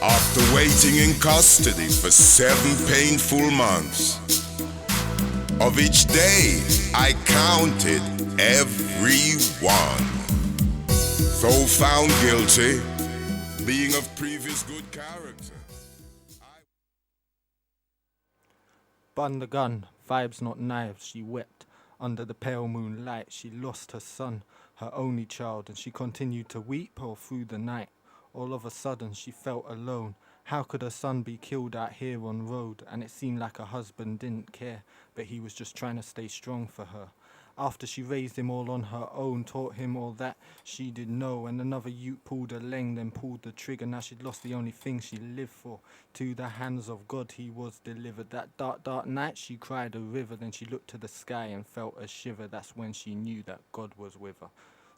After waiting in custody for 7 painful months, of each day I counted every one. So found guilty, being of previous good character. Bun the gun, vibes not knives, she wept. Under the pale moonlight, she lost her son, her only child, and she continued to weep all through the night. All of a sudden, she felt alone. How could her son be killed out here on road? And it seemed like her husband didn't care, but he was just trying to stay strong for her. After she raised him all on her own, taught him all that she did know, and another youth pulled her leg, then pulled the trigger. Now she'd lost the only thing she lived for. To the hands of God he was delivered. That dark, dark night she cried a river, then she looked to the sky and felt a shiver. That's when she knew that God was with her.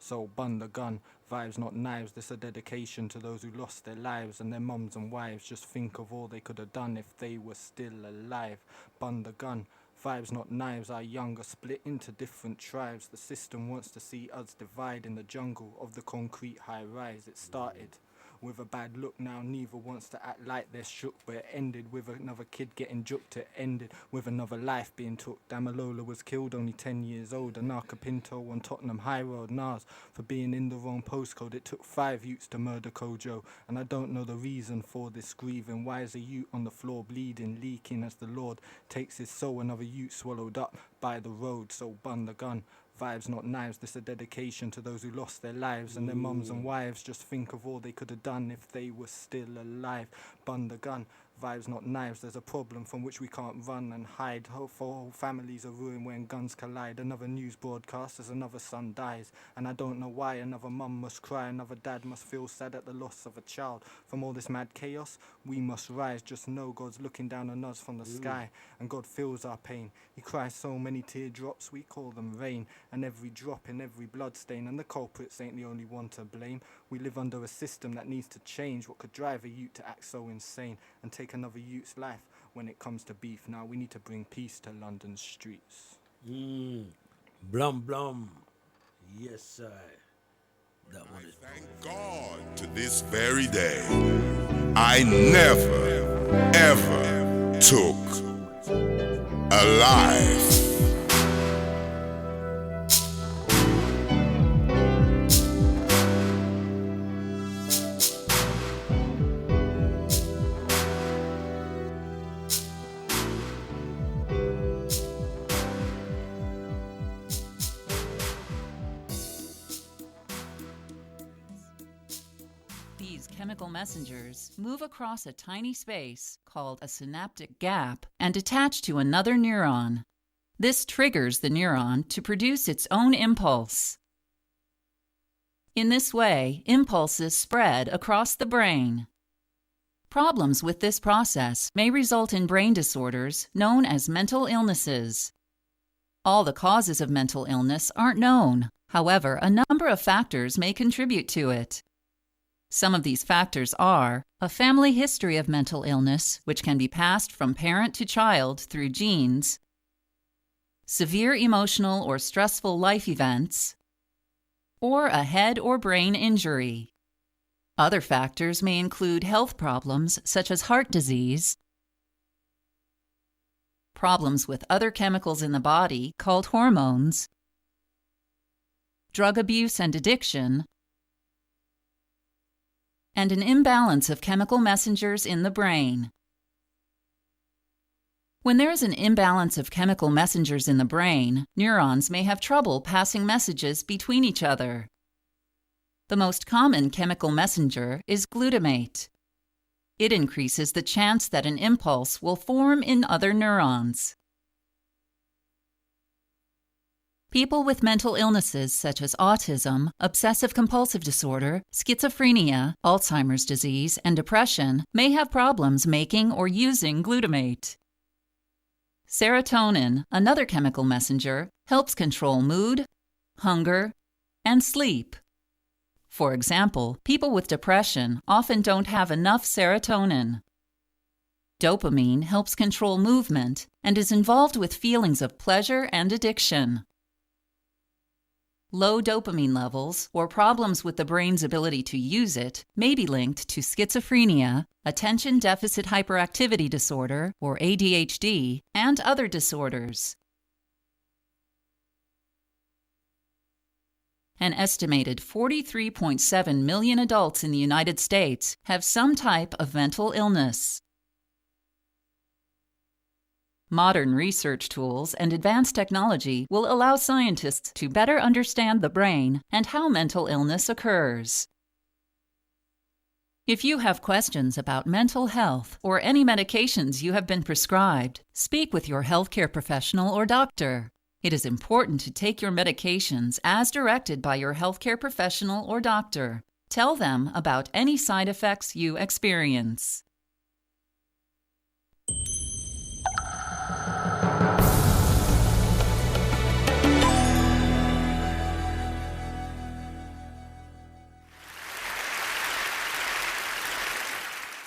So bun the gun, vibes not knives, this a dedication to those who lost their lives and their mums and wives. Just think of all they could have done if they were still alive. Bun the gun, vibes not knives, our younger split into different tribes. The system wants to see us divide in the jungle of the concrete high rise. It started with a bad look, now neither wants to act like they're shook, but it ended with another kid getting juked. It ended with another life being took. Damalola was killed, only 10 years old. Anarka Pinto on Tottenham High Road, Nas for being in the wrong postcode. It took 5 youths to murder Kojo, and I don't know the reason for this grieving. Why is a youth on the floor bleeding, leaking as the Lord takes his soul? Another youth swallowed up by the road, so bun the gun. Vibes not knives, this a dedication to those who lost their lives and their mums and wives. Just think of all they could have done if they were still alive. Bun the gun, vibes, not knives. There's a problem from which we can't run and hide. Whole families are ruined when guns collide. Another news broadcast as another son dies. And I don't know why another mum must cry, another dad must feel sad at the loss of a child. From all this mad chaos, we must rise. Just know God's looking down on us from the sky, and God feels our pain. He cries so many teardrops, we call them rain. And every drop in every blood stain, and the culprits ain't the only one to blame. We live under a system that needs to change. What could drive a youth to act so insane and take another youth's life when it comes to beef? Now we need to bring peace to London's streets. Blum blum. Yes, I. That one is. Thank God to this very day, I never, ever took a life. These chemical messengers move across a tiny space called a synaptic gap and attach to another neuron. This triggers the neuron to produce its own impulse. In this way, impulses spread across the brain. Problems with this process may result in brain disorders known as mental illnesses. All the causes of mental illness aren't known. However, a number of factors may contribute to it. Some of these factors are a family history of mental illness, which can be passed from parent to child through genes, severe emotional or stressful life events, or a head or brain injury. Other factors may include health problems such as heart disease, problems with other chemicals in the body called hormones, drug abuse and addiction, and an imbalance of chemical messengers in the brain. When there is an imbalance of chemical messengers in the brain, neurons may have trouble passing messages between each other. The most common chemical messenger is glutamate. It increases the chance that an impulse will form in other neurons. People with mental illnesses such as autism, obsessive-compulsive disorder, schizophrenia, Alzheimer's disease, and depression may have problems making or using glutamate. Serotonin, another chemical messenger, helps control mood, hunger, and sleep. For example, people with depression often don't have enough serotonin. Dopamine helps control movement and is involved with feelings of pleasure and addiction. Low dopamine levels, or problems with the brain's ability to use it, may be linked to schizophrenia, attention deficit hyperactivity disorder, or ADHD, and other disorders. An estimated 43.7 million adults in the United States have some type of mental illness. Modern research tools and advanced technology will allow scientists to better understand the brain and how mental illness occurs. If you have questions about mental health or any medications you have been prescribed, speak with your healthcare professional or doctor. It is important to take your medications as directed by your healthcare professional or doctor. Tell them about any side effects you experience.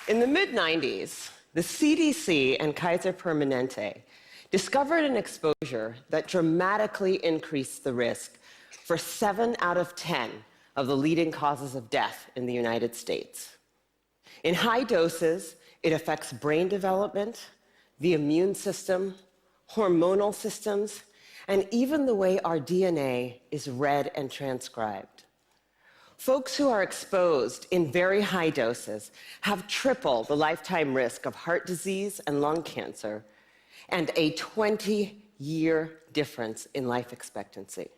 In the mid-90s, the CDC and Kaiser Permanente discovered an exposure that dramatically increased the risk for 7 out of 10 of the leading causes of death in the United States. In high doses, it affects brain development, the immune system, hormonal systems, and even the way our DNA is read and transcribed. Folks who are exposed in very high doses have triple the lifetime risk of heart disease and lung cancer, and a 20-year difference in life expectancy.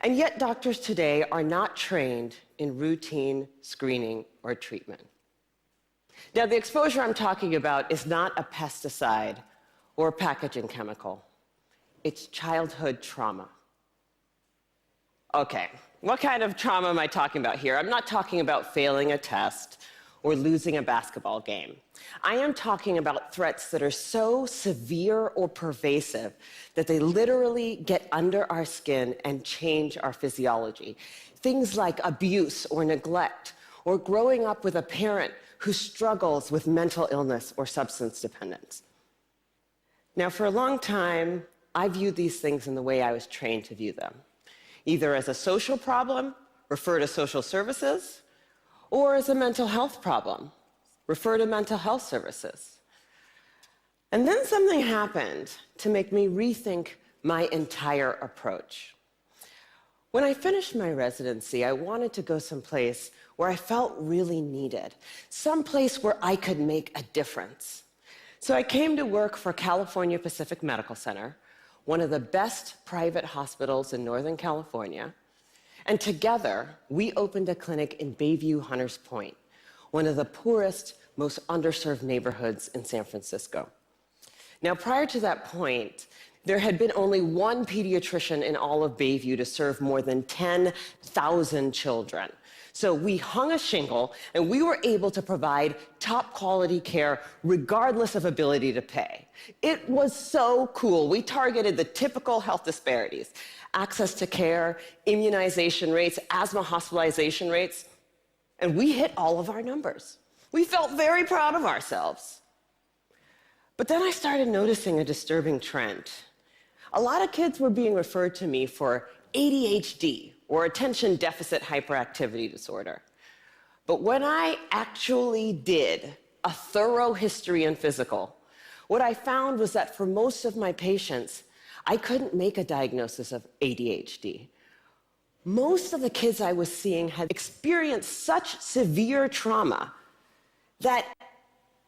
And yet doctors today are not trained in routine screening or treatment. Now, the exposure I'm talking about is not a pesticide or a packaging chemical. It's childhood trauma. Okay, what kind of trauma am I talking about here? I'm not talking about failing a test or losing a basketball game. I am talking about threats that are so severe or pervasive that they literally get under our skin and change our physiology. Things like abuse or neglect, or growing up with a parent who struggles with mental illness or substance dependence. Now, for a long time, I viewed these things in the way I was trained to view them, either as a social problem, refer to social services, or as a mental health problem, refer to mental health services. And then something happened to make me rethink my entire approach. When I finished my residency, I wanted to go someplace where I felt really needed, someplace where I could make a difference. So I came to work for California Pacific Medical Center, one of the best private hospitals in Northern California, and together we opened a clinic in Bayview Hunters Point, one of the poorest, most underserved neighborhoods in San Francisco. Now, prior to that point, there had been only one pediatrician in all of Bayview to serve more than 10,000 children. So we hung a shingle, and we were able to provide top quality care regardless of ability to pay. It was so cool. We targeted the typical health disparities: access to care, immunization rates, asthma hospitalization rates, and we hit all of our numbers. We felt very proud of ourselves. But then I started noticing a disturbing trend. A lot of kids were being referred to me for ADHD, or attention deficit hyperactivity disorder. But when I actually did a thorough history and physical, what I found was that for most of my patients, I couldn't make a diagnosis of ADHD. Most of the kids I was seeing had experienced such severe trauma that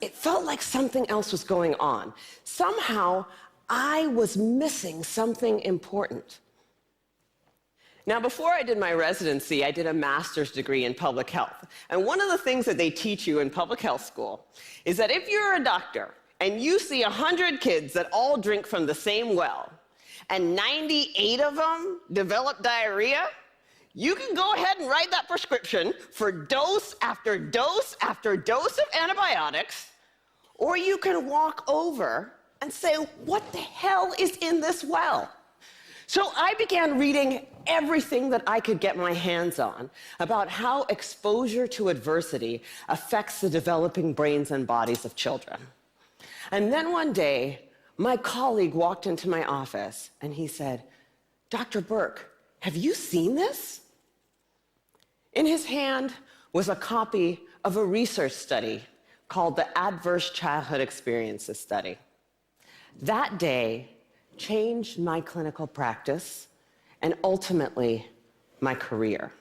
it felt like something else was going on. Somehow, I was missing something important. Now, before I did my residency, I did a master's degree in public health. And one of the things that they teach you in public health school is that if you're a doctor and you see 100 kids that all drink from the same well, and 98 of them develop diarrhea, you can go ahead and write that prescription for dose after dose after dose of antibiotics, or you can walk over and say, what the hell is in this well? So I began reading everything that I could get my hands on about how exposure to adversity affects the developing brains and bodies of children. And then one day, my colleague walked into my office and he said, "Dr. Burke, have you seen this?" In his hand was a copy of a research study called the Adverse Childhood Experiences Study. That day changed my clinical practice and ultimately my career.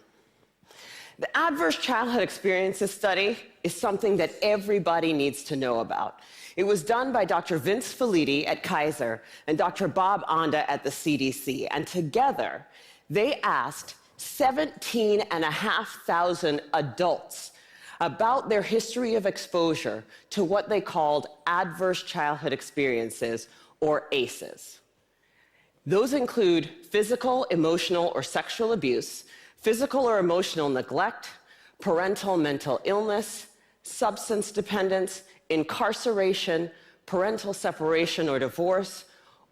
The Adverse Childhood Experiences Study is something that everybody needs to know about. It was done by Dr. Vince Felitti at Kaiser and Dr. Bob Onda at the CDC, and together they asked 17,500 adults about their history of exposure to what they called adverse childhood experiences, or ACEs. Those include physical, emotional, or sexual abuse, physical or emotional neglect, parental mental illness, substance dependence, incarceration, parental separation or divorce,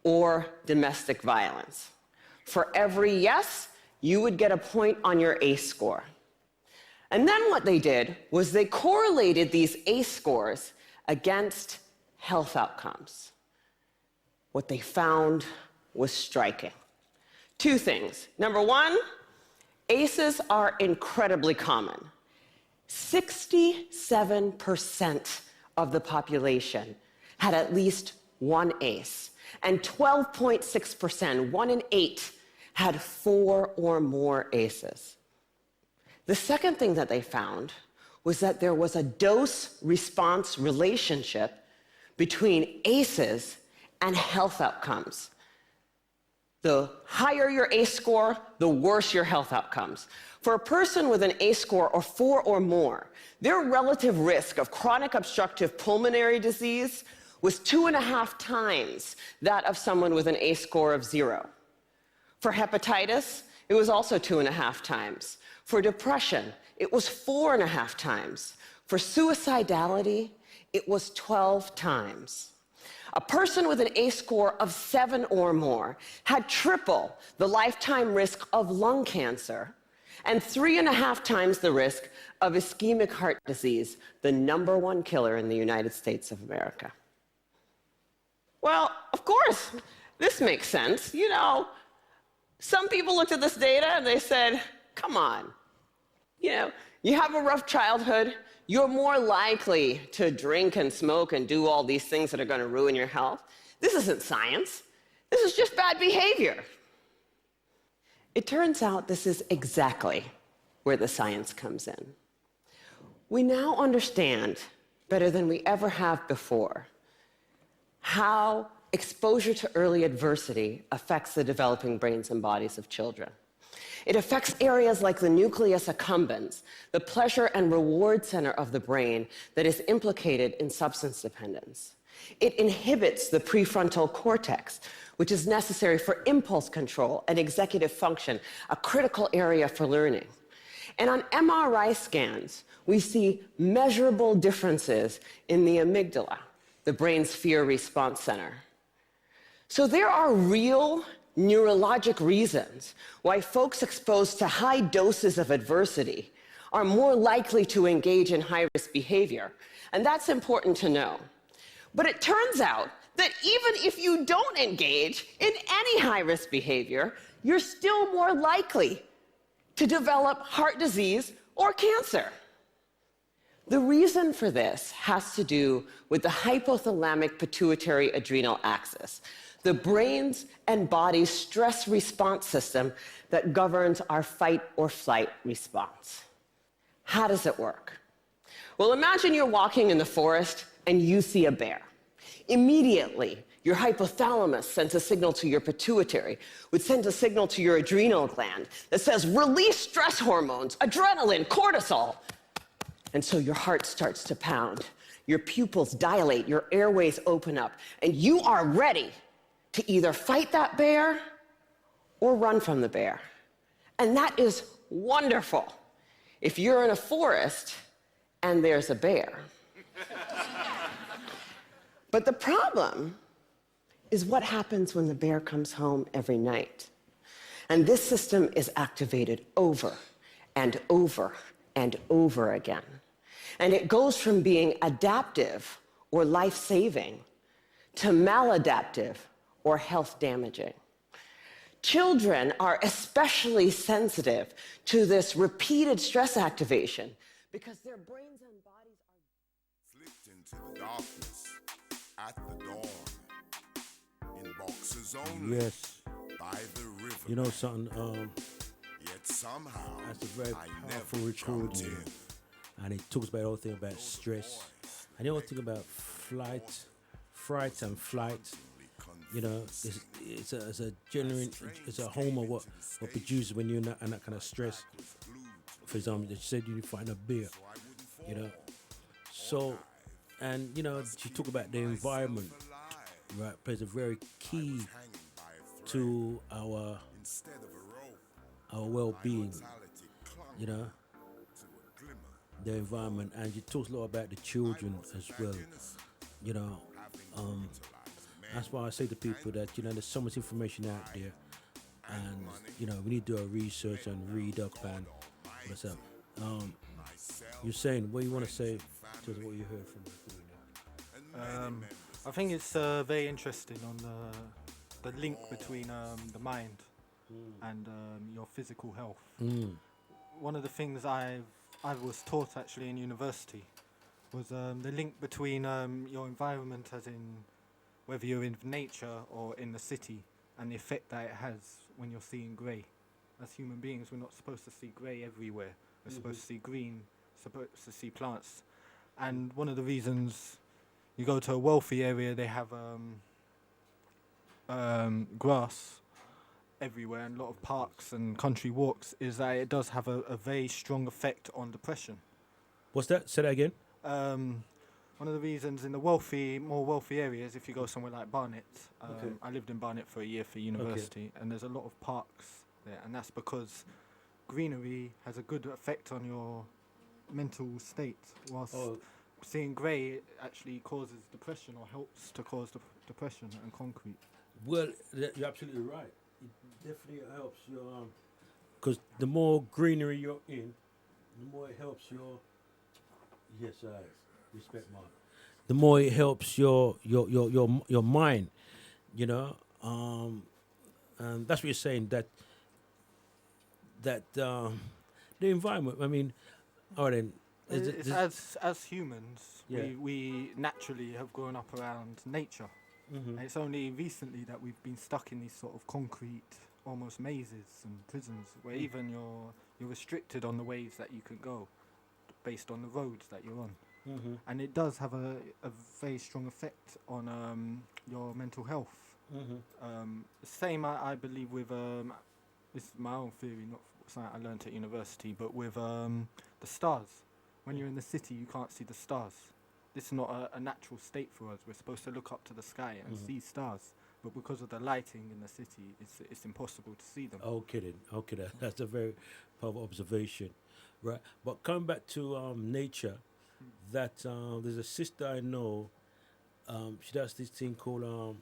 or domestic violence. For every yes, you would get a point on your ACE score. And then what they did was they correlated these ACE scores against health outcomes. What they found was striking. Two things. Number one, ACEs are incredibly common. 67% of the population had at least one ACE, and 12.6%, 1 in 8, had 4 or more ACEs. The second thing that they found was that there was a dose-response relationship between ACEs and health outcomes. The higher your ACE score, the worse your health outcomes. For a person with an ACE score of 4 or more, their relative risk of chronic obstructive pulmonary disease was 2.5 times that of someone with an ACE score of 0. For hepatitis, it was also 2.5 times. For depression, it was 4.5 times. For suicidality, it was 12 times. A person with an ACE score of 7 or more had triple the lifetime risk of lung cancer and 3.5 times the risk of ischemic heart disease, the #1 killer in the United States of America. Well, of course, this makes sense. You know, some people looked at this data and they said, come on, you know, you have a rough childhood, you're more likely to drink and smoke and do all these things that are going to ruin your health. This isn't science. This is just bad behavior. It turns out this is exactly where the science comes in. We now understand, better than we ever have before, how exposure to early adversity affects the developing brains and bodies of children. It affects areas like the nucleus accumbens, the pleasure and reward center of the brain that is implicated in substance dependence. It inhibits the prefrontal cortex, which is necessary for impulse control and executive function, a critical area for learning. And on MRI scans, we see measurable differences in the amygdala, the brain's fear response center. So there are real neurologic reasons why folks exposed to high doses of adversity are more likely to engage in high-risk behavior, and that's important to know. But it turns out that even if you don't engage in any high-risk behavior, you're still more likely to develop heart disease or cancer. The reason for this has to do with the hypothalamic pituitary adrenal axis, the brain's and body's stress response system that governs our fight or flight response. How does it work? Well, imagine you're walking in the forest and you see a bear. Immediately, your hypothalamus sends a signal to your pituitary, which sends a signal to your adrenal gland that says, release stress hormones, adrenaline, cortisol. And so your heart starts to pound, your pupils dilate, your airways open up, and you are ready to either fight that bear or run from the bear. And that is wonderful if you're in a forest and there's a bear. But the problem is what happens when the bear comes home every night. And this system is activated over and over and over again. And it goes from being adaptive or life-saving to maladaptive or health-damaging. Children are especially sensitive to this repeated stress activation because their brains and bodies are Slipped into the darkness at the dawn in boxes only Yes. by the river. You know something, Yet somehow that's a very I powerful never recording. jumped in. And it talks about the whole thing about stress. And the whole thing about fright and flight. You know, it's a genuine, it's a home of what produces when you're in that kind of stress. For example, you said you find a beer, you know. So, and you know, you talk about the environment, right? Plays a very key to our well-being, you know, the environment, and you talk a lot about the children as well, you know. That's why I say to people that, you know, there's so much information out there, and you know, we need to do our research and read up and what's up. Huseyin, what do you want to say to what you heard from the I think it's very interesting on the link between the mind and your physical health. One of the things I was taught actually in university was the link between your environment, as in whether you're in nature or in the city, and the effect that it has when you're seeing grey. As human beings, we're not supposed to see grey everywhere. We're supposed to see green, supposed to see plants. And one of the reasons you go to a wealthy area, they have grass, everywhere and a lot of parks and country walks is that it does have a very strong effect on depression. What's that? Say that again. One of the reasons in the more wealthy areas, if you go somewhere like Barnet, I lived in Barnet for a year for university, and there's a lot of parks there, and that's because greenery has a good effect on your mental state, whilst seeing grey actually causes depression or helps to cause depression and concrete. Well, you're absolutely right. It definitely helps your, because the more greenery you're in, the more it helps your. Yes, respect, Mark. The more it helps your mind, you know, and that's what you're saying. That the environment. I mean, all right then. As humans, we naturally have grown up around nature. And it's only recently that we've been stuck in these sort of concrete, almost mazes and prisons, where even you're restricted on the ways that you can go, based on the roads that you're on. And it does have a very strong effect on your mental health. Same, I believe, with this is my own theory, not something I learned at university, but with the stars. When you're in the city, you can't see the stars. This is not a natural state for us. We're supposed to look up to the sky and see stars, but because of the lighting in the city, it's impossible to see them. Okay then. That's a very powerful observation, right? But coming back to nature, that there's a sister I know. She does this thing called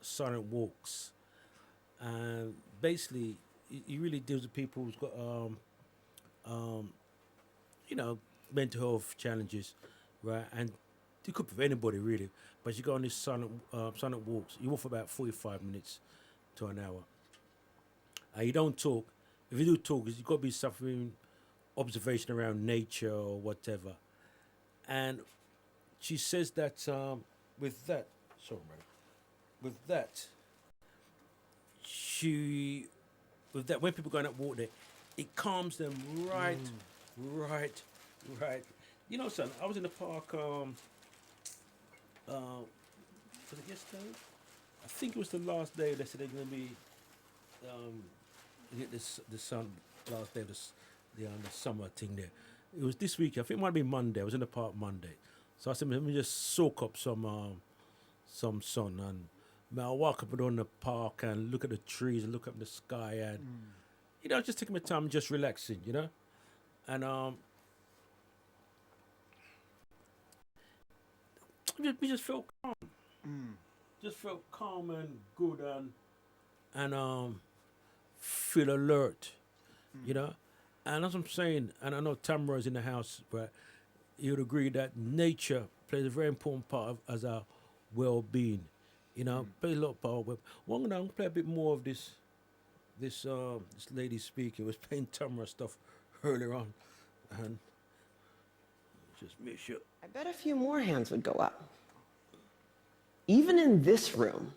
silent walks, and basically, he really deals with people who's got mental health challenges, right? And it could be for anybody really, but you go on these silent walks. You walk for about 45 minutes to an hour. And you don't talk. If you do talk, you've got to be suffering observation around nature or whatever. And she says that with that, when people go out and walk there, it calms them right. You know, son, I was in the park, was it yesterday? I think it was the last day. They said they're going to be, the sun, last day of the summer thing there. It was this week. I think it might be Monday. I was in the park Monday. So I said, let me just soak up some sun. And I walk up and down the park and look at the trees and look up in the sky and, just taking my time and just relaxing, And we just felt calm. Just felt calm and good and feel alert, And as I'm saying, and I know Tamara's in the house, but you would agree that nature plays a very important part as our well-being. Plays a lot of part. Well, I'm gonna play a bit more of this lady speaker was playing Tamara stuff earlier on, and just make sure. I bet a few more hands would go up. Even in this room,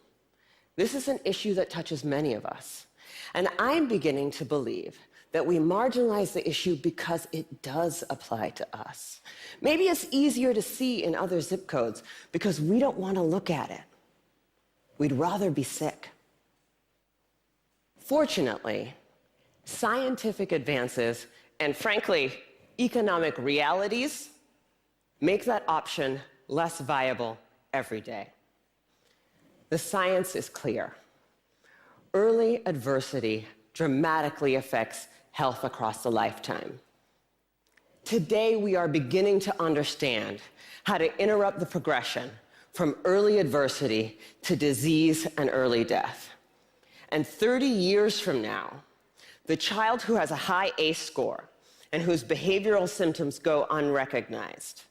this is an issue that touches many of us. And I'm beginning to believe that we marginalize the issue because it does apply to us. Maybe it's easier to see in other zip codes because we don't want to look at it. We'd rather be sick. Fortunately, scientific advances and, frankly, economic realities make that option less viable every day. The science is clear. Early adversity dramatically affects health across the lifetime. Today, we are beginning to understand how to interrupt the progression from early adversity to disease and early death. And 30 years from now, the child who has a high ACE score and whose behavioral symptoms go unrecognized,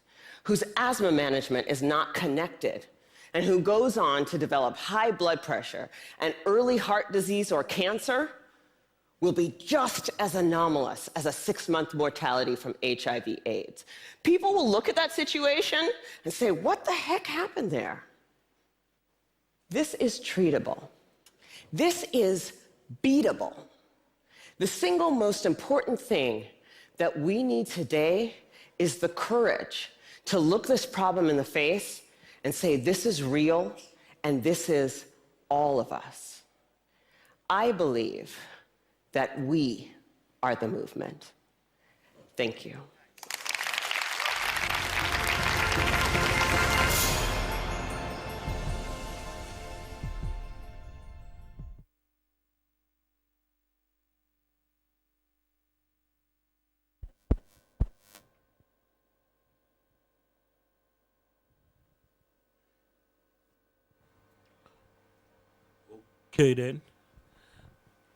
whose asthma management is not connected, and who goes on to develop high blood pressure and early heart disease or cancer will be just as anomalous as a 6-month mortality from HIV/AIDS. People will look at that situation and say, what the heck happened there? This is treatable. This is beatable. The single most important thing that we need today is the courage to look this problem in the face and say, this is real, and this is all of us. I believe that we are the movement. Thank you. Okay then.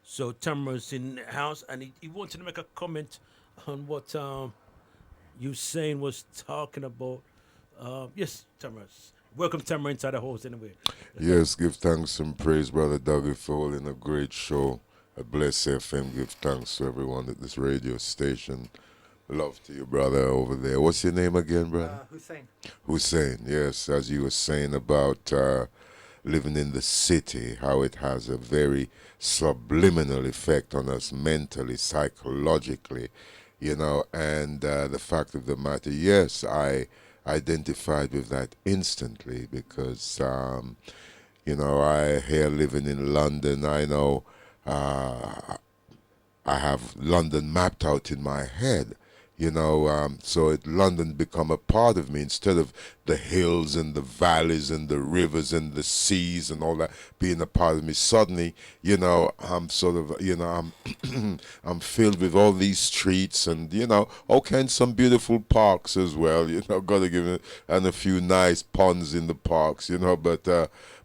So Tamara's in the house, and he wanted to make a comment on what Huseyin was talking about. Yes, Tamara. Welcome, Tamara, inside the house anyway. Yes, give thanks and praise, Brother Dougie, for holding a great show at Bless FM. Give thanks to everyone at this radio station. Love to you, brother, over there. What's your name again, brother? Huseyin. Huseyin, yes, as you were saying about living in the city, how it has a very subliminal effect on us mentally, psychologically, you know, and the fact of the matter, yes, I identified with that instantly because, you know, I here living in London, I know I have London mapped out in my head, you know, so London become a part of me instead of the hills and the valleys and the rivers and the seas and all that being a part of me. Suddenly, you know, I'm sort of, you know, I'm I'm filled with all these streets and, you know, okay, and some beautiful parks as well, you know, gotta give it, and a few nice ponds in the parks, you know, but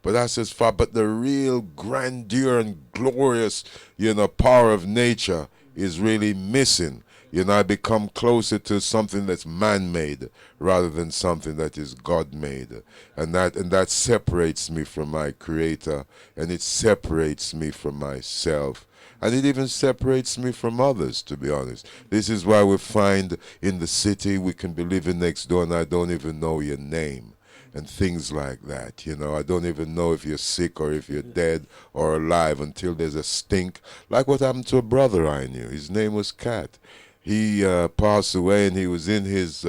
that's as far. But the real grandeur and glorious, you know, power of nature is really missing. You know, I become closer to something that's man-made rather than something that is God-made, and that separates me from my Creator, and it separates me from myself. And it even separates me from others, to be honest. This is why we find in the city we can be living next door and I don't even know your name and things like that. You know, I don't even know if you're sick or if you're dead or alive until there's a stink. Like what happened to a brother I knew. His name was Cat. He passed away and he was in his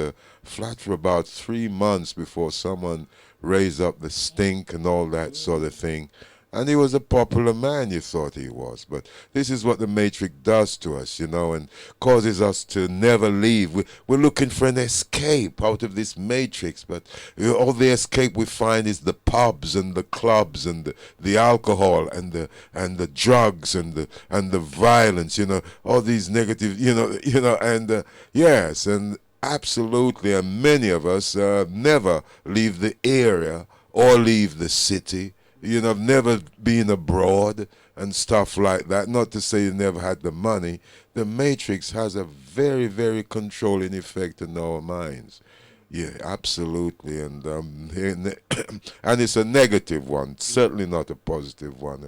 flat for about 3 months before someone raised up the stink and all that sort of thing. And he was a popular man, you thought he was. But this is what the Matrix does to us, you know, and causes us to never leave. We're looking for an escape out of this Matrix, but all the escape we find is the pubs and the clubs and the alcohol and the drugs and the violence, you know, all these negative, and yes, and absolutely, and many of us never leave the area or leave the city. You know, I've never been abroad and stuff like that. Not to say you never had the money. The Matrix has a very, very controlling effect on our minds. Yeah, absolutely, and and it's a negative one, certainly not a positive one.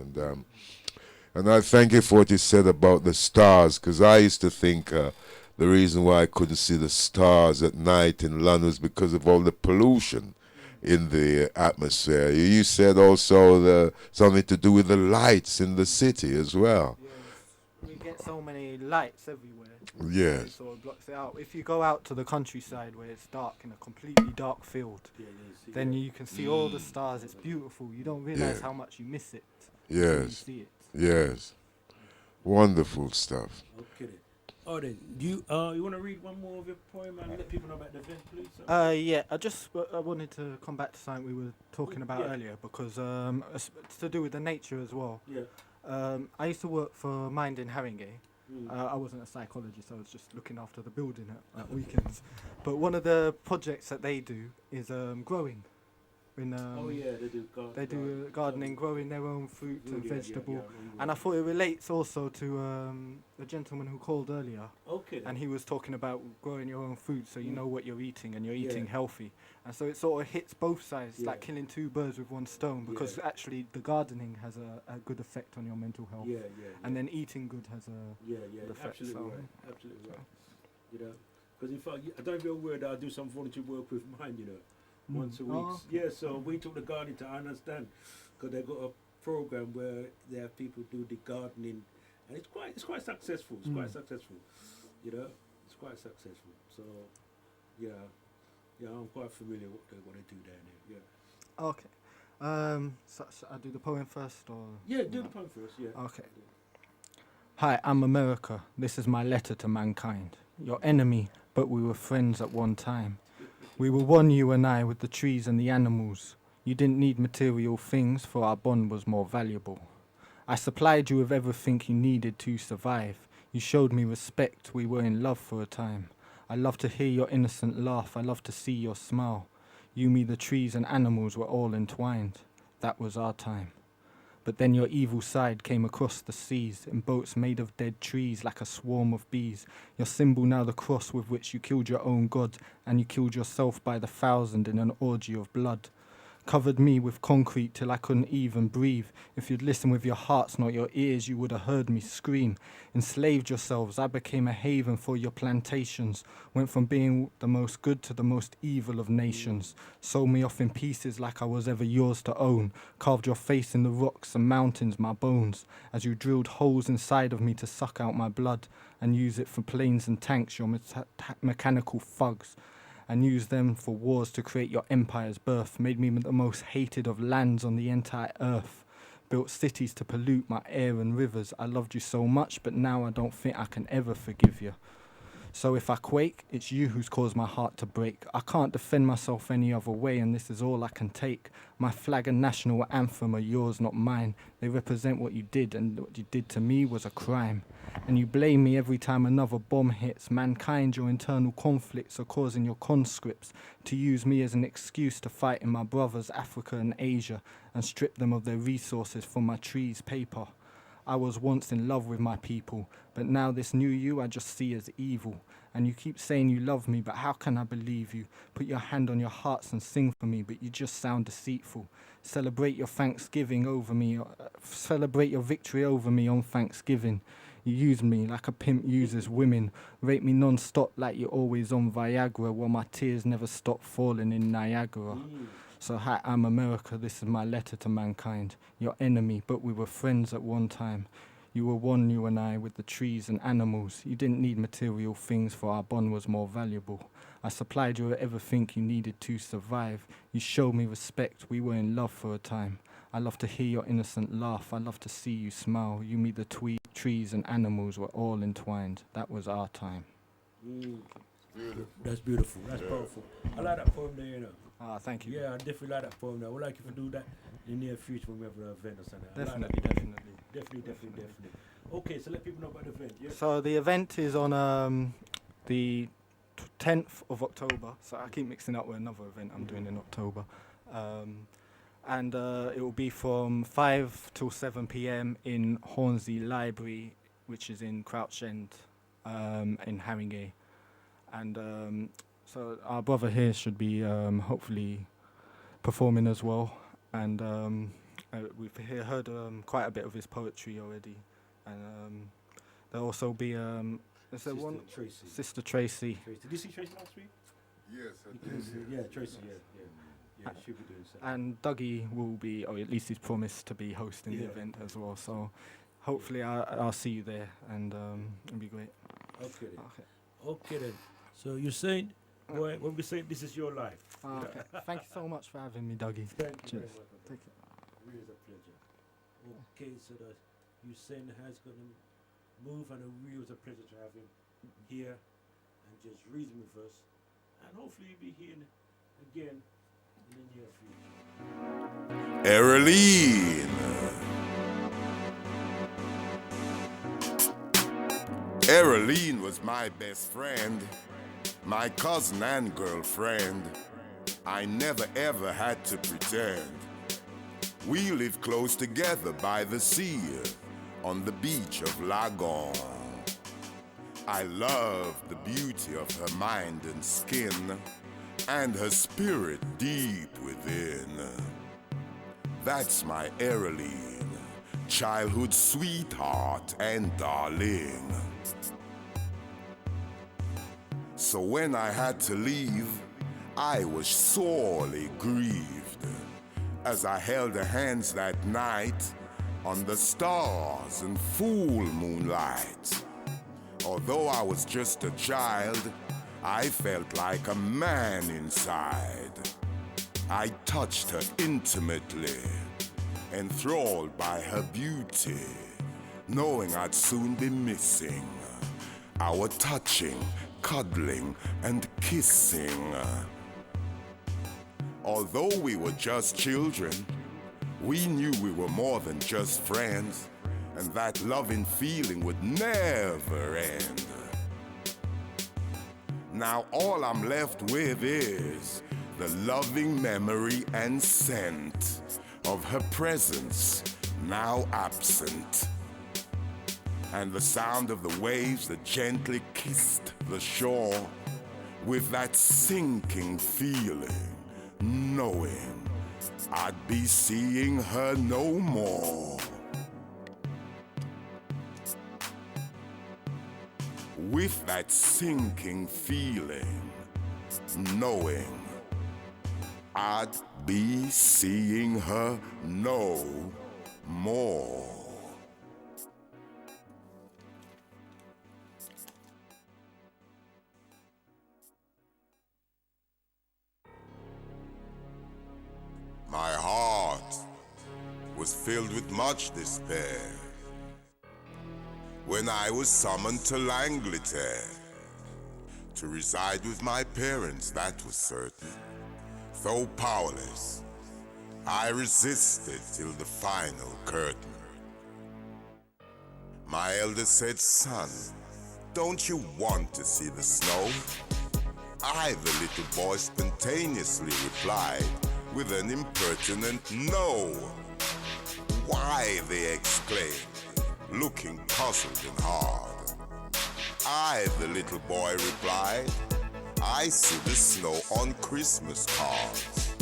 And I thank you for what you said about the stars, because I used to think the reason why I couldn't see the stars at night in London was because of all the pollution in the atmosphere. You said also something to do with the lights in the city as well. Yes, we get so many lights everywhere. Yes. It sort of blocks it out. If you go out to the countryside where it's dark in a completely dark field, then you can see all the stars. It's beautiful. You don't realize how much you miss it until you Yes. see it. Yes. Wonderful stuff. Okay then. Oh then, you want to read one more of your poem and let people know about the event, please? Yeah, I wanted to come back to something we were talking about earlier because it's to do with the nature as well. Yeah. I used to work for Mind in Haringey. I wasn't a psychologist, I was just looking after the building at weekends. But one of the projects that they do is growing. They do gardening, growing their own fruit and vegetable. And I thought it relates also to the gentleman who called earlier. Okay. And he was talking about growing your own food so you know what you're eating and you're eating healthy. And so it sort of hits both sides, like killing two birds with one stone, because actually the gardening has a good effect on your mental health. And then eating good has a good effect. Absolutely right. Absolutely right. You know, because in fact, I don't know if you're aware that I do some volunteer work with mine, you know. Once a week. Oh, okay. Yeah, so we took the gardening to understand, because they got a program where they have people do the gardening, and it's quite successful. It's quite successful, you know. It's quite successful. So, yeah, I'm quite familiar with what they do down there. Yeah. Okay. So I do the poem first, or? Yeah, do the poem first, yeah. Okay. Hi, I'm America. This is my letter to mankind. Your enemy, but we were friends at one time. We were one, you and I, with the trees and the animals. You didn't need material things, for our bond was more valuable. I supplied you with everything you needed to survive. You showed me respect, we were in love for a time. I love to hear your innocent laugh, I love to see your smile. You, me, the trees and animals were all entwined. That was our time. But then your evil side came across the seas in boats made of dead trees like a swarm of bees. Your symbol now the cross with which you killed your own god, and you killed yourself by the thousand in an orgy of blood. Covered me with concrete till I couldn't even breathe. If you'd listened with your hearts, not your ears, you would have heard me scream. Enslaved yourselves, I became a haven for your plantations. Went from being the most good to the most evil of nations. Sold me off in pieces like I was ever yours to own. Carved your face in the rocks and mountains, my bones. As you drilled holes inside of me to suck out my blood and use it for planes and tanks, your mechanical thugs. And used them for wars to create your empire's birth, made me the most hated of lands on the entire earth, built cities to pollute my air and rivers. I loved you so much, but now I don't think I can ever forgive you. So if I quake, it's you who's caused my heart to break. I can't defend myself any other way, and this is all I can take. My flag and national anthem are yours, not mine. They represent what you did, and what you did to me was a crime. And you blame me every time another bomb hits. Mankind, your internal conflicts are causing your conscripts to use me as an excuse to fight in my brothers Africa and Asia and strip them of their resources from my trees' paper. I was once in love with my people, but now this new you I just see as evil. And you keep saying you love me, but how can I believe you? Put your hand on your hearts and sing for me, but you just sound deceitful. Celebrate your Thanksgiving over me, celebrate your victory over me on Thanksgiving. You use me like a pimp uses women. Rape me non-stop like you're always on Viagra, while my tears never stop falling in Niagara. So hi, I'm America, this is my letter to mankind. Your enemy, but we were friends at one time. You were one, you and I, with the trees and animals. You didn't need material things, for our bond was more valuable. I supplied you with everything you needed to survive. You showed me respect, we were in love for a time. I love to hear your innocent laugh, I love to see you smile. You, me, the trees and animals were all entwined. That was our time. That's beautiful. That's powerful. I like that poem there, you know. Thank you. Yeah, I definitely like that poem. I would like you to do that in the near future when we have an event or something. Definitely. Okay, so let people know about the event. Yeah. So the event is on the 10th of October. So I keep mixing up with another event I'm doing in October. And it will be from 5 till 7 p.m. in Hornsey Library, which is in Crouch End in Haringey. And so our brother here should be hopefully performing as well. And we've heard quite a bit of his poetry already. And there'll also be Sister one Tracy. Sister Tracy. Did you see Tracy last week? Yes, Yeah, Tracy, yeah, she'll be doing so. And Dougie will be, or at least he's promised to be hosting the event as well. So hopefully I'll see you there, and it'll be great. Okay then. So you're saying, boy, when we say this is your life. Okay. Thank you so much for having me, Dougie. Thank you Cheers. very much. Take it. Really is a pleasure. Okay, so that Huseyin has going to move, and it really is a pleasure to have him here and just reason with us. And hopefully he'll be here again in the near future. Ereline. Ereline was my best friend, my cousin and girlfriend. I never ever had to pretend. We lived close together by the sea, on the beach of Lagon. I loved the beauty of her mind and skin, and her spirit deep within. That's my Ereline, childhood sweetheart and darling. So when I had to leave, I was sorely grieved, as I held her hands that night on the stars and full moonlight. Although I was just a child, I felt like a man inside. I touched her intimately, enthralled by her beauty, knowing I'd soon be missing our touching, cuddling, and kissing. Although we were just children, we knew we were more than just friends, and that loving feeling would never end. Now all I'm left with is the loving memory and scent of her presence, now absent, and the sound of the waves that gently kissed the shore, with that sinking feeling, knowing I'd be seeing her no more. With that sinking feeling, knowing I'd be seeing her no more. My heart was filled with much despair when I was summoned to L'Angleterre to reside with my parents, that was certain. Though powerless, I resisted till the final curtain. My elder said, "Son, don't you want to see the snow?" I, the little boy, spontaneously replied with an impertinent no. "Why?" they exclaimed, looking puzzled and hard. I, the little boy, replied, "I see the snow on Christmas cards."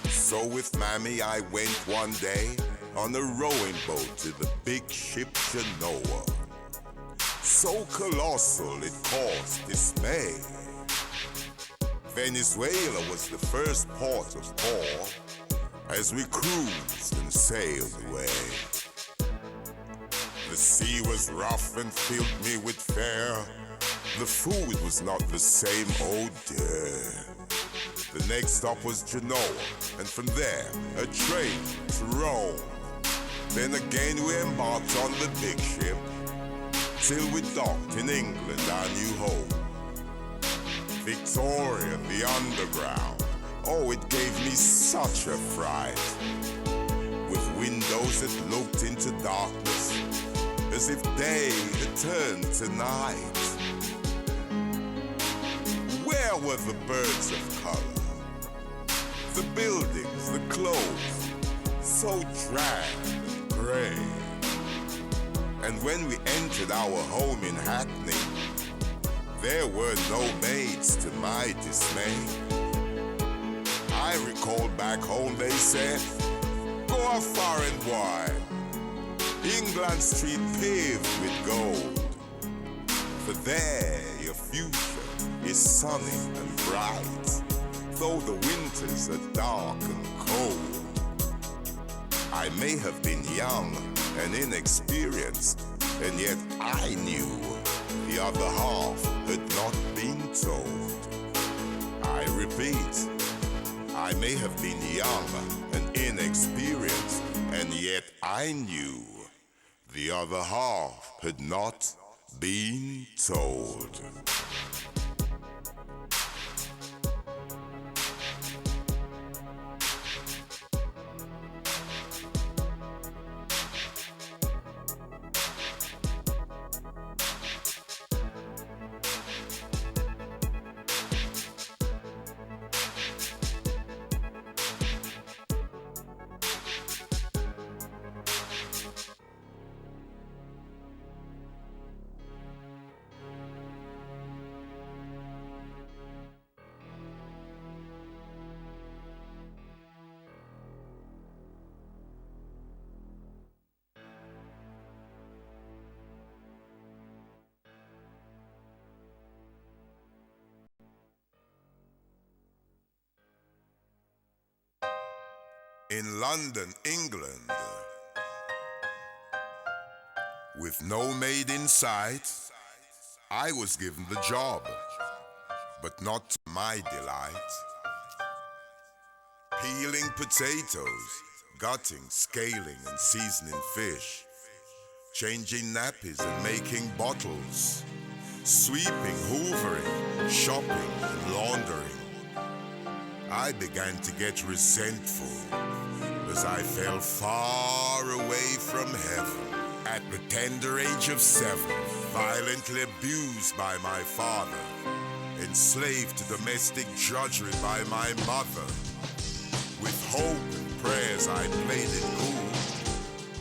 So with Mammy I went one day on a rowing boat to the big ship Genoa. So colossal it caused dismay. Venezuela was the first port of call as we cruised and sailed away. The sea was rough and filled me with fear. The food was not the same, oh dear. The next stop was Genoa, and from there a train to Rome. Then again we embarked on the big ship till we docked in England, our new home. Victoria, the underground, oh, it gave me such a fright. With windows that looked into darkness, as if day had turned to night. Where were the birds of color? The buildings, the clothes, so drab and gray. And when we entered our home in Hackney, there were no maids to my dismay. I recall back home they said, "Go a foreign boy, England Street paved with gold. For there your future is sunny and bright, though the winters are dark and cold." I may have been young and inexperienced, and yet I knew the other half had not been told. I repeat, I may have been young and inexperienced, and yet I knew the other half had not been told. In London, England, with no maid in sight, I was given the job, but not to my delight. Peeling potatoes, gutting, scaling, and seasoning fish. Changing nappies and making bottles. Sweeping, hoovering, shopping, and laundering. I began to get resentful as I fell far away from heaven. At the tender age of 7, violently abused by my father, enslaved to domestic drudgery by my mother. With hope and prayers I played it cool,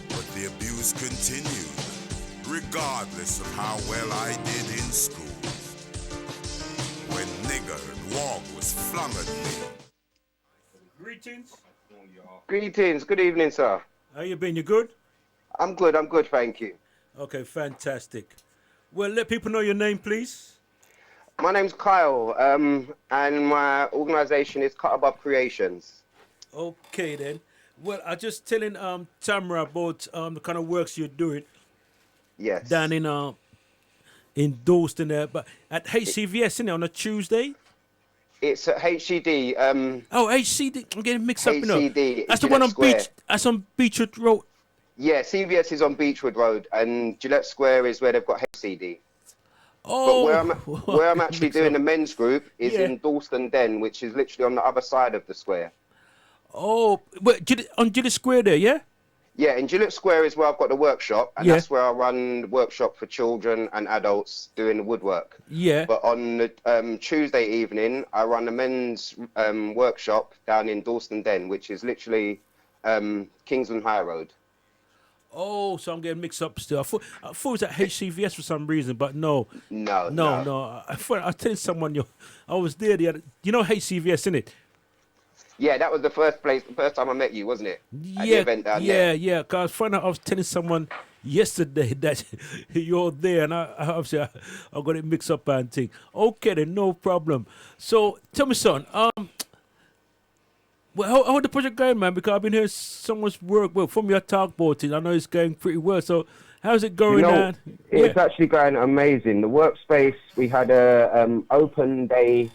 but the abuse continued, regardless of how well I did in school. When nigger and wog was flung at me. Greetings. Greetings. Good evening, sir. How you been? You good? I'm good, thank you. Okay, fantastic. Well, let people know your name, please. My name's Kyle, and my organization is Cut Above Creations. Okay, then. Well, I just telling Tamara about the kind of works you're doing. Yes. Down in Dalston there, but at HCVS, isn't it, on a Tuesday? It's at HCD. Oh, HCD. I'm getting mixed up. HCD. That's the one on Square. Beach. That's on Beechwood Road. Yeah, CVS is on Beechwood Road, and Gillette Square is where they've got HCD. Oh. But where I'm actually doing the men's group is in Dalston Den, which is literally on the other side of the square. Oh, but on Gillette Square there, yeah? Yeah, in Gillette Square is where I've got the workshop, and that's where I run the workshop for children and adults doing the woodwork. Yeah. But on the Tuesday evening, I run the men's workshop down in Dalston Den, which is literally Kingsland High Road. Oh, so I'm getting mixed up still. I thought it was at HCVS for some reason, but no. No. I was telling someone, I was there the other, you know HCVS, innit? Yeah, that was the first time I met you, wasn't it? At the event down there. Yeah. Cause I was telling someone yesterday that you're there, and I got it mixed up and thing. Okay, then no problem. So tell me, son, well, how the project going, man? Because I've been hearing so much work. Well, from your talk about it, I know it's going pretty well. So how's it going, man? It's actually going amazing. The workspace, we had a open day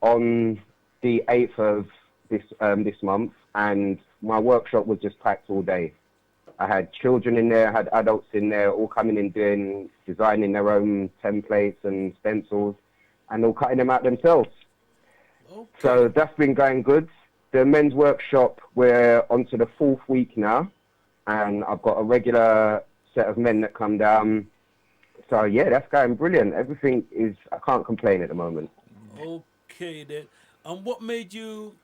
on the 8th of this month, and my workshop was just packed all day. I had children in there, I had adults in there, all coming in designing their own templates and stencils, and all cutting them out themselves. Okay. So that's been going good. The men's workshop, we're onto the 4th week now, and I've got a regular set of men that come down. So yeah, that's going brilliant. Everything is, I can't complain at the moment. Okay then. And what made you,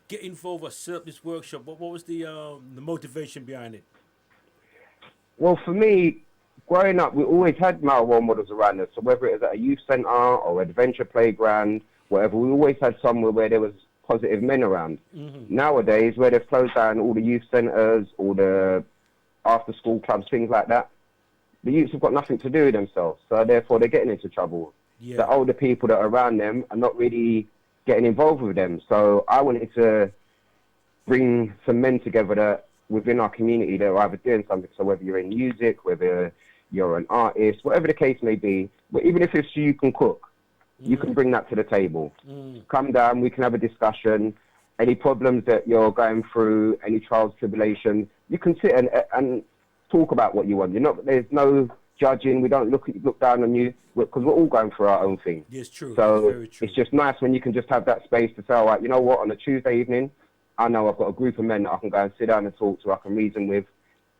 get involved or set up this workshop? What was the motivation behind it? Well, for me, growing up, we always had male role models around us. So whether it was at a youth centre or adventure playground, whatever, we always had somewhere where there was positive men around. Mm-hmm. Nowadays, where they've closed down all the youth centres, all the after-school clubs, things like that, the youths have got nothing to do with themselves. So therefore, they're getting into trouble. Yeah. The older people that are around them are not really getting involved with them. So I wanted to bring some men together that within our community that are either doing something. So whether you're in music, whether you're an artist, whatever the case may be, but even if it's you can cook, you can bring that to the table. Come down, we can have a discussion. Any problems that you're going through, any trials, tribulations, you can sit and talk about what you want. There's no judging. We don't look down on you because we're all going through our own thing. Yes, true. So very true. It's just nice when you can just have that space to say, all right, you know what, on a Tuesday evening, I know I've got a group of men that I can go and sit down and talk to, I can reason with,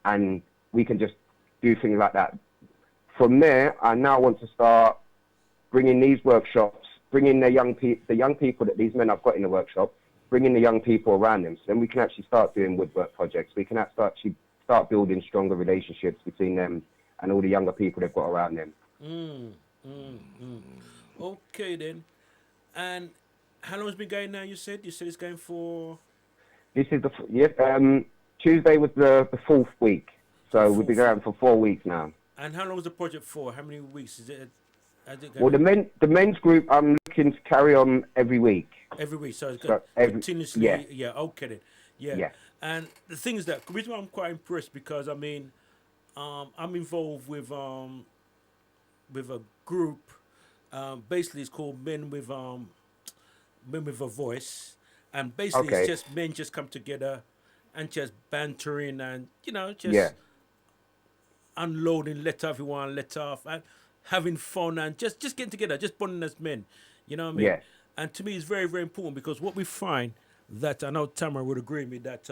and we can just do things like that. From there, I now want to start bringing these workshops, bringing the young people that these men I've got in the workshop, bringing the young people around them. So then we can actually start doing woodwork projects. We can actually start building stronger relationships between them and all the younger people they've got around them. Okay then. And how long has it been going now, you said? You said it's going for... This is Tuesday was the 4th week. So we've been going for 4 weeks now. And how long is the project for? How many weeks is it? Well, the men's group, I'm looking to carry on every week. Every week, so it's continuously. Yeah. Okay then. Yeah. And the thing is that the reason why I'm quite impressed because I'm involved with a group. Basically, it's called Men with a Voice, and basically Okay. it's just men just come together and just bantering and just Yeah. unloading, let everyone let off and having fun and just getting together, just bonding as men. You know what I mean? Yeah. And to me, it's very, very important because what we find that I know Tamara would agree with me that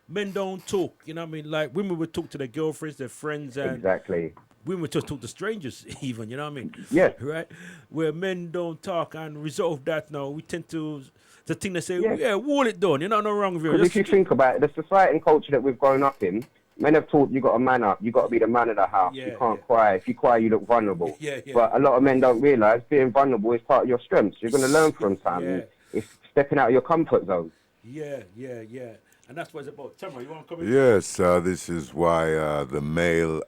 men don't talk. You know what I mean? Like women would talk to their girlfriends, their friends, and Exactly. women would just talk to strangers, even. You know what I mean? Yeah. Right? Where men don't talk and resolve that now, we tend to the thing they say, Yeah. yeah, wall it down. You're not no wrong with Because you. if you think about it, the society and culture that we've grown up in, men have taught you got to man up. You got to be the man of the house. Yeah, You can't cry. If you cry, you look vulnerable. Yeah, yeah. But a lot of men don't realise being vulnerable is part of your strengths. You're going to learn from time. Yeah. It's stepping out of your comfort zone. Yeah. And that's what it's about. Tamara, you want to come in? Yes, this is why the male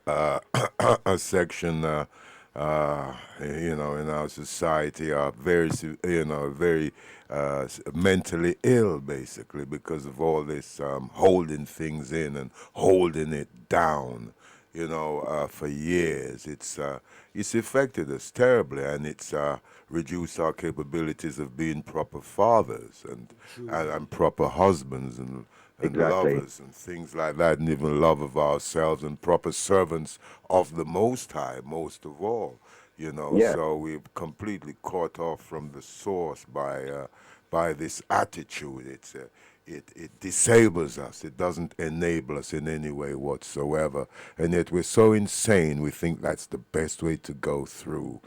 section, in our society are very, very mentally ill, basically, because of all this holding things in and holding it down. For years, it's affected us terribly, and it's reduced our capabilities of being proper fathers and proper husbands and Exactly. lovers and things like that, and even love of ourselves and proper servants of the Most High, most of all. Yeah. So we're completely caught off from the source by this attitude. It disables us. It doesn't enable us in any way whatsoever. And yet we're so insane, we think that's the best way to go through.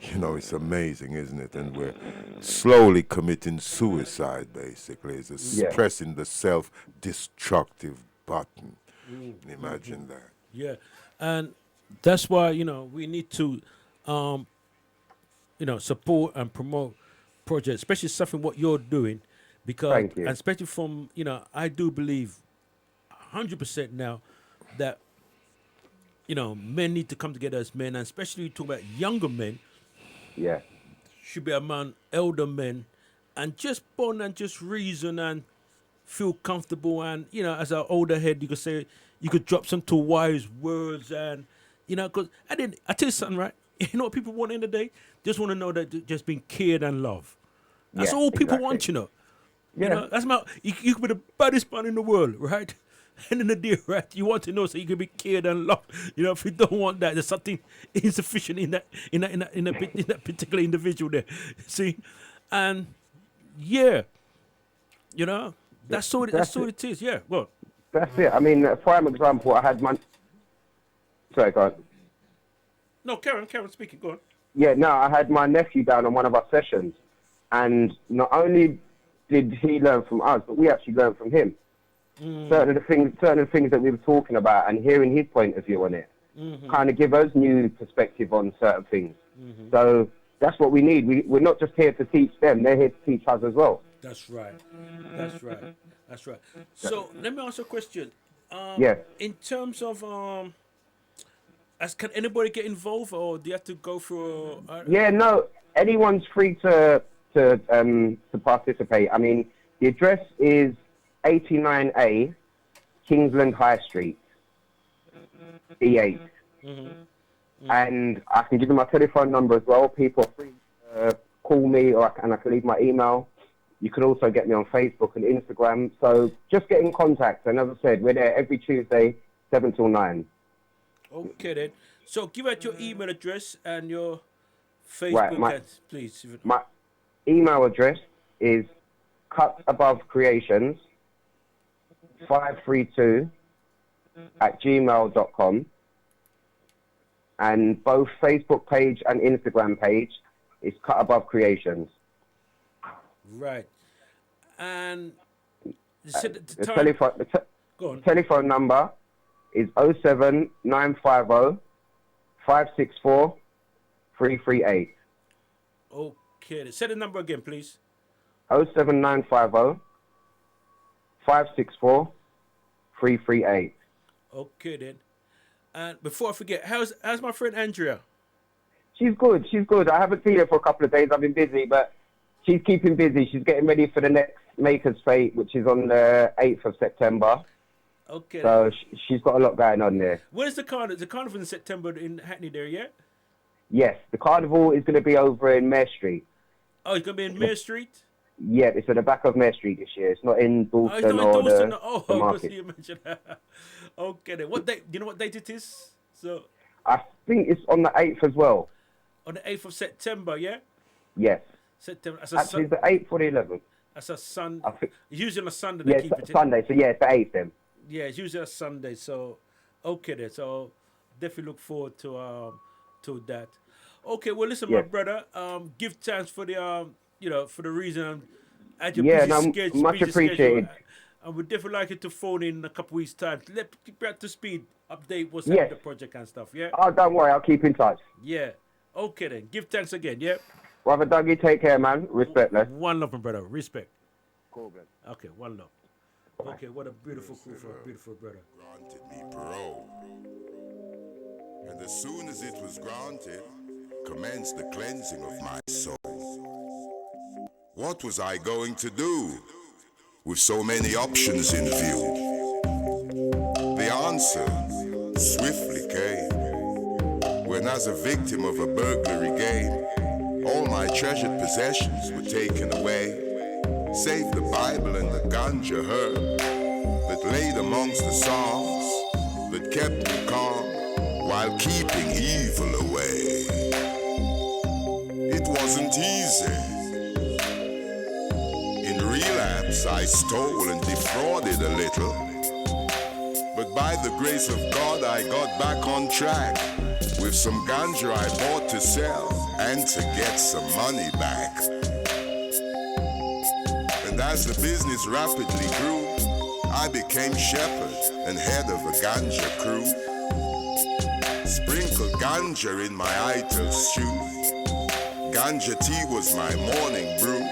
It's amazing, isn't it? And we're slowly committing suicide, basically. It's Yeah. pressing the self-destructive button. Imagine that. Yeah, and that's why we need to, support and promote projects, especially something what you're doing, because Thank you. and especially from I do believe, 100% now, that men need to come together as men, and especially you talk about younger men, Yeah. should be among elder men, and just bond and just reason and feel comfortable, and as an older head you could say, you could drop some to wise words, and because I tell you something, right? You know what people want in the day? Just want to know that they're just being cared and loved. That's Yeah, all people exactly. want, Yeah. That's you could be the baddest man in the world, right? And in the day, right, you want to know so you can be cared and loved. If you don't want that, there's something insufficient in that particular individual there. See, and yeah, that's all it is. Yeah, well, That's it. I mean, a prime example, I had my... Sorry, go on. no, Karen speaking. Go on. Yeah, no, I had my nephew down on one of our sessions, and not only did he learn from us, but we actually learned from him. Certain of the things that we were talking about, and hearing his point of view on it, kind of give us new perspective on certain things. So that's what we need. We're not just here to teach them; they're here to teach us as well. That's right. So let me ask you a question. Yes. In terms of can anybody get involved, or do you have to go through? Yeah, no, anyone's free to participate. I mean, the address is 89A, Kingsland High Street, E8. And I can give you my telephone number as well. People are free to call me, and I can leave my email. You can also get me on Facebook and Instagram. So just get in contact. And as I said, we're there every Tuesday, 7 till 9. Okay then. So give out your email address and your Facebook, Right, please. My email address is cutaboveCreations 532 @gmail.com, and both Facebook page and Instagram page is Cut Above Creations. Right. And The telephone number is 07950 564 338. Okay. Say the number again, please. 07950 564 338. Okay then. And before I forget, how's my friend Andrea? She's good. I haven't seen her for a couple of days. I've been busy, but she's keeping busy. She's getting ready for the next Maker's Fate, which is on the 8th of September. Okay. So she's got a lot going on there. When is the carnival? The carnival in September in Hackney there, yeah? Yes, the carnival is going to be over in Mare Street. Oh, it's going to be in Mare Street? Yeah, it's at the back of Mare Street this year. It's not in Oh, it's Dalston not in or Dawson. the Oh, because market. you mentioned that. Okay, then. What date? Do you know what date it is? So, I think it's on the 8th as well. on the 8th of September, yeah? Yes. September. Actually, it's the 8th or the 11th. That's a Sunday. I think. It's usually on a Sunday Yeah, they keep it's it. Sunday. So yeah, it's the 8th then. Yeah, it's usually a Sunday. So, okay then. So, definitely look forward to that. Okay, well, listen, my Yes. brother. Give thanks for the for the reason. At your Yeah, busy no, schedule, much busy appreciated. schedule, and we'd definitely like you to phone in a couple weeks time. Let keep you up to speed, update what's Yes. happening with the project and stuff. Yeah. Oh, don't worry. I'll keep in touch. Yeah. Okay then. Give thanks again. Yeah. Brother Dougie, take care, man. Respect, man. One love, my brother. Respect. Cool, man. Okay. One love. Okay. What a beautiful crew for a beautiful brother. Granted me parole. And as soon as it was granted, commenced the cleansing of my soul. What was I going to do with so many options in view? The answer swiftly came when, as a victim of a burglary game, all my treasured possessions were taken away, save the Bible and the ganja herb that laid amongst the Psalms that kept me calm while keeping evil away. It wasn't easy. In relapse, I stole and defrauded a little, but by the grace of God, I got back on track with some ganja I bought to sell and to get some money back. And as the business rapidly grew, I became shepherd and head of a ganja crew. Sprinkled ganja in my idol stew. Ganja tea was my morning brew.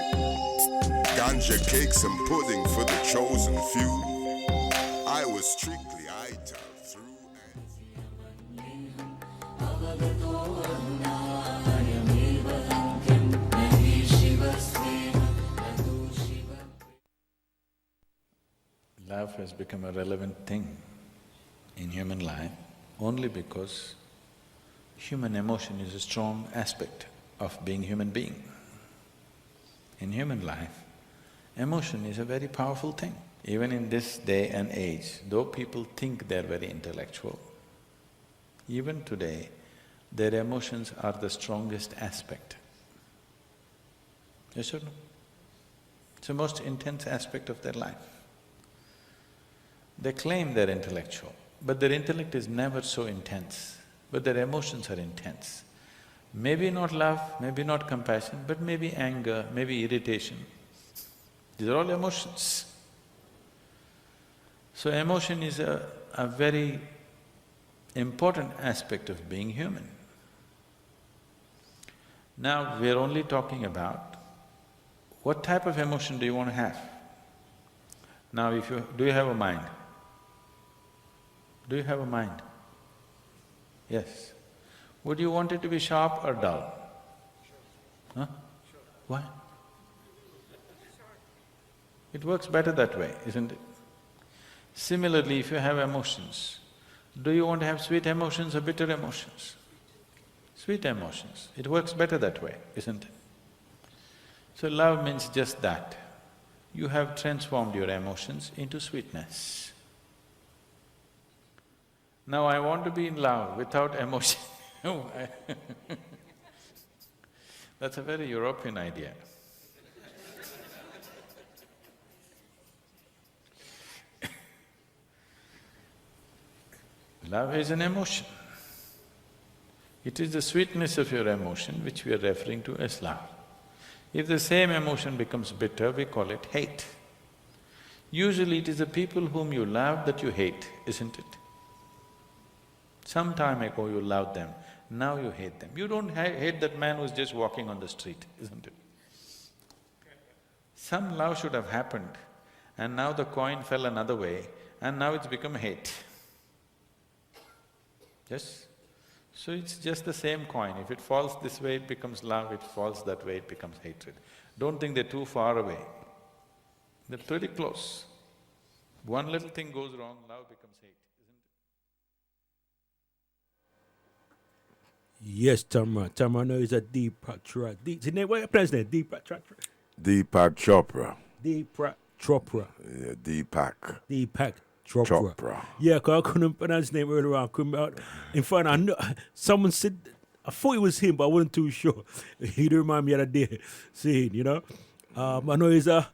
Ganja cakes and pudding for the chosen few. I was strictly idol through Love has become a relevant thing in human life only because human emotion is a strong aspect of being human being. In human life, emotion is a very powerful thing. Even in this day and age, though people think they're very intellectual, even today, their emotions are the strongest aspect. Yes or no? It's the most intense aspect of their life. They claim they're intellectual, but their intellect is never so intense, but their emotions are intense. Maybe not love, maybe not compassion, but maybe anger, maybe irritation. These are all emotions. So emotion is a very important aspect of being human. Now we're only talking about what type of emotion do you want to have? Now do you have a mind? Do you have a mind? Yes. Would you want it to be sharp or dull? Huh? Why? It works better that way, isn't it? Similarly, if you have emotions, do you want to have sweet emotions or bitter emotions? Sweet emotions, it works better that way, isn't it? So love means just that. You have transformed your emotions into sweetness. Now I want to be in love without emotion. That's a very European idea. Love is an emotion. It is the sweetness of your emotion which we are referring to as love. If the same emotion becomes bitter, we call it hate. Usually it is the people whom you love that you hate, isn't it? Some time ago you loved them, now you hate them. You don't hate that man who's just walking on the street, isn't it? Some love should have happened and now the coin fell another way and now it's become hate. Yes? So it's just the same coin. If it falls this way, it becomes love, if it falls that way, it becomes hatred. Don't think they're too far away. They're pretty close. One little thing goes wrong, love becomes hate, isn't it? Yes, Tamara. Tamara now is a Deepak Chopra. What your plan's name? Deepak Chopra. Deepak Chopra. Deepak Chopra. Yeah, Deepak. Deepak Chopra. Chopra. Yeah, because I couldn't pronounce his name earlier on. In fact, I know someone said, I thought it was him, but I wasn't too sure. He did remind me of that day, seeing, you know. I know he's a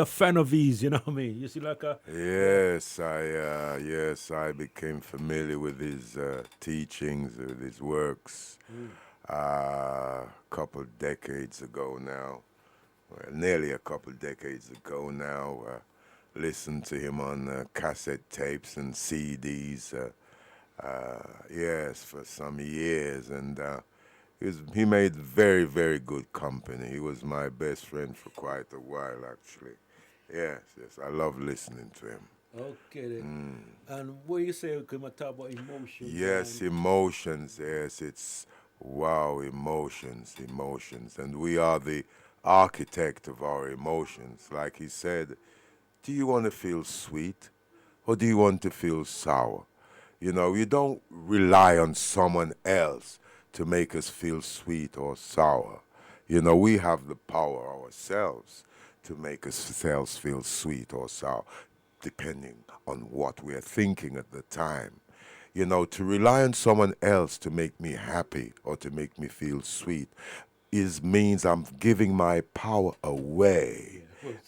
fan of his, you know what I mean? You see, like a... Yes, I became familiar with his teachings, with his works, a couple decades ago now. Well, nearly a couple decades ago now. Listened to him on cassette tapes and CDs. Yes, for some years, and he made very, very good company. He was my best friend for quite a while, actually. Yes, I love listening to him. Okay, then. And what you say, can I talk about emotions? Yes, emotions, yes, it's, wow, emotions. And we are the architect of our emotions. Like he said, do you want to feel sweet or do you want to feel sour? You know, you don't rely on someone else to make us feel sweet or sour. You know, we have the power ourselves to make ourselves feel sweet or sour, depending on what we're thinking at the time. You know, to rely on someone else to make me happy or to make me feel sweet means I'm giving my power away.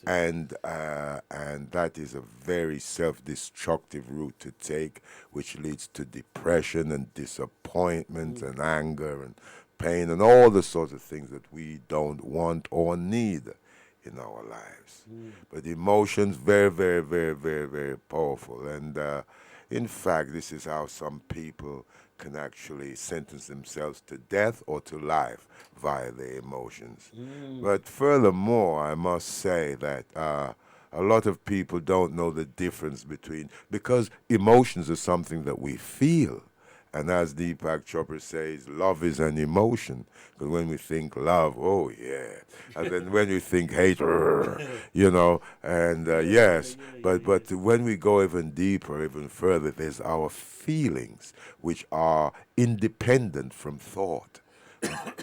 And that is a very self-destructive route to take, which leads to depression and disappointment and anger and pain and all the sorts of things that we don't want or need in our lives. But emotions, very, very, very, very, very powerful. And in fact, this is how some people can actually sentence themselves to death or to life via their emotions. But furthermore, I must say that a lot of people don't know the difference between, because emotions are something that we feel. And as Deepak Chopra says, love is an emotion. Because when we think love, oh yeah. And then when we think hate, you know, and yes. But when we go even deeper, even further, there's our feelings, which are independent from thought.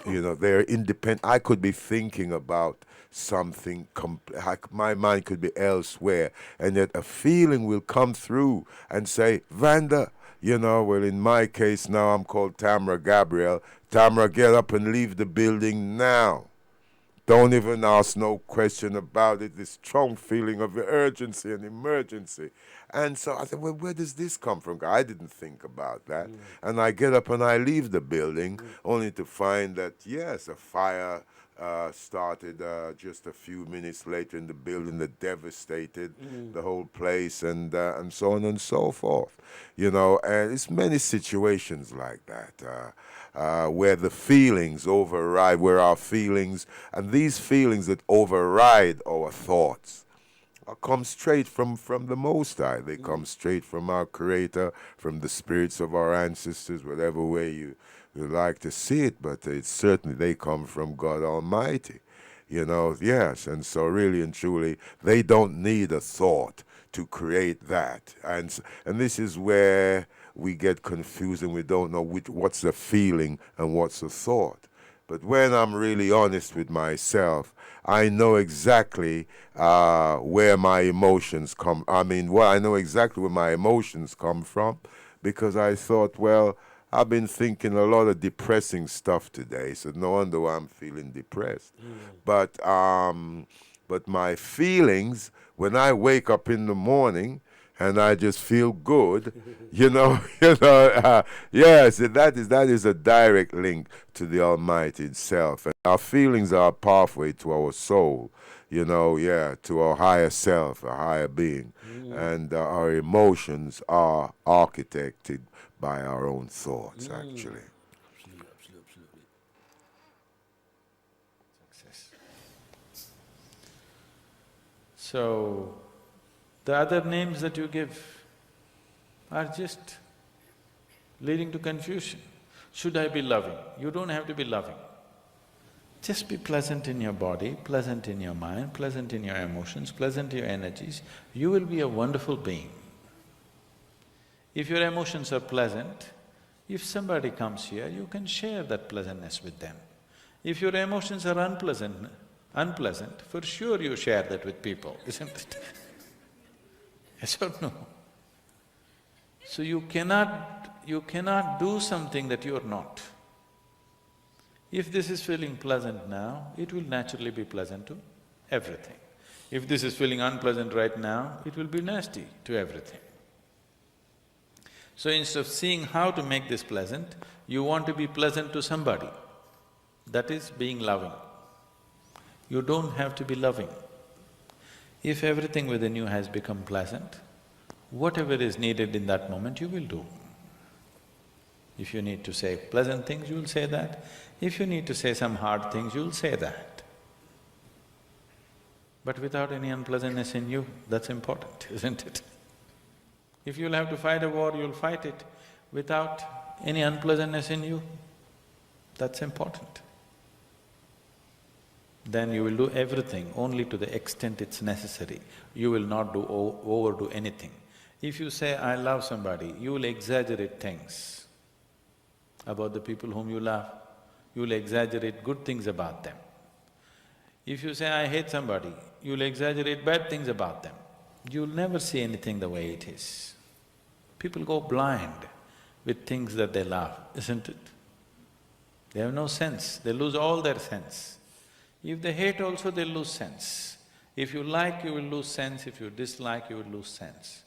You know, they're independent. I could be thinking about something, my mind could be elsewhere, and yet a feeling will come through and say, Vanda, you know, well, in my case now, I'm called Tamara Gabriel. Tamara, get up and leave the building now. Don't even ask no question about it. This strong feeling of urgency and emergency. And so I said, well, where does this come from? I didn't think about that. And I get up and I leave the building, only to find that, yes, a fire started just a few minutes later in the building that devastated the whole place, and so on and so forth. You know, and it's many situations like that where the feelings override, where our feelings, and these feelings that override our thoughts, come straight from the Most High. They come straight from our Creator, from the spirits of our ancestors, whatever way you like to see it, but it's certainly they come from God Almighty. You know, yes, and so really and truly, they don't need a thought to create that. And this is where we get confused and we don't know what's the feeling and what's the thought. But when I'm really honest with myself, I know exactly where my emotions come. I know exactly where my emotions come from, because I thought, well, I've been thinking a lot of depressing stuff today, so no wonder why I'm feeling depressed. But my feelings, when I wake up in the morning and I just feel good, yes, that is a direct link to the Almighty itself. And our feelings are a pathway to our soul, to our higher self, a higher being. And our emotions are architected by our own thoughts, actually. Absolutely. Success. So, the other names that you give are just leading to confusion. Should I be loving? You don't have to be loving. Just be pleasant in your body, pleasant in your mind, pleasant in your emotions, pleasant in your energies. You will be a wonderful being. If your emotions are pleasant, if somebody comes here, you can share that pleasantness with them. If your emotions are unpleasant, unpleasant, for sure you share that with people, isn't it? Yes or no? So you cannot do something that you're not. If this is feeling pleasant now, it will naturally be pleasant to everything. If this is feeling unpleasant right now, it will be nasty to everything. So instead of seeing how to make this pleasant, you want to be pleasant to somebody. That is being loving. You don't have to be loving. If everything within you has become pleasant, whatever is needed in that moment, you will do. If you need to say pleasant things, you'll say that. If you need to say some hard things, you'll say that. But without any unpleasantness in you, that's important, isn't it? If you'll have to fight a war, you'll fight it without any unpleasantness in you, that's important. Then you will do everything only to the extent it's necessary. You will not overdo anything. If you say, I love somebody, you will exaggerate things about the people whom you love. You will exaggerate good things about them. If you say, I hate somebody, you will exaggerate bad things about them. You will never see anything the way it is. People go blind with things that they love, isn't it? They have no sense, they lose all their sense. If they hate also, they'll lose sense. If you like, you will lose sense. If you dislike, you will lose sense.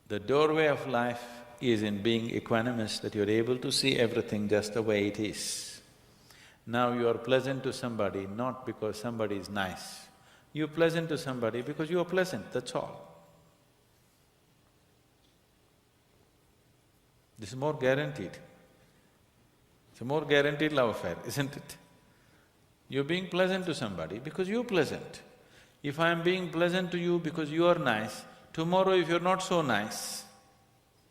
The doorway of life is in being equanimous, that you're able to see everything just the way it is. Now you are pleasant to somebody not because somebody is nice. You're pleasant to somebody because you are pleasant, that's all. This is more guaranteed. It's a more guaranteed love affair, isn't it? You're being pleasant to somebody because you're pleasant. If I'm being pleasant to you because you are nice, tomorrow if you're not so nice,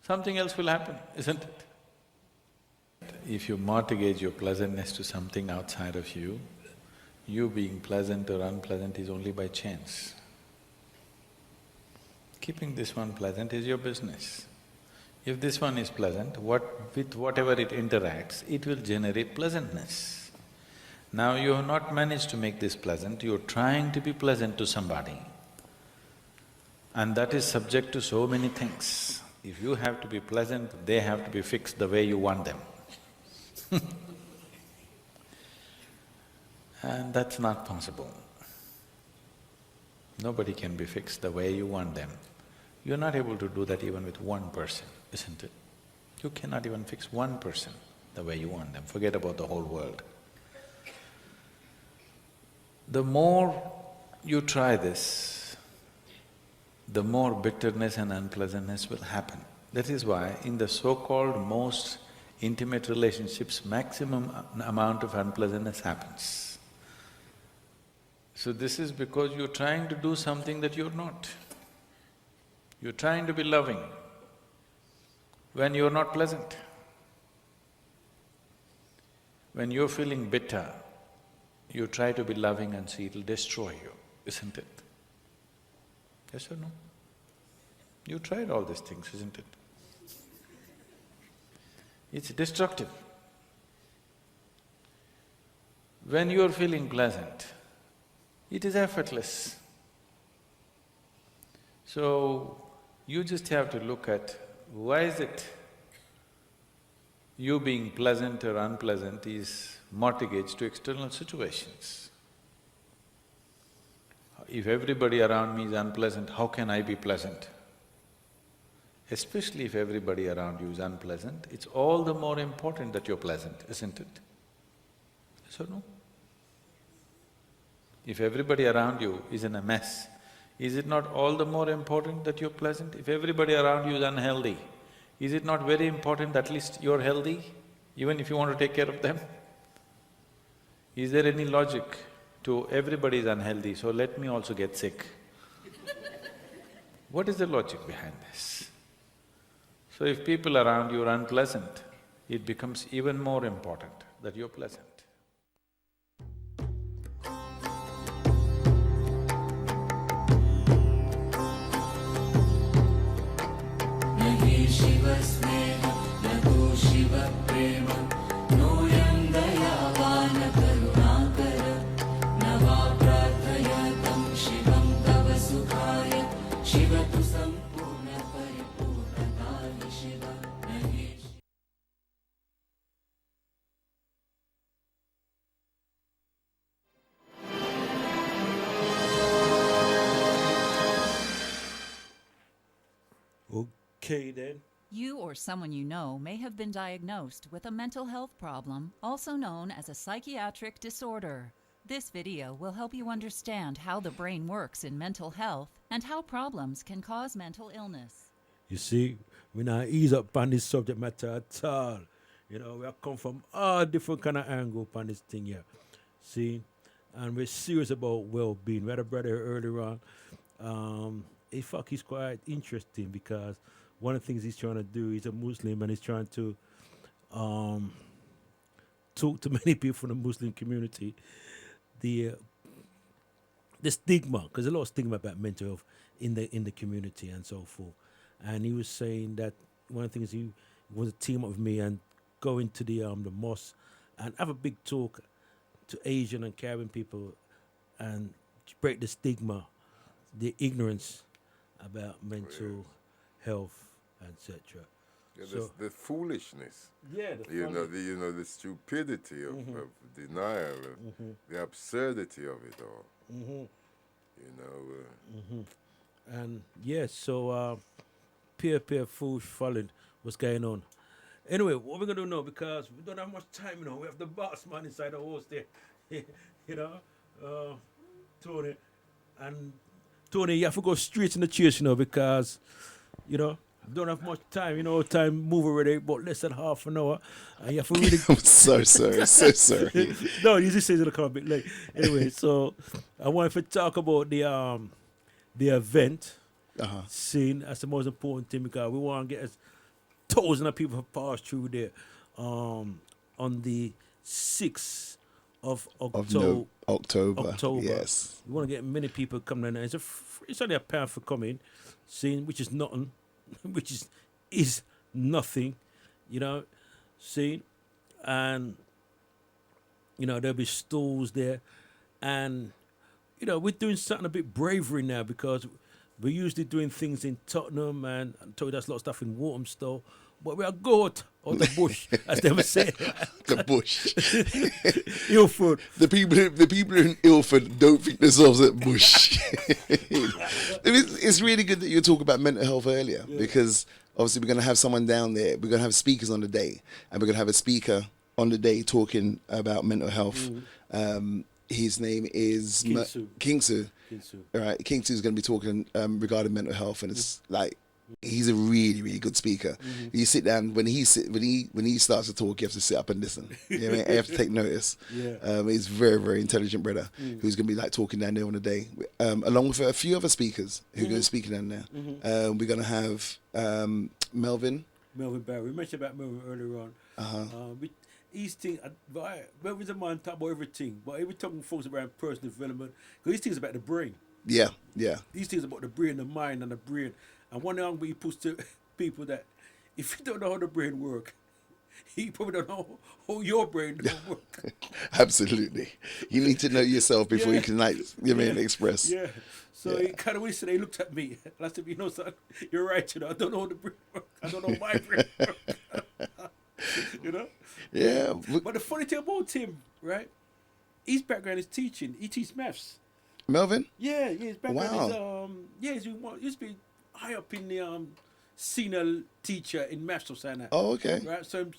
something else will happen, isn't it? If you mortgage your pleasantness to something outside of you, you being pleasant or unpleasant is only by chance. Keeping this one pleasant is your business. If this one is pleasant, with whatever it interacts, it will generate pleasantness. Now you have not managed to make this pleasant, you're trying to be pleasant to somebody. And that is subject to so many things. If you have to be pleasant, they have to be fixed the way you want them. And that's not possible. Nobody can be fixed the way you want them. You're not able to do that even with one person, isn't it? You cannot even fix one person the way you want them, forget about the whole world. The more you try this, the more bitterness and unpleasantness will happen. That is why in the so-called most intimate relationships, maximum amount of unpleasantness happens. So this is because you're trying to do something that you're not. You're trying to be loving when you're not pleasant. When you're feeling bitter, you try to be loving and see it'll destroy you, isn't it? Yes or no? You tried all these things, isn't it? It's destructive. When you're feeling pleasant, it is effortless. So, you just have to look at why is it you being pleasant or unpleasant is mortgaged to external situations. If everybody around me is unpleasant, how can I be pleasant? Especially if everybody around you is unpleasant, it's all the more important that you're pleasant, isn't it? Yes or no? If everybody around you is in a mess, is it not all the more important that you're pleasant? If everybody around you is unhealthy, is it not very important that at least you're healthy, even if you want to take care of them? Is there any logic to everybody is unhealthy, so let me also get sick? What is the logic behind this? So if people around you are unpleasant, it becomes even more important that you're pleasant. Shiv स्नेह लघु शिव प्रेम नोऽयं दयावान् Karunakar Okay then. You or someone you know may have been diagnosed with a mental health problem, also known as a psychiatric disorder. This video will help you understand how the brain works in mental health and how problems can cause mental illness. You see, we not ease up on this subject matter at all. You know, we have come from all different kind of angle on this thing here. See, and we're serious about well-being. We had a brother earlier on. He's quite interesting because one of the things he's trying to do, he's a Muslim and he's trying to talk to many people from the Muslim community. The stigma, because there's a lot of stigma about mental health in the community and so forth. And he was saying that one of the things he was to team up with me and go into the mosque and have a big talk to Asian and Caribbean people and break the stigma, the ignorance about mental health, etc. Yeah, So, the foolishness. yeah, The stupidity of denial, the absurdity of it all. and yes, so peer foolish following, what's going on? Anyway, what we're gonna do now, because we don't have much time, we have the boss man inside the house there, Tony, and Tony, you have to go straight in the chase, because don't have much time, time move already, but less than half an hour, and you have to really. I'm so sorry. No, you just say it'll come a bit late. Anyway, so I wanted to talk about the event scene. That's the most important thing because we want to get thousands of people pass through there on the 6th of October. Yes. We want to get many people coming in. It's only £1 for coming, seeing which is nothing, which is nothing, seeing, and there'll be stalls there, and we're doing something a bit bravery now because we're usually doing things in Tottenham and I told you that's a lot of stuff in Walthamstow, but we are out the bush, as they would say. The bush. Ilford. The people in Ilford don't think themselves at bush. It's really good that you talk about mental health earlier because obviously we're going to have someone down there. We're going to have speakers on the day, and we're going to have a speaker on the day talking about mental health. His name is Kingsu. All right, Kingsu is going to be talking regarding mental health, and it's like he's a really, really good speaker. You sit down when he starts to talk, you have to sit up and listen. You know what I mean? You have to take notice. He's a very, very intelligent brother who's going to be like talking down there on the day, along with a few other speakers who are going to be speaking down there. We're going to have Melvin Barry. We mentioned about Melvin earlier on. These things, Melvin's a man talk about everything, but every talking folks about personal development, because these things about the brain. Yeah. These things about the brain, the mind, and the brain. And one thing we push to people that if you don't know how the brain works, you probably don't know how your brain don't work. Absolutely. You need to know yourself before you can express. Yeah. So he kind of he looked at me. And I said, son, you're right, I don't know how the brain works. I don't know my brain works. Yeah. But the funny thing about him, right? His background is teaching. He teaches maths. Melvin? Yeah, his background is he used to be high up in the senior teacher in maths or something. Oh, okay. Right, so I'm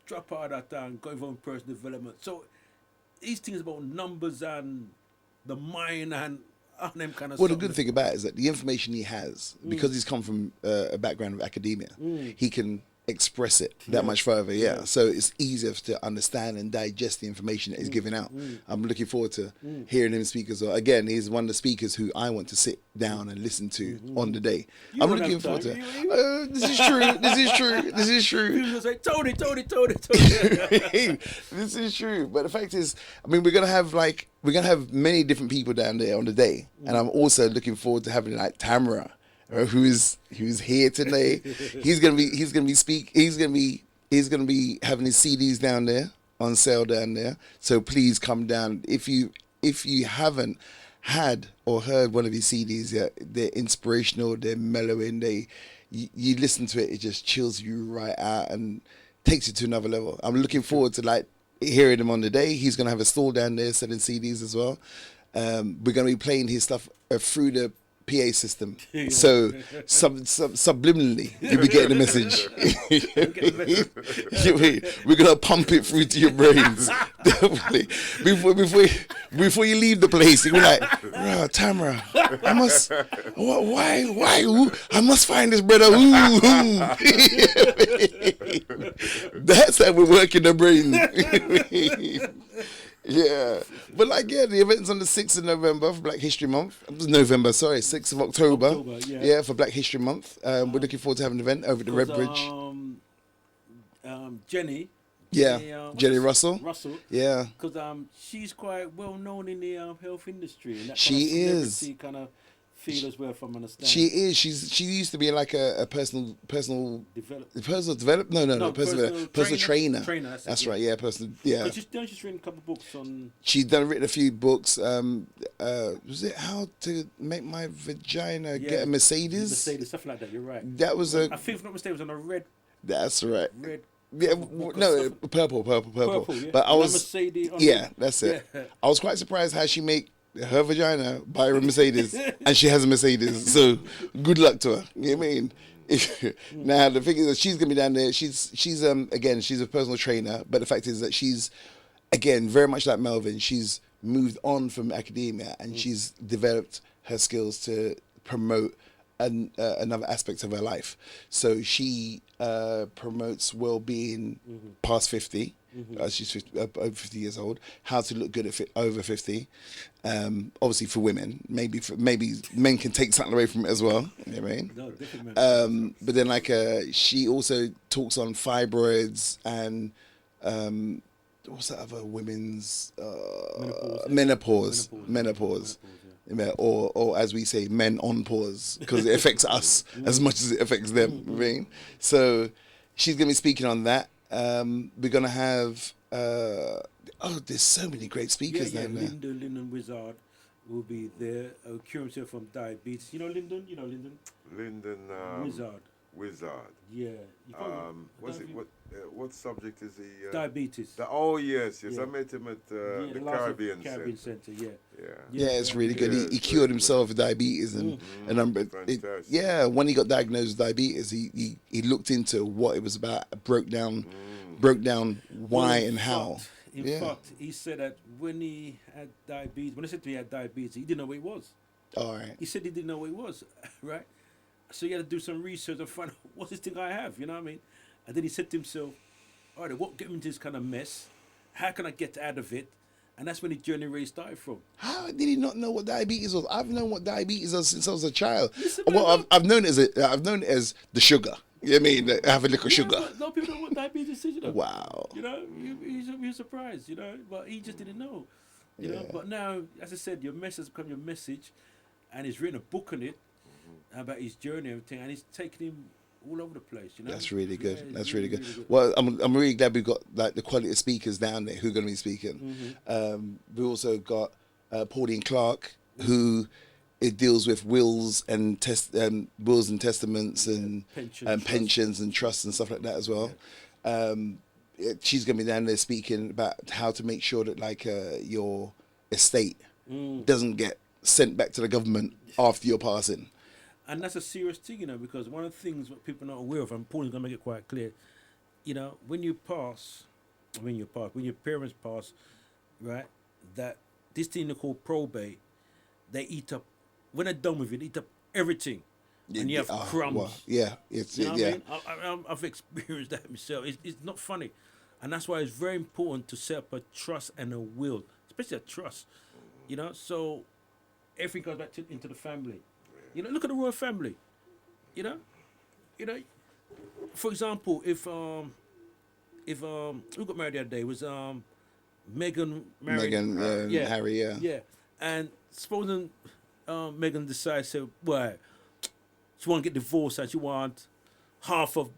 drop out of that and go involved in personal development. So these things about numbers and the mind and them kind of stuff. Well, the good thing about it is that the information he has, because he's come from a background of academia, he can express it that much further, so it's easier to understand and digest the information that he's giving out. I'm looking forward to hearing him speak as well. Again, he's one of the speakers who I want to sit down and listen to on the day. I'm looking forward to it. This is true. People just like, Tony. This is true. But the fact is, I mean, we're gonna have many different people down there on the day, and I'm also looking forward to having like Tamara, who's here today. He's gonna be having his CDs down there on sale down there. So please come down if you haven't had or heard one of his CDs, yeah, they're inspirational, they're mellowing, you listen to it, it just chills you right out and takes you to another level. I'm looking forward to like hearing him on the day. He's gonna have a stall down there selling CDs as well. We're gonna be playing his stuff through the PA system, so subliminally you'll be getting the message. We're gonna pump it through to your brains. Definitely. Before you leave the place, you'll be like, Tamara, I must, why, ooh, I must find this brother. Ooh. That's how we're working the brain. Yeah, but like, yeah, the event's on the 6th of November for Black History Month. 6th of October. Yeah, for Black History Month. We're looking forward to having an event over at the Red Bridge. Jenny. Yeah, Jenny Russell. Yeah. Because she's quite well known in the health industry. And that she is. Kind of feel as well, from understanding. She is. She used to be like a personal personal trainer. That's right. Yeah, personal. Yeah. She's written a couple of books on. She's written a few books. Was it How to Make My Vagina Get a Mercedes? Mercedes, something like that. You're right. That was I think, if I'm not mistaken, it was on a red. That's right. Red. Yeah, no, purple. Yeah. But I was. Mercedes. That's it. Yeah. I was quite surprised how she make her vagina buy her a Mercedes, and she has a Mercedes. So good luck to her. You know what I mean? Now the thing is that she's gonna be down there. She's again, she's a personal trainer, but the fact is that she's again very much like Melvin. She's moved on from academia and she's developed her skills to promote another aspect of her life. So she promotes well-being past 50. She's over 50 years old. How to look good at over 50. Obviously for women, maybe men can take something away from it as well. You know what I mean? No, but then she also talks on fibroids and what's that other women's menopause. Yeah. Or as we say, men on pause, because it affects us as much as it affects them. You know what I mean? So she's gonna be speaking on that. We're gonna have there's so many great speakers down there. Lyndon Wizard will be there. Cure himself from diabetes. You know Lyndon? Lyndon Wizard. Yeah. What subject is he? Diabetes. Yes. Yeah. I met him at the Caribbean Center. Yeah, it's really good. He cured himself of diabetes and when he got diagnosed with diabetes, he looked into what it was about, broke down why and how. In fact, he said that when he had diabetes, when I said to him he had diabetes, he didn't know what it was. All right. He said he didn't know what it was, right? So he had to do some research and find out what's this thing I have, you know what I mean? And then he said to himself, all right, what got me into this kind of mess? How can I get out of it? And that's when his journey really started from. How did he not know what diabetes was? I've known what diabetes was since I was a child. I've known it as the sugar. You know what I mean? Have a little sugar. No people know what diabetes is, you know. Wow. You know, you're surprised, you know, but he just didn't know. You know, but now, as I said, your message has become your message, and he's written a book on it about his journey and everything, and he's taken him all over the place, you know. That's really good. That's really good. Well, I'm really glad we've got like the quality of speakers down there who are going to be speaking. We also got Pauline Clark, who it deals with wills and testaments and pensions and trusts and stuff like that as well. She's going to be down there speaking about how to make sure that your estate doesn't get sent back to the government after your passing. And that's a serious thing, you know, because one of the things what people are not aware of, and Paul's going to make it quite clear, you know, when your parents pass, right, that this thing they call probate, they eat up, when they're done with it, they eat up everything. And you have crumbs. Well, yeah. You know what I mean? I've experienced that myself. It's not funny. And that's why it's very important to set up a trust and a will, especially a trust, you know, so everything goes back into the family. You know, look at the royal family. You know, for example, if who got married the other day was Meghan married Harry, yeah, and supposing Meghan decides to she want to get divorced and she want half of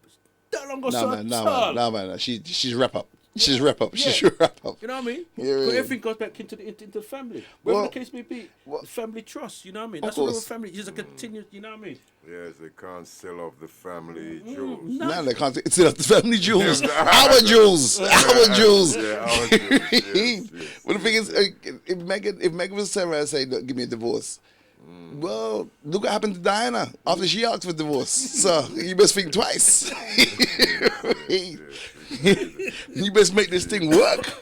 No, man. She's wrap up. She just wrap up. She Yeah. should wrap up. You know what I mean? Yeah, 'Cause yeah. everything goes back into the family. Whatever Well, the case may be, well, the family trust, you know what I mean? of That's what a course. family is, a continuous, you know what I mean? Yes, they can't sell off the family jewels. No, they can't. It's the family jewels. Our jewels. Our jewels. Yeah, our jewels. Yes, yes, Well, the thing is, if Megan was turn around and say, "Look, give me a divorce," well, look what happened to Diana after she asked for divorce. So you best think twice. You best make this thing work.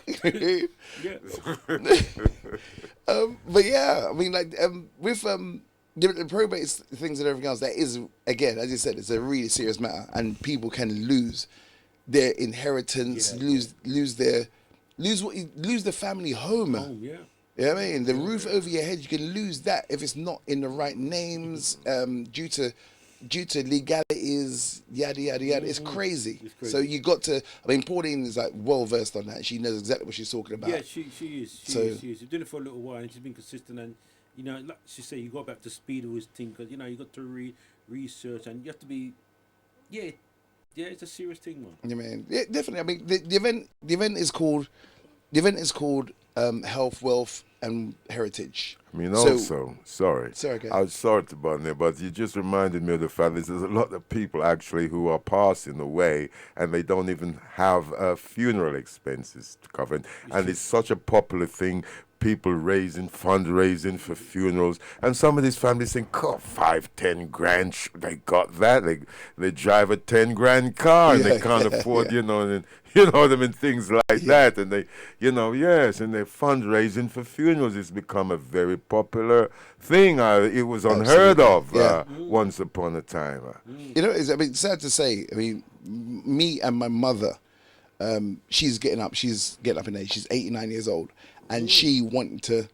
But yeah, I mean, like with the probate things and everything else, that is, again, as you said, it's a really serious matter, and people can lose their inheritance, lose the family home. Oh, yeah. You know what I mean? The roof over your head, you can lose that if it's not in the right names, due to legalities, yada yada yada. It's crazy. So you got to. I mean, Pauline is like well versed on that. She knows exactly what she's talking about. Yeah, she is. She is. She's doing it for a little while, and she's been consistent. And you know, like she said, you got back to speed with this thing, because you know you got to research, and you have to be. Yeah, it's a serious thing, man. You mean? Yeah, definitely. I mean, the event is called Health, Wealth, and Heritage. I mean, also, sorry. Okay. I was sorry to button there, but you just reminded me of the fact that there's a lot of people actually who are passing away and they don't even have funeral expenses to cover. And it's such a popular thing. People fundraising for funerals, and some of these families think, "God, 5-10 grand, they got that. They drive a 10 grand car, and they can't afford, you know, and them and things like that, and they, yes, and they're fundraising for funerals. It's become a very popular thing. It was unheard of once upon a time. You know, it's sad to say. I mean, me and my mother, she's getting up in age. She's 89 years old. And she's been to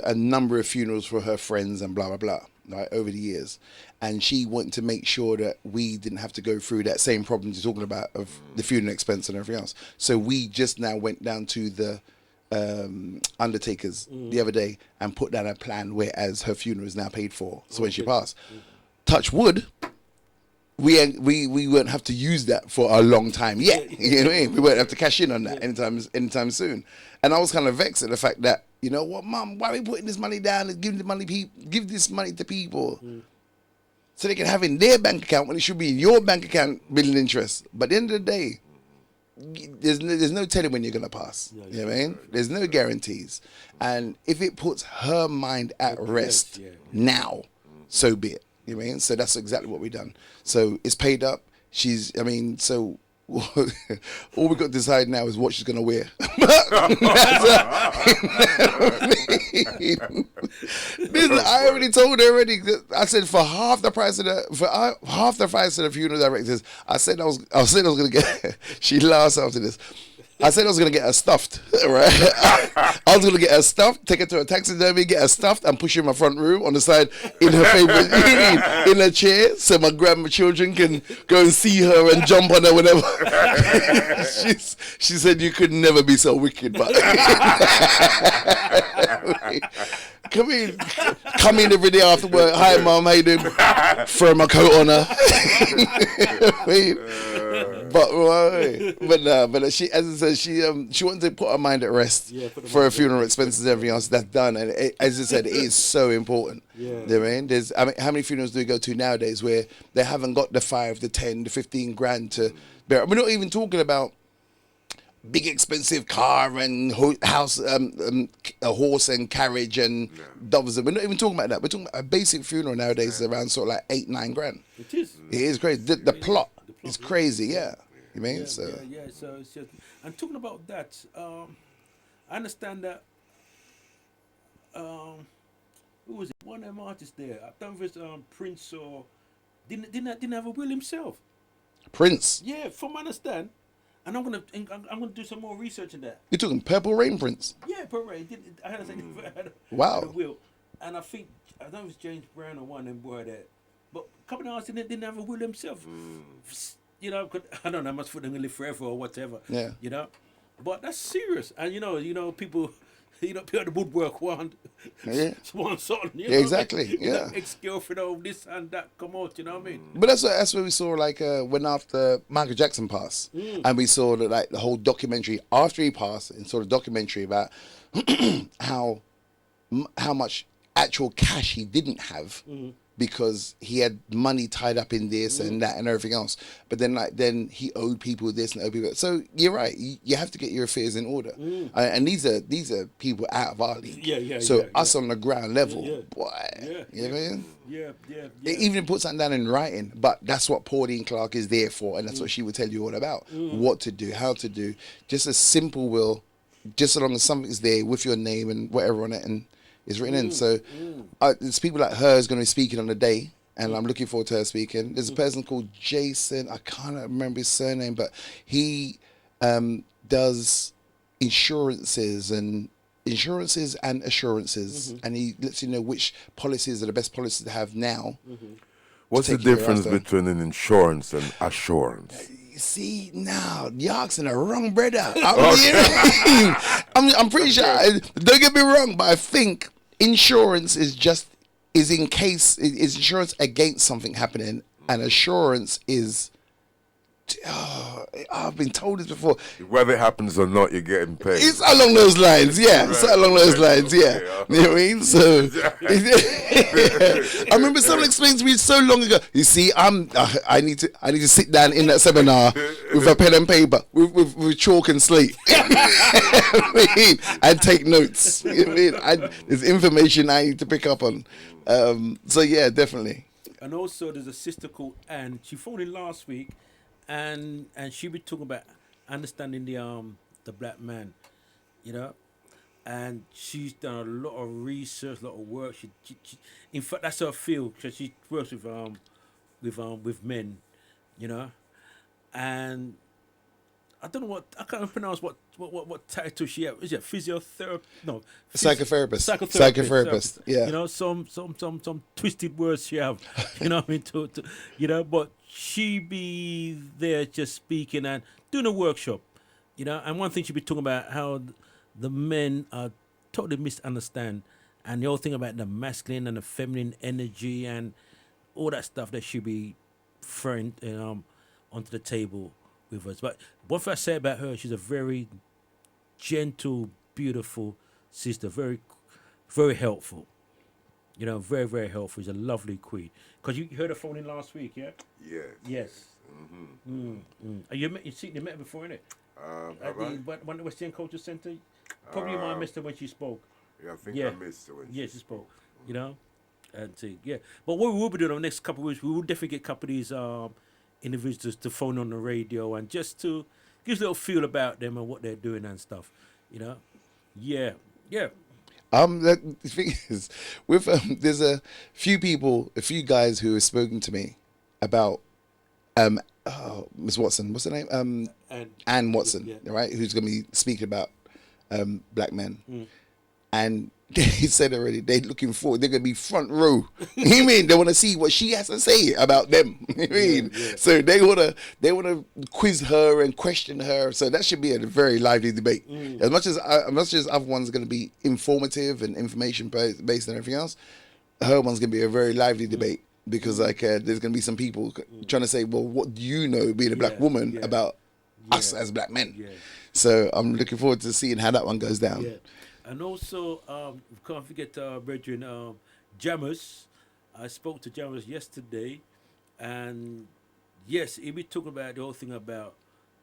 a number of funerals for her friends and blah, blah, blah, right, over the years. And she wanted to make sure that we didn't have to go through that same problem you're talking about of the funeral expense and everything else. So we just now went down to the undertakers the other day and put down a plan whereas her funeral is now paid for. So when she passed, touch wood, we won't have to use that for a long time yet. You know what I mean? We won't have to cash in on that anytime soon. And I was kind of vexed at the fact that, you know what, Mum, why are we putting this money down and give this money to people so they can have it in their bank account when it should be in your bank account building interest. But at the end of the day, there's no telling when you're going to pass. You know what I mean? There's no guarantees. And if it puts her mind at rest now, so be it. You know what I mean? So that's exactly what we've done. So it's paid up. So all we got to decide now is what she's going to wear. I already told her already. I said for half the price of the funeral directors, I said I was going to get. She laughs after this. I said I was going to get her stuffed, right? I was going to get her stuffed, take her to a taxidermy, get her stuffed, and push her in my front room on the side in her favorite, in a chair, so my grandchildren can go and see her and jump on her whenever. She said, "You could never be so wicked, but come in every day after work. Hi, Mum, how you doing? Throw my coat on her." But she, as I said, she wanted to put her mind at rest for her funeral expenses and everything else. That's done, and as I said, it is so important. You know what I mean? How many funerals do we go to nowadays where they haven't got the 5, the 10, the 15 grand to bear? We're not even talking about big expensive car and house, a horse and carriage and doves. We're not even talking about that. We're talking about a basic funeral nowadays is around sort of like 8-9 grand. It is. It is crazy. The plot is crazy. Yeah. You mean? So it's just, and talking about that, I understand that. Who was it? One of them artists there. I don't know if it's Prince or didn't have a will himself. Prince. Yeah, from what I understand. And I'm gonna do some more research on that. You're talking Purple Rain Prince? Yeah, Purple Rain. I had to say wow. Had a will, and I don't know if it's James Brown or one of them boy there, but a couple of artists didn't have a will himself. You know, I don't know how much for them to live forever or whatever. Yeah. You know, but that's serious, and you know, people. you know, people at the woodwork want Yeah. one son. You Yeah, know? exactly, yeah. Ex-girlfriend of this and that come out, you know what I mean? But that's what we saw, like when after Michael Jackson passed, and we saw that, like, the whole documentary after he passed, and saw the documentary about how much actual cash he didn't have because he had money tied up in this and that and everything else. But then he owed people this and owed people. So you're right. You have to get your affairs in order. And these are people out of our league. So us on the ground level, boy, you know what I mean? Yeah. Even put something down in writing, but that's what Pauline Clark is there for, and that's what she would tell you all about. What to do, how to do. Just a simple will, just so long as something's there with your name and whatever on it and is written in. So there's people like her is going to be speaking on the day, and I'm looking forward to her speaking. There's a person called Jason, I can't remember his surname, but he does insurances and assurances, and he lets you know which policies are the best policies to have now. What's the difference between an insurance and assurance? See, now you're asking the wrong brother. I'm pretty sure. Don't get me wrong, but I think insurance is insurance against something happening, and assurance is. I've been told this before. Whether it happens or not, you're getting paid. It's along those lines, yeah. Right. It's along those lines, yeah. Okay, you know what I mean? So I remember someone explained to me so long ago. You see, I need to sit down in that seminar with a pen and paper, with chalk and slate, and take notes. You know what I mean? There's information I need to pick up on. So yeah, definitely. And also, there's a sister called Anne. She phoned in last week. And she be talking about understanding the black man, you know, and she's done a lot of research, a lot of work. She in fact, that's her field. So she works with men, you know, and I don't know what I can't pronounce what title she has. Is it physiotherapist? No, Psychotherapist. Yeah. You know, some twisted words she have. You know what I mean? To you know, but she be there just speaking and doing a workshop. You know, and one thing she be talking about how the men are totally misunderstand, and the whole thing about the masculine and the feminine energy and all that stuff that she be throwing onto the table with us. But one thing I say about her, she's a very gentle, beautiful sister, very, very helpful. You know, very, very helpful. She's a lovely queen. Because you heard her phone in last week, yeah? Yes. You met her before, innit? At the West End Culture Centre? Probably you might have missed her when she spoke. Yeah, I think I missed her when she spoke. You know? And but what we will be doing over the next couple of weeks, we will definitely get a couple of these individuals to phone on the radio and just to give us a little feel about them and what they're doing and stuff. You know? Yeah. The thing is, with there's a few guys who have spoken to me about Miss Watson. What's her name? Anne Watson, right? Who's going to be speaking about black men, and they said already they're looking forward. They're going to be front row. You mean they want to see what she has to say about them? You mean so they want to quiz her and question her. So that should be a very lively debate. As much as other ones are going to be informative and information based and everything else, her one's going to be a very lively debate because there's going to be some people trying to say, well, what do you know, being a black woman, about us as black men? So I'm looking forward to seeing how that one goes down. And also, can't forget brethren, Jammers. I spoke to Jammers yesterday, and yes, he be talking about the whole thing about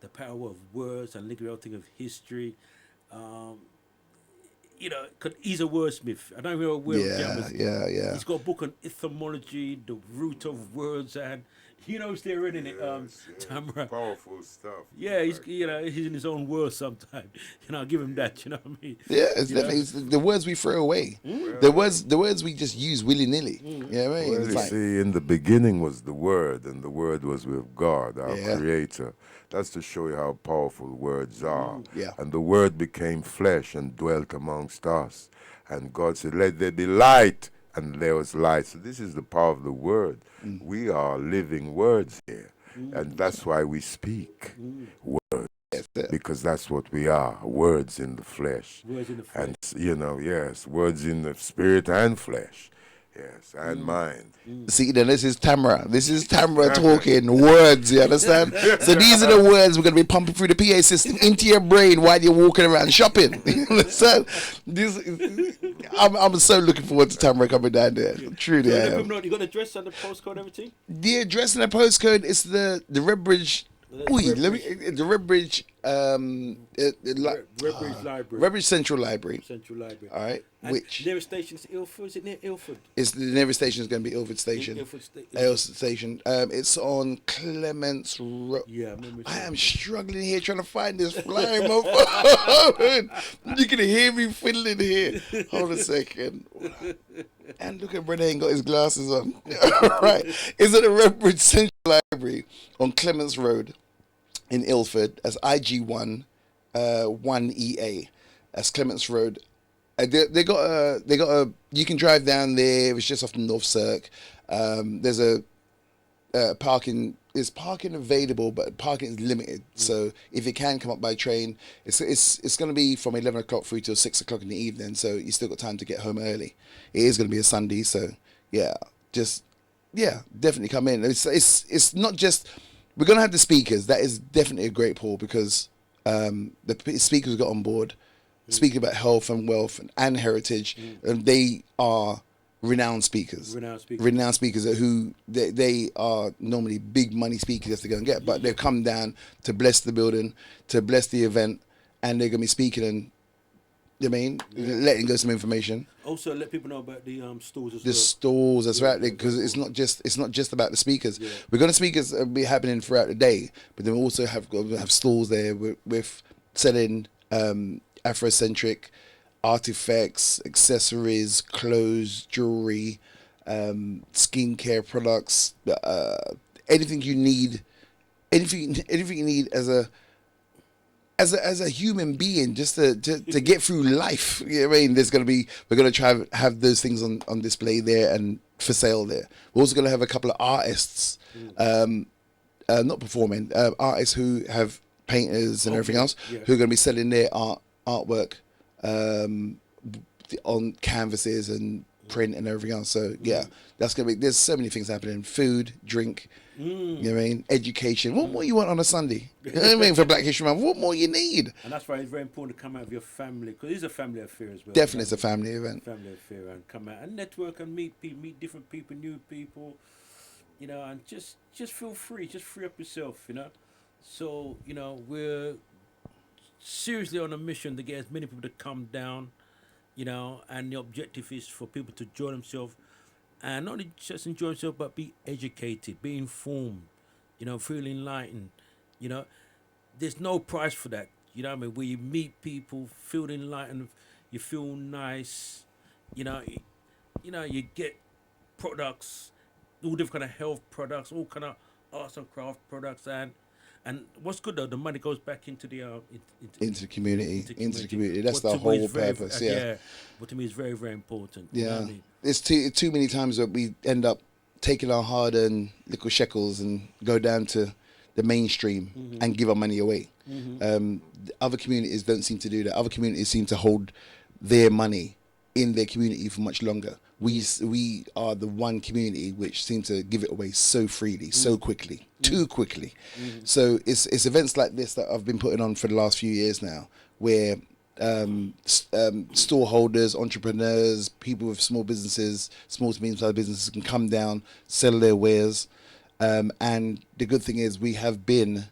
the power of words and the whole thing of history. You know, cause he's a wordsmith. I don't know where Jammers. Yeah. He's got a book on etymology, the root of words, and he knows they're in it. Tamara. Powerful stuff. Yeah, he's in his own world sometimes. You know, I'll give him that. You know what I mean? Yeah, it's the words we throw away. The words we just use willy nilly. You know what I mean? Well, you see, in the beginning was the Word, and the Word was with God, our Creator. That's to show you how powerful words are. And the Word became flesh and dwelt amongst us. And God said, "Let there be light," and there was light. So this is the power of the Word. We are living words here, and that's why we speak words. because that's what we are, words in the flesh. Words in the flesh. And, yes, words in the spirit and flesh. Yes, and mind. See, then this is Tamara. This is Tamara talking words, you understand? So these are the words we're going to be pumping through the PA system into your brain while you're walking around shopping. You understand? I'm so looking forward to Tamara coming down there. Truly, I am. You got the address and the postcode and everything? The address and the postcode is the Redbridge. The Redbridge, Redbridge Central Library. Central Library. All right. And Which nearest station is Ilford? Is it near Ilford? It's the nearest station is going to be Ilford Station. Ilford Station. It's on Clements Road. Yeah, I am struggling here trying to find this flying my phone. You can hear me fiddling here. Hold a second. And look at Brother ain't got his glasses on. Right. It's at the Redbridge Central Library on Clements Road in Ilford. That's IG1 1EA. That's Clements Road. They got a. You can drive down there. It's just off the North Cirque. There's a parking. There's parking available, but parking is limited. So if you can come up by train, it's going to be from 11 o'clock through till 6 o'clock in the evening. So you still got time to get home early. It is going to be a Sunday, so definitely come in. It's not just we're going to have the speakers. That is definitely a great pull because the speakers got on board. Speaking about health and wealth and heritage, and they are renowned speakers. Renowned speakers who they are normally big money speakers to go and get, but they've come down to bless the building, to bless the event, and they're gonna be speaking and letting go some information. Also, let people know about the stalls as well. The stalls, that's right, because it's not just about the speakers. Yeah. We're gonna speakers be happening throughout the day, but then we also have stalls there with selling Afrocentric artifacts, accessories, clothes, jewelry, skincare products, anything you need as a human being, just to get through life. You know what I mean? We're gonna try to have those things on display there and for sale there. We're also gonna have a couple of artists, not performing, artists who have painters and everything else, who are gonna be selling their artwork on canvases and print and everything else. So that's gonna be. There's so many things happening: food, drink. You know what I mean? Education. What more you want on a Sunday? You know what I mean? For Black History Month, what more you need? And that's why it's very important to come out of your family, because it's a family affair as well. Definitely, it's a family event. Family affair, and come out and network and meet people, meet different people, new people. And just feel free, just free up yourself. So we're seriously on a mission to get as many people to come down, and the objective is for people to join themselves and not only just enjoy themselves but be educated, be informed, feel enlightened. There's no price for that. Where you meet people, feel enlightened, you feel nice, you get products, all different kind of health products, all kind of arts and craft products, and what's good though, the money goes back into the into the community. That's the whole purpose. But to me, it's very, very important. Yeah, there's too many times that we end up taking our hard-earned little shekels and go down to the mainstream and give our money away. Other communities don't seem to do that. Other communities seem to hold their money in their community for much longer. We are the one community which seem to give it away so freely, so quickly, too quickly. So it's events like this that I've been putting on for the last few years now, where store holders, entrepreneurs, people with small businesses, small to medium-sized businesses can come down, sell their wares, and the good thing is we have been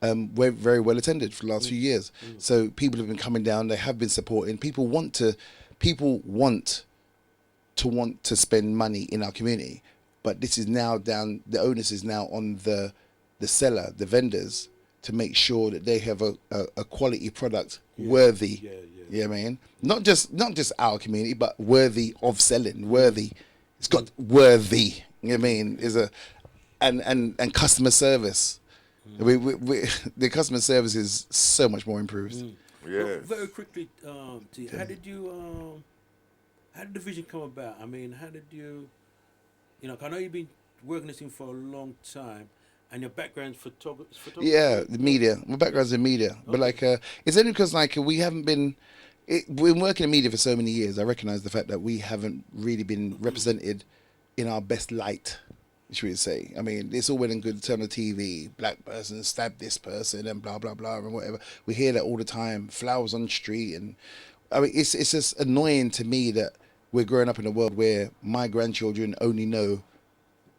we're very well attended for the last few years. So people have been coming down, they have been supporting. People want to spend money in our community, but this is now down. The onus is now on the seller, the vendors, to make sure that they have a quality product worthy. You know what I mean? Not just our community, but worthy of selling. Worthy. It's got worthy. You know what I mean? Is and customer service. We the customer service is so much more improved. Yes. Very quickly, T, how did the vision come about? I mean, how did you, I know you've been working this thing for a long time, And your background's photography? Yeah, the media. My background's in media, but like, it's only because like we haven't been. We've been working in media for so many years. I recognise the fact that we haven't really been represented in our best light, should we say. I mean, it's all well and good to turn on TV, black person stabbed this person and blah, blah, blah, and whatever. We hear that all the time, flowers on the street. And I mean, it's just annoying to me that we're growing up in a world where my grandchildren only know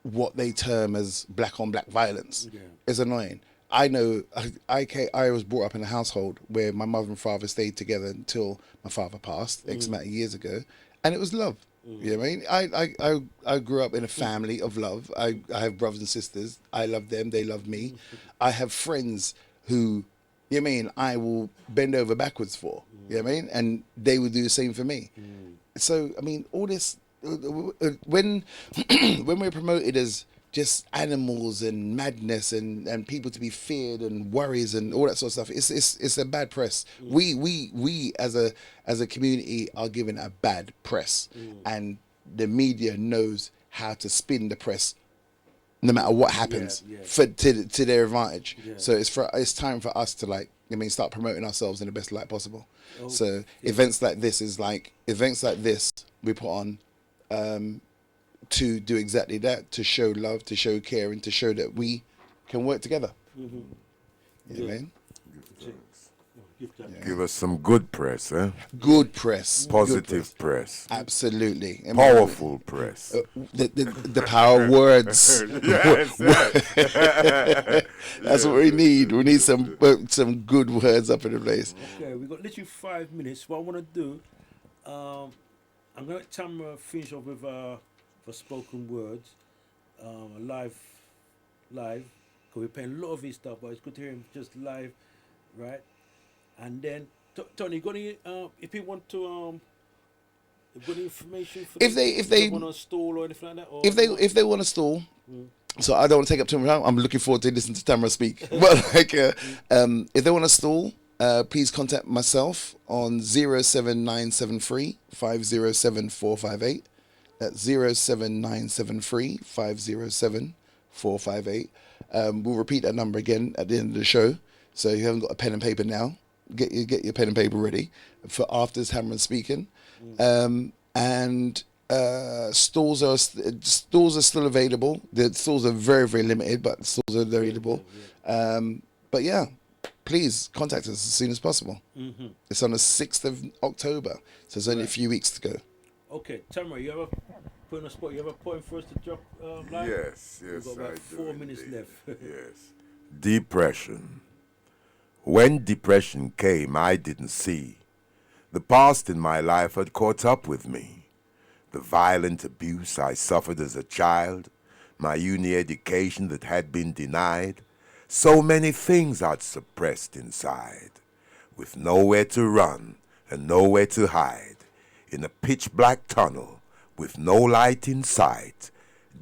what they term as black on black violence. Yeah. It's annoying. I know I was brought up in a household where my mother and father stayed together until my father passed X amount of years ago, and it was love. You know what I mean? I grew up in a family of love. I have brothers and sisters. I love them. They love me. I have friends who, you know what I mean, I will bend over backwards for. You know what I mean? And they would do the same for me. So, I mean, all this, when we're promoted as just animals and madness and people to be feared and worries and all that sort of stuff, it's a bad press. We as a community are given a bad press, and the media knows how to spin the press no matter what happens to their advantage. So it's time for us to, like, I mean, start promoting ourselves in the best light possible. So events like this we put on to do exactly that, to show love, to show care, and to show that we can work together. You know what I mean? Give us some good press, eh? Good press. Positive press. Absolutely. I mean, powerful press. The power of words. Yes. That's what we need. We need some good words up in the place. Okay, we've got literally 5 minutes. What I want to do, I'm going to let Tamara finish off with for spoken words, live, because we're playing a lot of his stuff, but it's good to hear him just live, right? And then, Tony, you got any, if you want to, got any information for if they want to stall or anything like that? Or if they want to stall, so I don't want to take up too much time. I'm looking forward to listening to Tamara speak. But like, if they want to stall, please contact myself on 07973 507 458. That's 07973 507 458. We'll repeat that number again at the end of the show. So if you haven't got a pen and paper now, get your pen and paper ready for after Tamara speaking. And stalls are still available. The stalls are very, very limited, but stalls are available. But yeah, please contact us as soon as possible. It's on the 6th of October, so it's only a few weeks to go. Okay, Tamara, you have a spot. You have a point for us to drop live? Yes, We've got about 4 minutes left. Yes. Depression. When depression came, I didn't see. The past in my life had caught up with me. The violent abuse I suffered as a child, my uni education that had been denied, so many things I'd suppressed inside, with nowhere to run and nowhere to hide. In a pitch-black tunnel with no light in sight,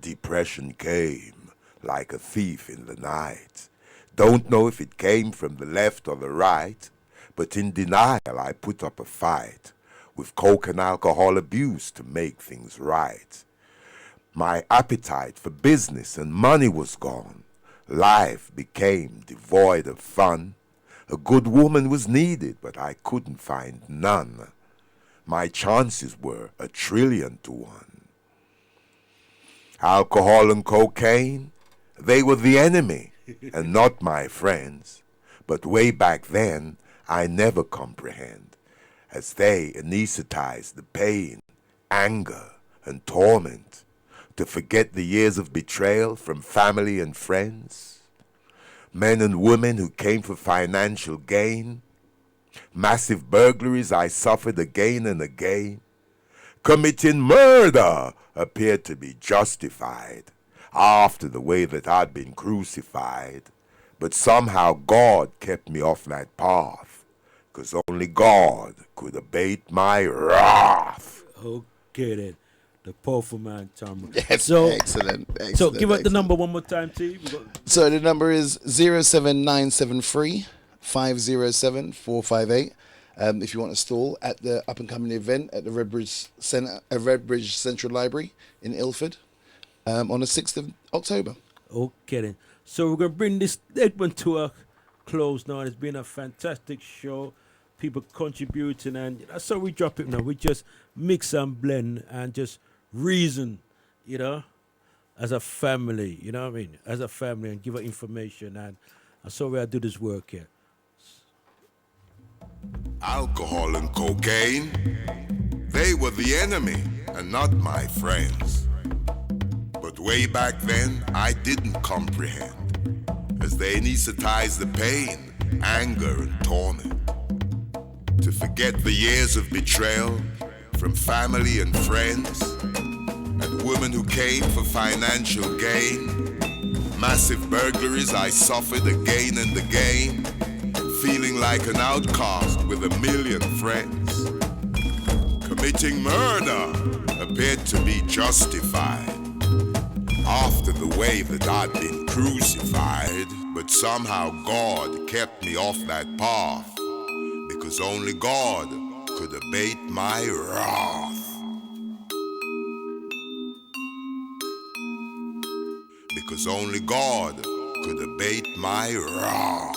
depression came like a thief in the night. Don't know if it came from the left or the right, but in denial I put up a fight with coke and alcohol abuse to make things right. My appetite for business and money was gone. Life became devoid of fun. A good woman was needed, but I couldn't find none. My chances were 1,000,000,000 to 1. Alcohol and cocaine, they were the enemy and not my friends. But way back then, I never comprehend, as they anesthetize the pain, anger, and torment, to forget the years of betrayal from family and friends. Men and women who came for financial gain, massive burglaries I suffered again and again. Committing murder appeared to be justified after the way that I'd been crucified. But somehow God kept me off that path, 'cause only God could abate my wrath. Okay then. The powerful man, Tamara. Yes, so, excellent. So give us the number one more time, T. So the number is 07973 507 458. If you want to stall at the up-and-coming event at the Redbridge Central Library in Ilford on the 6th of October. Okay then. So we're gonna bring this segment to a close now. It's been a fantastic show. People contributing, and that's how we drop it now. We just mix and blend and just reason, as a family. You know what I mean? As a family, and give her information, and that's how we do this work here. Alcohol and cocaine, they were the enemy and not my friends. But way back then, I didn't comprehend, as they anesthetize the pain, anger and torment. To forget the years of betrayal from family and friends, and women who came for financial gain. Massive burglaries I suffered again and again, feeling like an outcast with a million friends. Committing murder appeared to be justified after the way that I'd been crucified, but somehow God kept me off that path, because only God could abate my wrath. Because only God could abate my wrath.